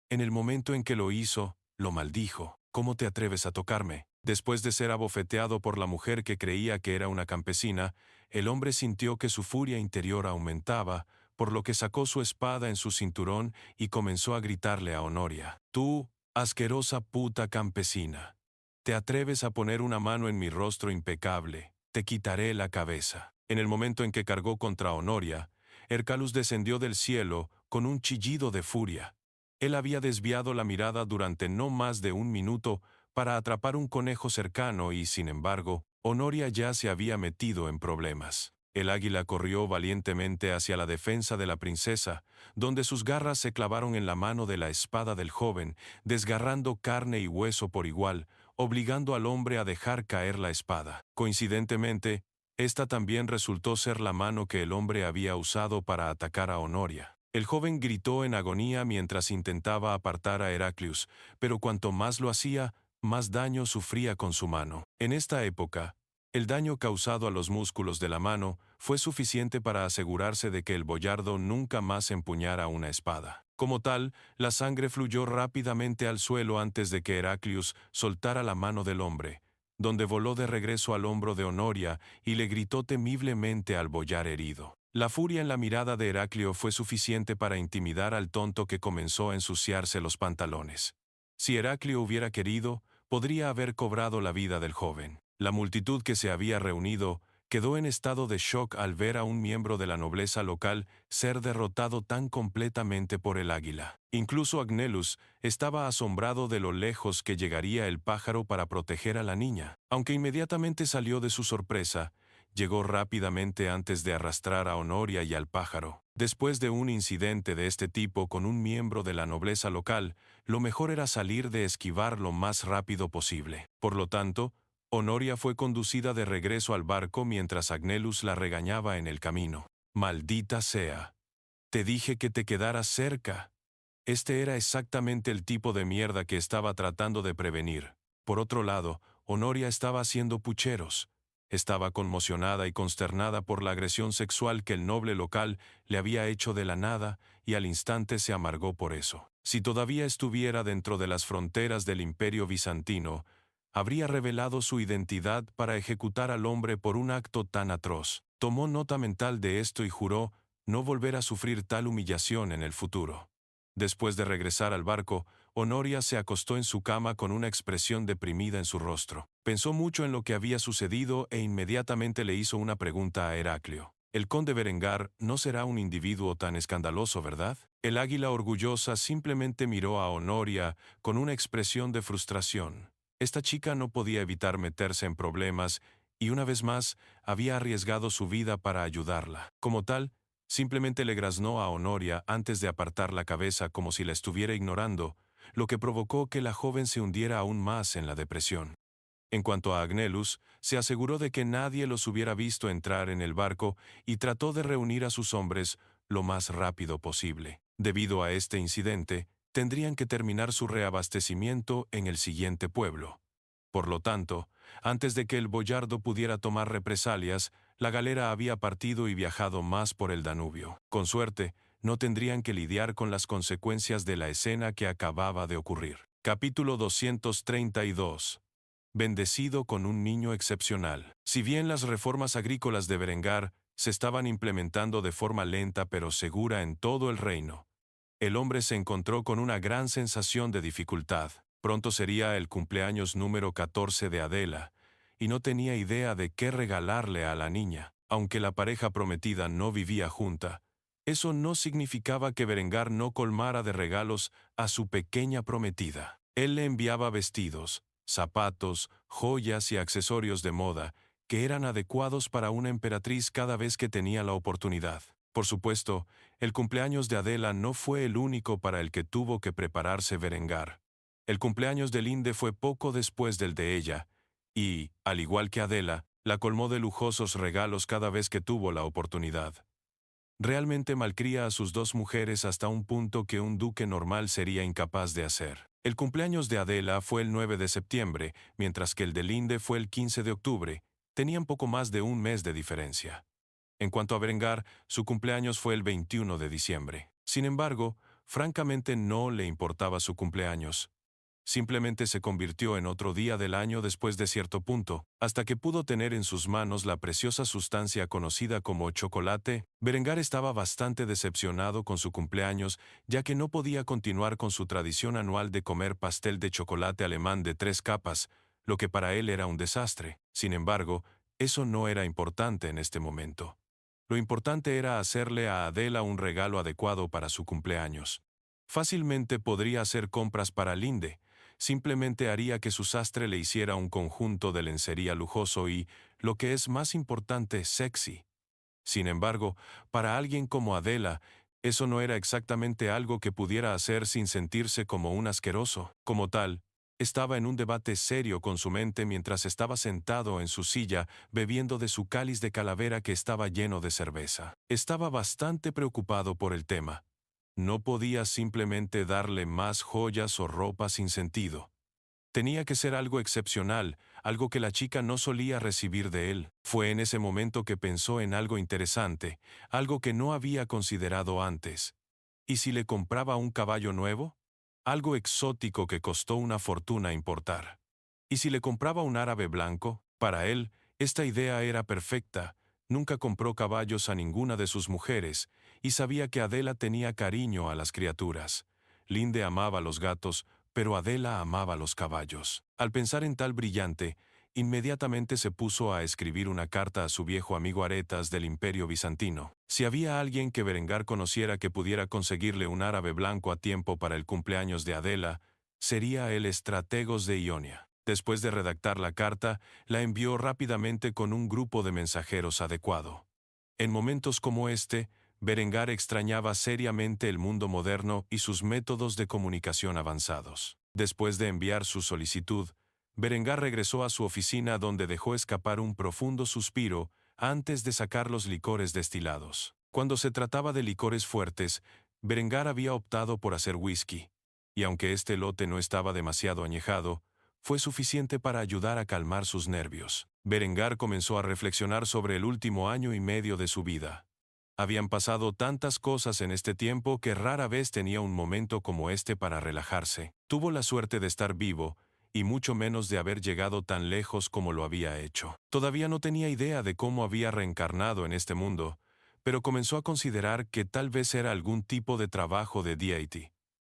En el momento en que lo hizo, lo maldijo. ¿Cómo te atreves a tocarme? Después de ser abofeteado por la mujer que creía que era una campesina, el hombre sintió que su furia interior aumentaba, por lo que sacó su espada en su cinturón y comenzó a gritarle a Honoria. Tú, asquerosa puta campesina. Te atreves a poner una mano en mi rostro impecable, te quitaré la cabeza. En el momento en que cargó contra Honoria, Hercalus descendió del cielo con un chillido de furia. Él había desviado la mirada durante no más de un minuto para atrapar un conejo cercano y, sin embargo, Honoria ya se había metido en problemas. El águila corrió valientemente hacia la defensa de la princesa, donde sus garras se clavaron en la mano de la espada del joven, desgarrando carne y hueso por igual, obligando al hombre a dejar caer la espada. Coincidentemente, esta también resultó ser la mano que el hombre había usado para atacar a Honoria. El joven gritó en agonía mientras intentaba apartar a Heraclius, pero cuanto más lo hacía, más daño sufría con su mano. En esta época, el daño causado a los músculos de la mano fue suficiente para asegurarse de que el boyardo nunca más empuñara una espada. Como tal, la sangre fluyó rápidamente al suelo antes de que Heraclius soltara la mano del hombre, donde voló de regreso al hombro de Honoria y le gritó temiblemente al boyar herido. La furia en la mirada de Heraclio fue suficiente para intimidar al tonto que comenzó a ensuciarse los pantalones. Si Heraclio hubiera querido, podría haber cobrado la vida del joven. La multitud que se había reunido quedó en estado de shock al ver a un miembro de la nobleza local ser derrotado tan completamente por el águila. Incluso Agnellus estaba asombrado de lo lejos que llegaría el pájaro para proteger a la niña. Aunque inmediatamente salió de su sorpresa, llegó rápidamente antes de arrastrar a Honoria y al pájaro. Después de un incidente de este tipo con un miembro de la nobleza local, lo mejor era salir de esquivar lo más rápido posible. Por lo tanto, Honoria fue conducida de regreso al barco mientras Agnellus la regañaba en el camino. «Maldita sea. Te dije que te quedaras cerca». Este era exactamente el tipo de mierda que estaba tratando de prevenir. Por otro lado, Honoria estaba haciendo pucheros. Estaba conmocionada y consternada por la agresión sexual que el noble local le había hecho de la nada y al instante se amargó por eso. Si todavía estuviera dentro de las fronteras del Imperio Bizantino, habría revelado su identidad para ejecutar al hombre por un acto tan atroz. Tomó nota mental de esto y juró no volver a sufrir tal humillación en el futuro. Después de regresar al barco, Honoria se acostó en su cama con una expresión deprimida en su rostro. Pensó mucho en lo que había sucedido e inmediatamente le hizo una pregunta a Heraclio. El conde Berengar no será un individuo tan escandaloso, ¿verdad? El águila orgullosa simplemente miró a Honoria con una expresión de frustración. Esta chica no podía evitar meterse en problemas y una vez más había arriesgado su vida para ayudarla. Como tal, simplemente le graznó a Honoria antes de apartar la cabeza como si la estuviera ignorando, lo que provocó que la joven se hundiera aún más en la depresión. En cuanto a Agnellus, se aseguró de que nadie los hubiera visto entrar en el barco y trató de reunir a sus hombres lo más rápido posible. Debido a este incidente, tendrían que terminar su reabastecimiento en el siguiente pueblo. Por lo tanto, antes de que el boyardo pudiera tomar represalias, la galera había partido y viajado más por el Danubio. Con suerte, no tendrían que lidiar con las consecuencias de la escena que acababa de ocurrir. Capítulo 232. Bendecido con un niño excepcional. Si bien las reformas agrícolas de Berengar se estaban implementando de forma lenta pero segura en todo el reino, el hombre se encontró con una gran sensación de dificultad. Pronto sería el cumpleaños número 14 de Adela, y no tenía idea de qué regalarle a la niña. Aunque la pareja prometida no vivía junta, eso no significaba que Berengar no colmara de regalos a su pequeña prometida. Él le enviaba vestidos, zapatos, joyas y accesorios de moda que eran adecuados para una emperatriz cada vez que tenía la oportunidad. Por supuesto, el cumpleaños de Adela no fue el único para el que tuvo que prepararse Berengar. El cumpleaños de Linde fue poco después del de ella, y, al igual que Adela, la colmó de lujosos regalos cada vez que tuvo la oportunidad. Realmente malcría a sus dos mujeres hasta un punto que un duque normal sería incapaz de hacer. El cumpleaños de Adela fue el 9 de septiembre, mientras que el de Linde fue el 15 de octubre. Tenían poco más de un mes de diferencia. En cuanto a Berengar, su cumpleaños fue el 21 de diciembre. Sin embargo, francamente no le importaba su cumpleaños. Simplemente se convirtió en otro día del año después de cierto punto, hasta que pudo tener en sus manos la preciosa sustancia conocida como chocolate. Berengar estaba bastante decepcionado con su cumpleaños, ya que no podía continuar con su tradición anual de comer pastel de chocolate alemán de 3 capas, lo que para él era un desastre. Sin embargo, eso no era importante en este momento. Lo importante era hacerle a Adela un regalo adecuado para su cumpleaños. Fácilmente podría hacer compras para Linde. Simplemente haría que su sastre le hiciera un conjunto de lencería lujoso y, lo que es más importante, sexy. Sin embargo, para alguien como Adela, eso no era exactamente algo que pudiera hacer sin sentirse como un asqueroso. Como tal, estaba en un debate serio con su mente mientras estaba sentado en su silla bebiendo de su cáliz de calavera que estaba lleno de cerveza. Estaba bastante preocupado por el tema. No podía simplemente darle más joyas o ropa sin sentido. Tenía que ser algo excepcional, algo que la chica no solía recibir de él. Fue en ese momento que pensó en algo interesante, algo que no había considerado antes. ¿Y si le compraba un caballo nuevo? Algo exótico que costó una fortuna importar. ¿Y si le compraba un árabe blanco? Para él, esta idea era perfecta. Nunca compró caballos a ninguna de sus mujeres, y sabía que Adela tenía cariño a las criaturas. Linde amaba los gatos, pero Adela amaba los caballos. Al pensar en tal brillante, inmediatamente se puso a escribir una carta a su viejo amigo Aretas del Imperio Bizantino. Si había alguien que Berengar conociera que pudiera conseguirle un árabe blanco a tiempo para el cumpleaños de Adela, sería el Estrategos de Ionia. Después de redactar la carta, la envió rápidamente con un grupo de mensajeros adecuado. En momentos como este, Berengar extrañaba seriamente el mundo moderno y sus métodos de comunicación avanzados. Después de enviar su solicitud, Berengar regresó a su oficina donde dejó escapar un profundo suspiro antes de sacar los licores destilados. Cuando se trataba de licores fuertes, Berengar había optado por hacer whisky, y aunque este lote no estaba demasiado añejado, fue suficiente para ayudar a calmar sus nervios. Berengar comenzó a reflexionar sobre el último año y medio de su vida. Habían pasado tantas cosas en este tiempo que rara vez tenía un momento como este para relajarse. Tuvo la suerte de estar vivo, y mucho menos de haber llegado tan lejos como lo había hecho. Todavía no tenía idea de cómo había reencarnado en este mundo, pero comenzó a considerar que tal vez era algún tipo de trabajo de deity.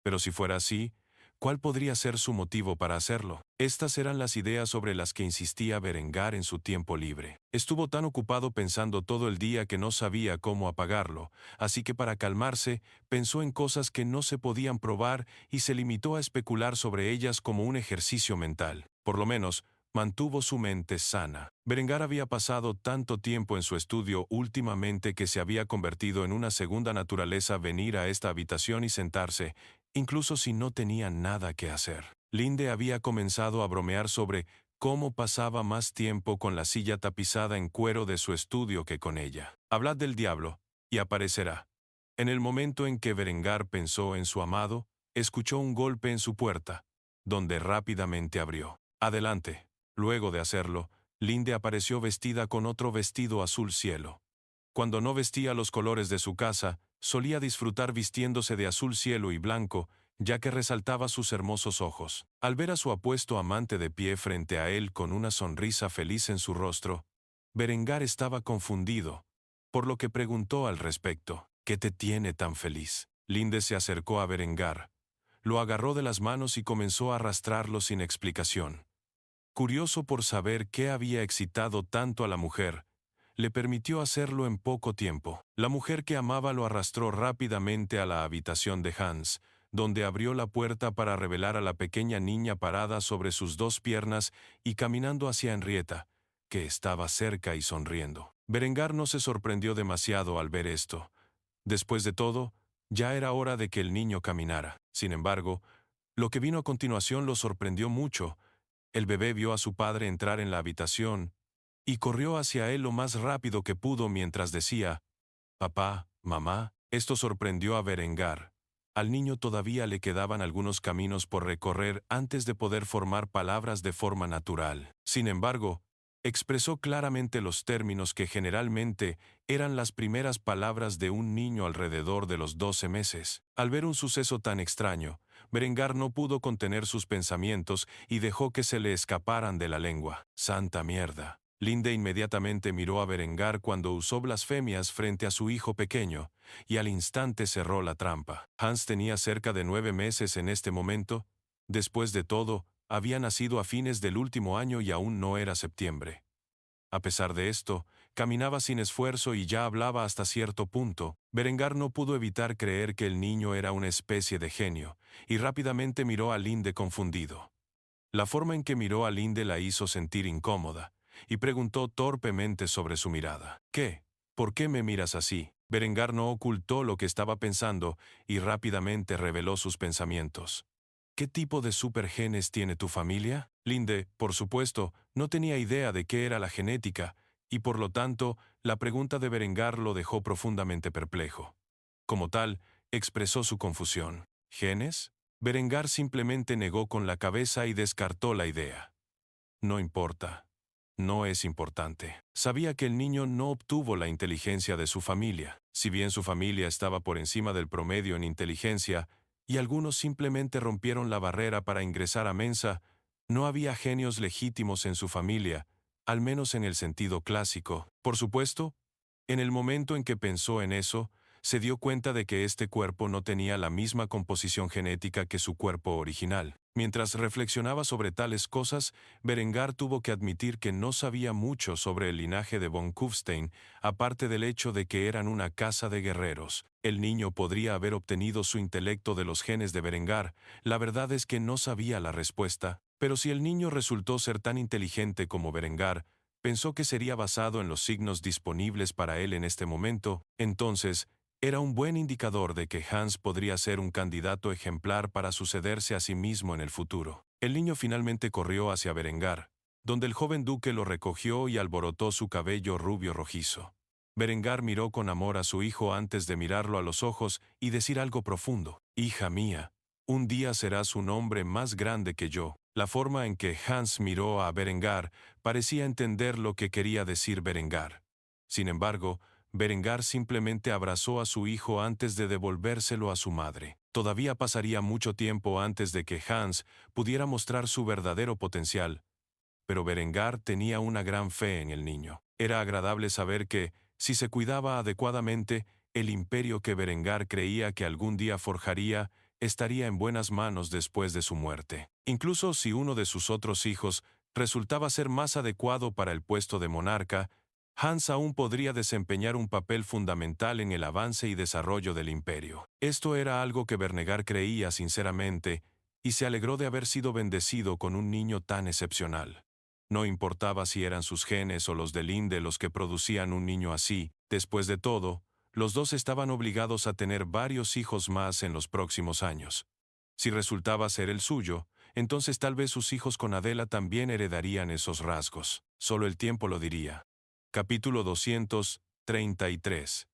Pero si fuera así, ¿cuál podría ser su motivo para hacerlo? Estas eran las ideas sobre las que insistía Berengar en su tiempo libre. Estuvo tan ocupado pensando todo el día que no sabía cómo apagarlo, así que para calmarse, pensó en cosas que no se podían probar y se limitó a especular sobre ellas como un ejercicio mental. Por lo menos, mantuvo su mente sana. Berengar había pasado tanto tiempo en su estudio últimamente que se había convertido en una segunda naturaleza venir a esta habitación y sentarse, incluso si no tenía nada que hacer. Linde había comenzado a bromear sobre cómo pasaba más tiempo con la silla tapizada en cuero de su estudio que con ella. Hablad del diablo, y aparecerá. En el momento en que Berengar pensó en su amado, escuchó un golpe en su puerta, donde rápidamente abrió. Adelante. Luego de hacerlo, Linde apareció vestida con otro vestido azul cielo. Cuando no vestía los colores de su casa, solía disfrutar vistiéndose de azul cielo y blanco, ya que resaltaba sus hermosos ojos. Al ver a su apuesto amante de pie frente a él con una sonrisa feliz en su rostro, Berengar estaba confundido, por lo que preguntó al respecto, ¿qué te tiene tan feliz? Linde se acercó a Berengar, lo agarró de las manos y comenzó a arrastrarlo sin explicación. Curioso por saber qué había excitado tanto a la mujer, le permitió hacerlo en poco tiempo. La mujer que amaba lo arrastró rápidamente a la habitación de Hans, donde abrió la puerta para revelar a la pequeña niña parada sobre sus dos piernas y caminando hacia Henrietta, que estaba cerca y sonriendo. Berengar no se sorprendió demasiado al ver esto. Después de todo, ya era hora de que el niño caminara. Sin embargo, lo que vino a continuación lo sorprendió mucho. El bebé vio a su padre entrar en la habitación y corrió hacia él lo más rápido que pudo mientras decía, «Papá, mamá». Esto sorprendió a Berengar. Al niño todavía le quedaban algunos caminos por recorrer antes de poder formar palabras de forma natural. Sin embargo, expresó claramente los términos que generalmente eran las primeras palabras de un niño alrededor de los 12 meses. Al ver un suceso tan extraño, Berengar no pudo contener sus pensamientos y dejó que se le escaparan de la lengua. ¡Santa mierda! Linde inmediatamente miró a Berengar cuando usó blasfemias frente a su hijo pequeño, y al instante cerró la trampa. Hans tenía cerca de 9 meses en este momento. Después de todo, había nacido a fines del último año y aún no era septiembre. A pesar de esto, caminaba sin esfuerzo y ya hablaba hasta cierto punto. Berengar no pudo evitar creer que el niño era una especie de genio, y rápidamente miró a Linde confundido. La forma en que miró a Linde la hizo sentir incómoda, y preguntó torpemente sobre su mirada. «¿Qué? ¿Por qué me miras así?» Berengar no ocultó lo que estaba pensando y rápidamente reveló sus pensamientos. «¿Qué tipo de supergenes tiene tu familia?» Linde, por supuesto, no tenía idea de qué era la genética, y por lo tanto, la pregunta de Berengar lo dejó profundamente perplejo. Como tal, expresó su confusión. «¿Genes?» Berengar simplemente negó con la cabeza y descartó la idea. «No importa. No es importante». Sabía que el niño no obtuvo la inteligencia de su familia. Si bien su familia estaba por encima del promedio en inteligencia, y algunos simplemente rompieron la barrera para ingresar a Mensa, no había genios legítimos en su familia, al menos en el sentido clásico. Por supuesto, en el momento en que pensó en eso, se dio cuenta de que este cuerpo no tenía la misma composición genética que su cuerpo original. Mientras reflexionaba sobre tales cosas, Berengar tuvo que admitir que no sabía mucho sobre el linaje de von Kufstein, aparte del hecho de que eran una casa de guerreros. El niño podría haber obtenido su intelecto de los genes de Berengar. La verdad es que no sabía la respuesta, pero si el niño resultó ser tan inteligente como Berengar, pensó que sería basado en los signos disponibles para él en este momento. Entonces, era un buen indicador de que Hans podría ser un candidato ejemplar para sucederse a sí mismo en el futuro. El niño finalmente corrió hacia Berengar, donde el joven duque lo recogió y alborotó su cabello rubio rojizo. Berengar miró con amor a su hijo antes de mirarlo a los ojos y decir algo profundo. «Hija mía, un día serás un hombre más grande que yo». La forma en que Hans miró a Berengar parecía entender lo que quería decir Berengar. Sin embargo, Berengar simplemente abrazó a su hijo antes de devolvérselo a su madre. Todavía pasaría mucho tiempo antes de que Hans pudiera mostrar su verdadero potencial, pero Berengar tenía una gran fe en el niño. Era agradable saber que, si se cuidaba adecuadamente, el imperio que Berengar creía que algún día forjaría estaría en buenas manos después de su muerte. Incluso si uno de sus otros hijos resultaba ser más adecuado para el puesto de monarca, Hans aún podría desempeñar un papel fundamental en el avance y desarrollo del imperio. Esto era algo que Berengar creía sinceramente, y se alegró de haber sido bendecido con un niño tan excepcional. No importaba si eran sus genes o los de Linde los que producían un niño así. Después de todo, los dos estaban obligados a tener varios hijos más en los próximos años. Si resultaba ser el suyo, entonces tal vez sus hijos con Adela también heredarían esos rasgos. Solo el tiempo lo diría. Capítulo 233.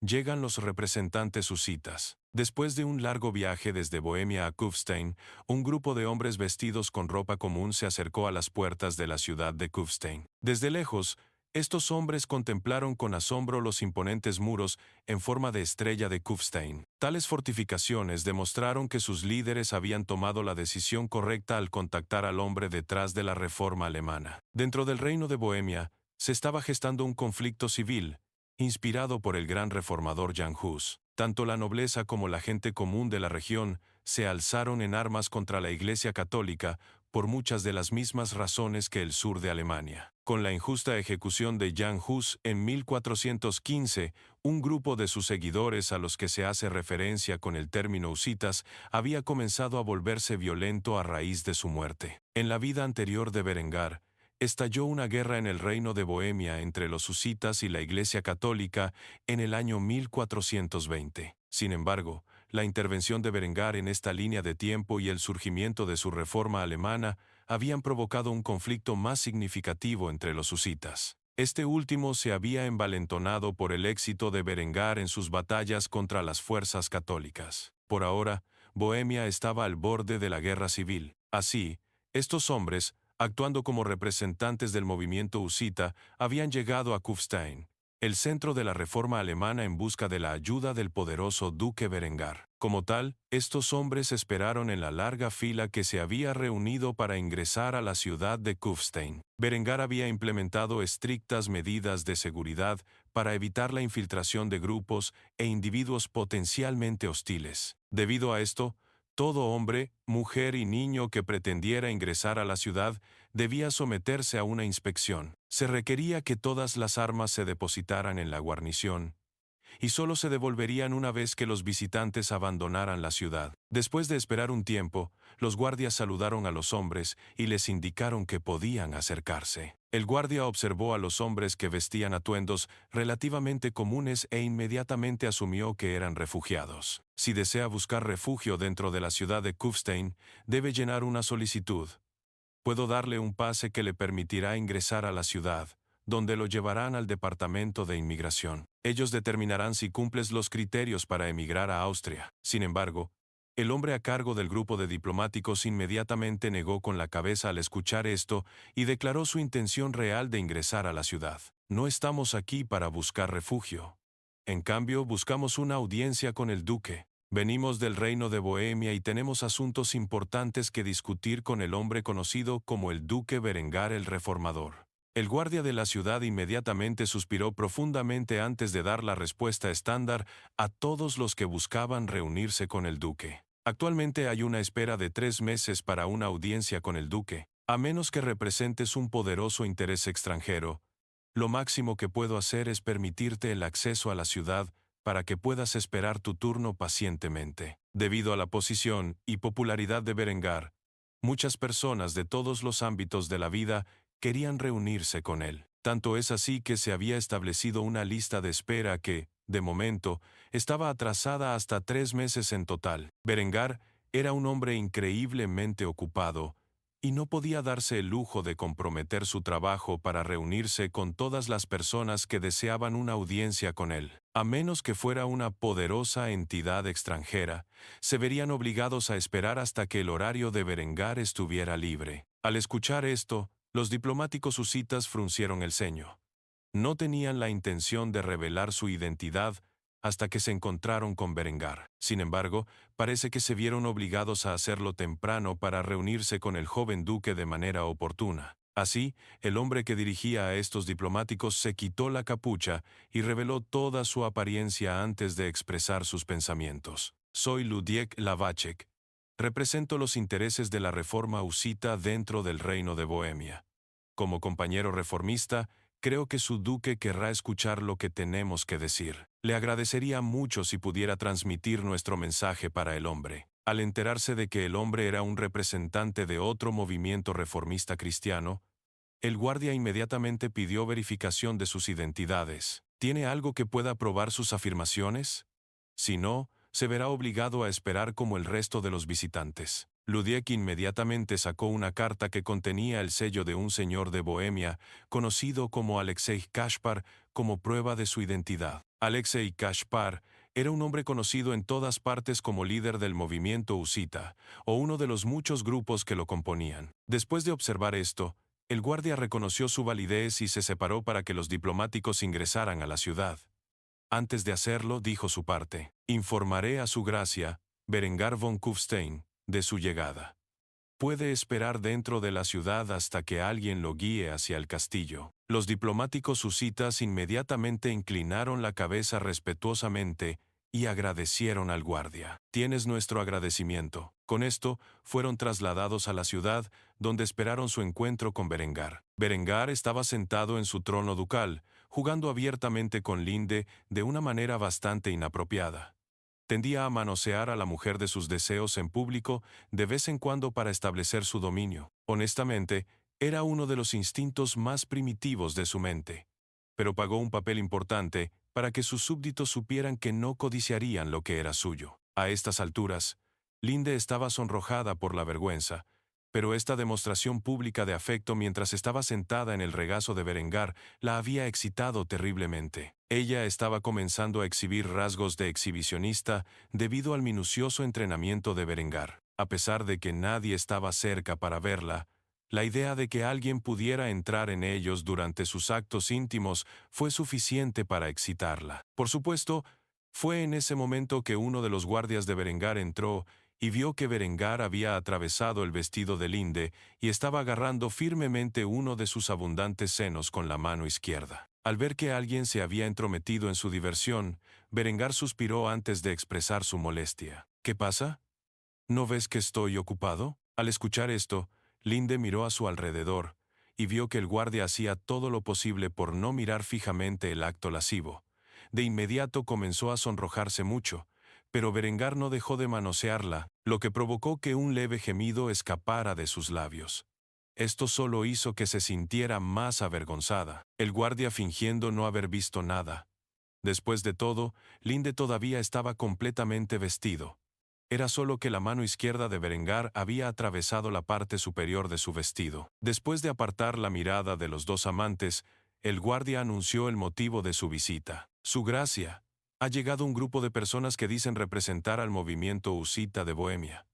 Llegan los representantes husitas. Después de un largo viaje desde Bohemia a Kufstein, un grupo de hombres vestidos con ropa común se acercó a las puertas de la ciudad de Kufstein. Desde lejos, estos hombres contemplaron con asombro los imponentes muros en forma de estrella de Kufstein. Tales fortificaciones demostraron que sus líderes habían tomado la decisión correcta al contactar al hombre detrás de la reforma alemana. Dentro del reino de Bohemia, se estaba gestando un conflicto civil, inspirado por el gran reformador Jan Hus. Tanto la nobleza como la gente común de la región se alzaron en armas contra la Iglesia Católica por muchas de las mismas razones que el sur de Alemania. Con la injusta ejecución de Jan Hus en 1415, un grupo de sus seguidores a los que se hace referencia con el término husitas había comenzado a volverse violento a raíz de su muerte. En la vida anterior de Berengar, estalló una guerra en el reino de Bohemia entre los husitas y la Iglesia Católica en el año 1420. Sin embargo, la intervención de Berengar en esta línea de tiempo y el surgimiento de su reforma alemana habían provocado un conflicto más significativo entre los husitas. Este último se había envalentonado por el éxito de Berengar en sus batallas contra las fuerzas católicas. Por ahora, Bohemia estaba al borde de la guerra civil. Así, estos hombres, actuando como representantes del movimiento husita, habían llegado a Kufstein, el centro de la reforma alemana en busca de la ayuda del poderoso duque Berengar. Como tal, estos hombres esperaron en la larga fila que se había reunido para ingresar a la ciudad de Kufstein. Berengar había implementado estrictas medidas de seguridad para evitar la infiltración de grupos e individuos potencialmente hostiles. Debido a esto, todo hombre, mujer y niño que pretendiera ingresar a la ciudad debía someterse a una inspección. Se requería que todas las armas se depositaran en la guarnición, y solo se devolverían una vez que los visitantes abandonaran la ciudad. Después de esperar un tiempo, los guardias saludaron a los hombres y les indicaron que podían acercarse. El guardia observó a los hombres que vestían atuendos relativamente comunes e inmediatamente asumió que eran refugiados. Si desea buscar refugio dentro de la ciudad de Kufstein, debe llenar una solicitud. Puedo darle un pase que le permitirá ingresar a la ciudad, donde lo llevarán al departamento de inmigración. Ellos determinarán si cumples los criterios para emigrar a Austria. Sin embargo, el hombre a cargo del grupo de diplomáticos inmediatamente negó con la cabeza al escuchar esto y declaró su intención real de ingresar a la ciudad. No estamos aquí para buscar refugio. En cambio, buscamos una audiencia con el duque. Venimos del reino de Bohemia y tenemos asuntos importantes que discutir con el hombre conocido como el duque Berengar el Reformador. El guardia de la ciudad inmediatamente suspiró profundamente antes de dar la respuesta estándar a todos los que buscaban reunirse con el duque. Actualmente hay una espera de 3 meses para una audiencia con el duque. A menos que representes un poderoso interés extranjero, lo máximo que puedo hacer es permitirte el acceso a la ciudad para que puedas esperar tu turno pacientemente. Debido a la posición y popularidad de Berengar, muchas personas de todos los ámbitos de la vida querían reunirse con él. Tanto es así que se había establecido una lista de espera que, de momento, estaba atrasada hasta 3 meses en total. Berengar era un hombre increíblemente ocupado y no podía darse el lujo de comprometer su trabajo para reunirse con todas las personas que deseaban una audiencia con él. A menos que fuera una poderosa entidad extranjera, se verían obligados a esperar hasta que el horario de Berengar estuviera libre. Al escuchar esto, los diplomáticos husitas fruncieron el ceño. No tenían la intención de revelar su identidad hasta que se encontraron con Berengar. Sin embargo, parece que se vieron obligados a hacerlo temprano para reunirse con el joven duque de manera oportuna. Así, el hombre que dirigía a estos diplomáticos se quitó la capucha y reveló toda su apariencia antes de expresar sus pensamientos. Soy Ludiek Lavacek. Represento los intereses de la reforma husita dentro del reino de Bohemia. Como compañero reformista, creo que su duque querrá escuchar lo que tenemos que decir. Le agradecería mucho si pudiera transmitir nuestro mensaje para el hombre. Al enterarse de que el hombre era un representante de otro movimiento reformista cristiano, el guardia inmediatamente pidió verificación de sus identidades. ¿Tiene algo que pueda probar sus afirmaciones? Si no, se verá obligado a esperar como el resto de los visitantes. Ludiek inmediatamente sacó una carta que contenía el sello de un señor de Bohemia, conocido como Alexei Kashpar, como prueba de su identidad. Alexei Kashpar era un hombre conocido en todas partes como líder del movimiento husita, o uno de los muchos grupos que lo componían. Después de observar esto, el guardia reconoció su validez y se separó para que los diplomáticos ingresaran a la ciudad. Antes de hacerlo, dijo su parte: informaré a su gracia, Berengar von Kufstein, de su llegada. Puede esperar dentro de la ciudad hasta que alguien lo guíe hacia el castillo. Los diplomáticos husitas inmediatamente inclinaron la cabeza respetuosamente y agradecieron al guardia. Tienes nuestro agradecimiento. Con esto, fueron trasladados a la ciudad, donde esperaron su encuentro con Berengar. Berengar estaba sentado en su trono ducal, jugando abiertamente con Linde de una manera bastante inapropiada. Tendía a manosear a la mujer de sus deseos en público de vez en cuando para establecer su dominio. Honestamente, era uno de los instintos más primitivos de su mente. Pero pagó un papel importante para que sus súbditos supieran que no codiciarían lo que era suyo. A estas alturas, Linde estaba sonrojada por la vergüenza, pero esta demostración pública de afecto mientras estaba sentada en el regazo de Berengar la había excitado terriblemente. Ella estaba comenzando a exhibir rasgos de exhibicionista debido al minucioso entrenamiento de Berengar. A pesar de que nadie estaba cerca para verla, la idea de que alguien pudiera entrar en ellos durante sus actos íntimos fue suficiente para excitarla. Por supuesto, fue en ese momento que uno de los guardias de Berengar entró y vio que Berengar había atravesado el vestido de Linde y estaba agarrando firmemente uno de sus abundantes senos con la mano izquierda. Al ver que alguien se había entrometido en su diversión, Berengar suspiró antes de expresar su molestia. ¿Qué pasa? ¿No ves que estoy ocupado? Al escuchar esto, Linde miró a su alrededor y vio que el guardia hacía todo lo posible por no mirar fijamente el acto lascivo. De inmediato comenzó a sonrojarse mucho, pero Berengar no dejó de manosearla, lo que provocó que un leve gemido escapara de sus labios. Esto solo hizo que se sintiera más avergonzada, el guardia fingiendo no haber visto nada. Después de todo, Linde todavía estaba completamente vestido. Era solo que la mano izquierda de Berengar había atravesado la parte superior de su vestido. Después de apartar la mirada de los dos amantes, el guardia anunció el motivo de su visita. Su gracia. Ha llegado un grupo de personas que dicen representar al movimiento husita de Bohemia.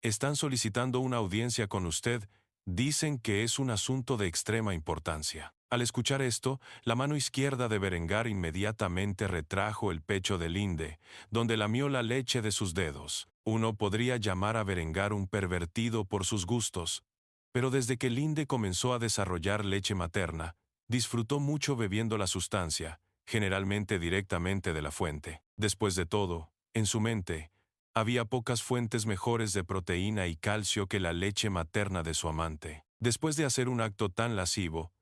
Están solicitando una audiencia con usted. Dicen que es un asunto de extrema importancia. Al escuchar esto, la mano izquierda de Berengar inmediatamente retrajo el pecho de Linde, donde lamió la leche de sus dedos. Uno podría llamar a Berengar un pervertido por sus gustos, pero desde que Linde comenzó a desarrollar leche materna, disfrutó mucho bebiendo la sustancia, generalmente directamente de la fuente. Después de todo, en su mente, había pocas fuentes mejores de proteína y calcio que la leche materna de su amante. Después de hacer un acto tan lascivo,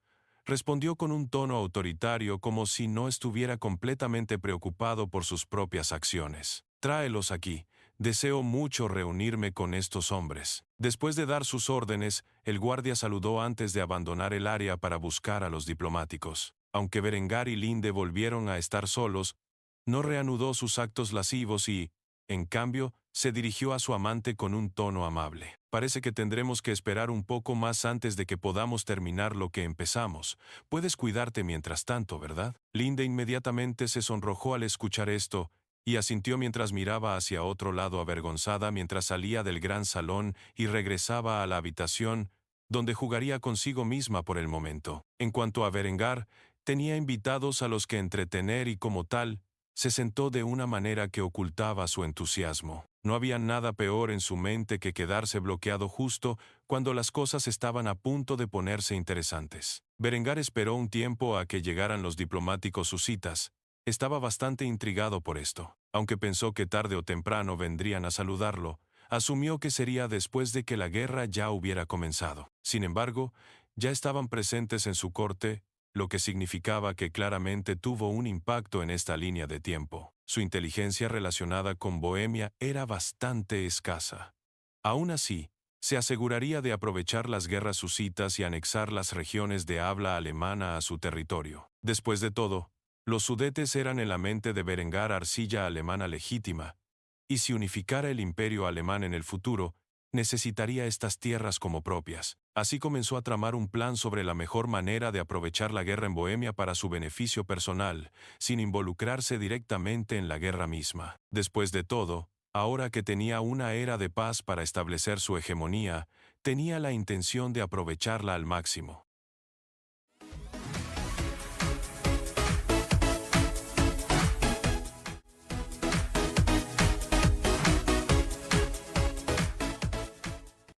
respondió con un tono autoritario como si no estuviera completamente preocupado por sus propias acciones. Tráelos aquí. Deseo mucho reunirme con estos hombres. Después de dar sus órdenes, el guardia saludó antes de abandonar el área para buscar a los diplomáticos. Aunque Berengar y Linde volvieron a estar solos, no reanudó sus actos lascivos y, en cambio, se dirigió a su amante con un tono amable. Parece que tendremos que esperar un poco más antes de que podamos terminar lo que empezamos. Puedes cuidarte mientras tanto, ¿verdad? Linde inmediatamente se sonrojó al escuchar esto y asintió mientras miraba hacia otro lado avergonzada mientras salía del gran salón y regresaba a la habitación, donde jugaría consigo misma por el momento. En cuanto a Berengar, tenía invitados a los que entretener y como tal, se sentó de una manera que ocultaba su entusiasmo. No había nada peor en su mente que quedarse bloqueado justo cuando las cosas estaban a punto de ponerse interesantes. Berengar esperó un tiempo a que llegaran los diplomáticos husitas. Estaba bastante intrigado por esto. Aunque pensó que tarde o temprano vendrían a saludarlo, asumió que sería después de que la guerra ya hubiera comenzado. Sin embargo, ya estaban presentes en su corte, lo que significaba que claramente tuvo un impacto en esta línea de tiempo. Su inteligencia relacionada con Bohemia era bastante escasa. Aún así, se aseguraría de aprovechar las guerras husitas y anexar las regiones de habla alemana a su territorio. Después de todo, los Sudetes eran en la mente de Berengar arcilla alemana legítima, y si unificara el imperio alemán en el futuro, necesitaría estas tierras como propias. Así comenzó a tramar un plan sobre la mejor manera de aprovechar la guerra en Bohemia para su beneficio personal, sin involucrarse directamente en la guerra misma. Después de todo, ahora que tenía una era de paz para establecer su hegemonía, tenía la intención de aprovecharla al máximo.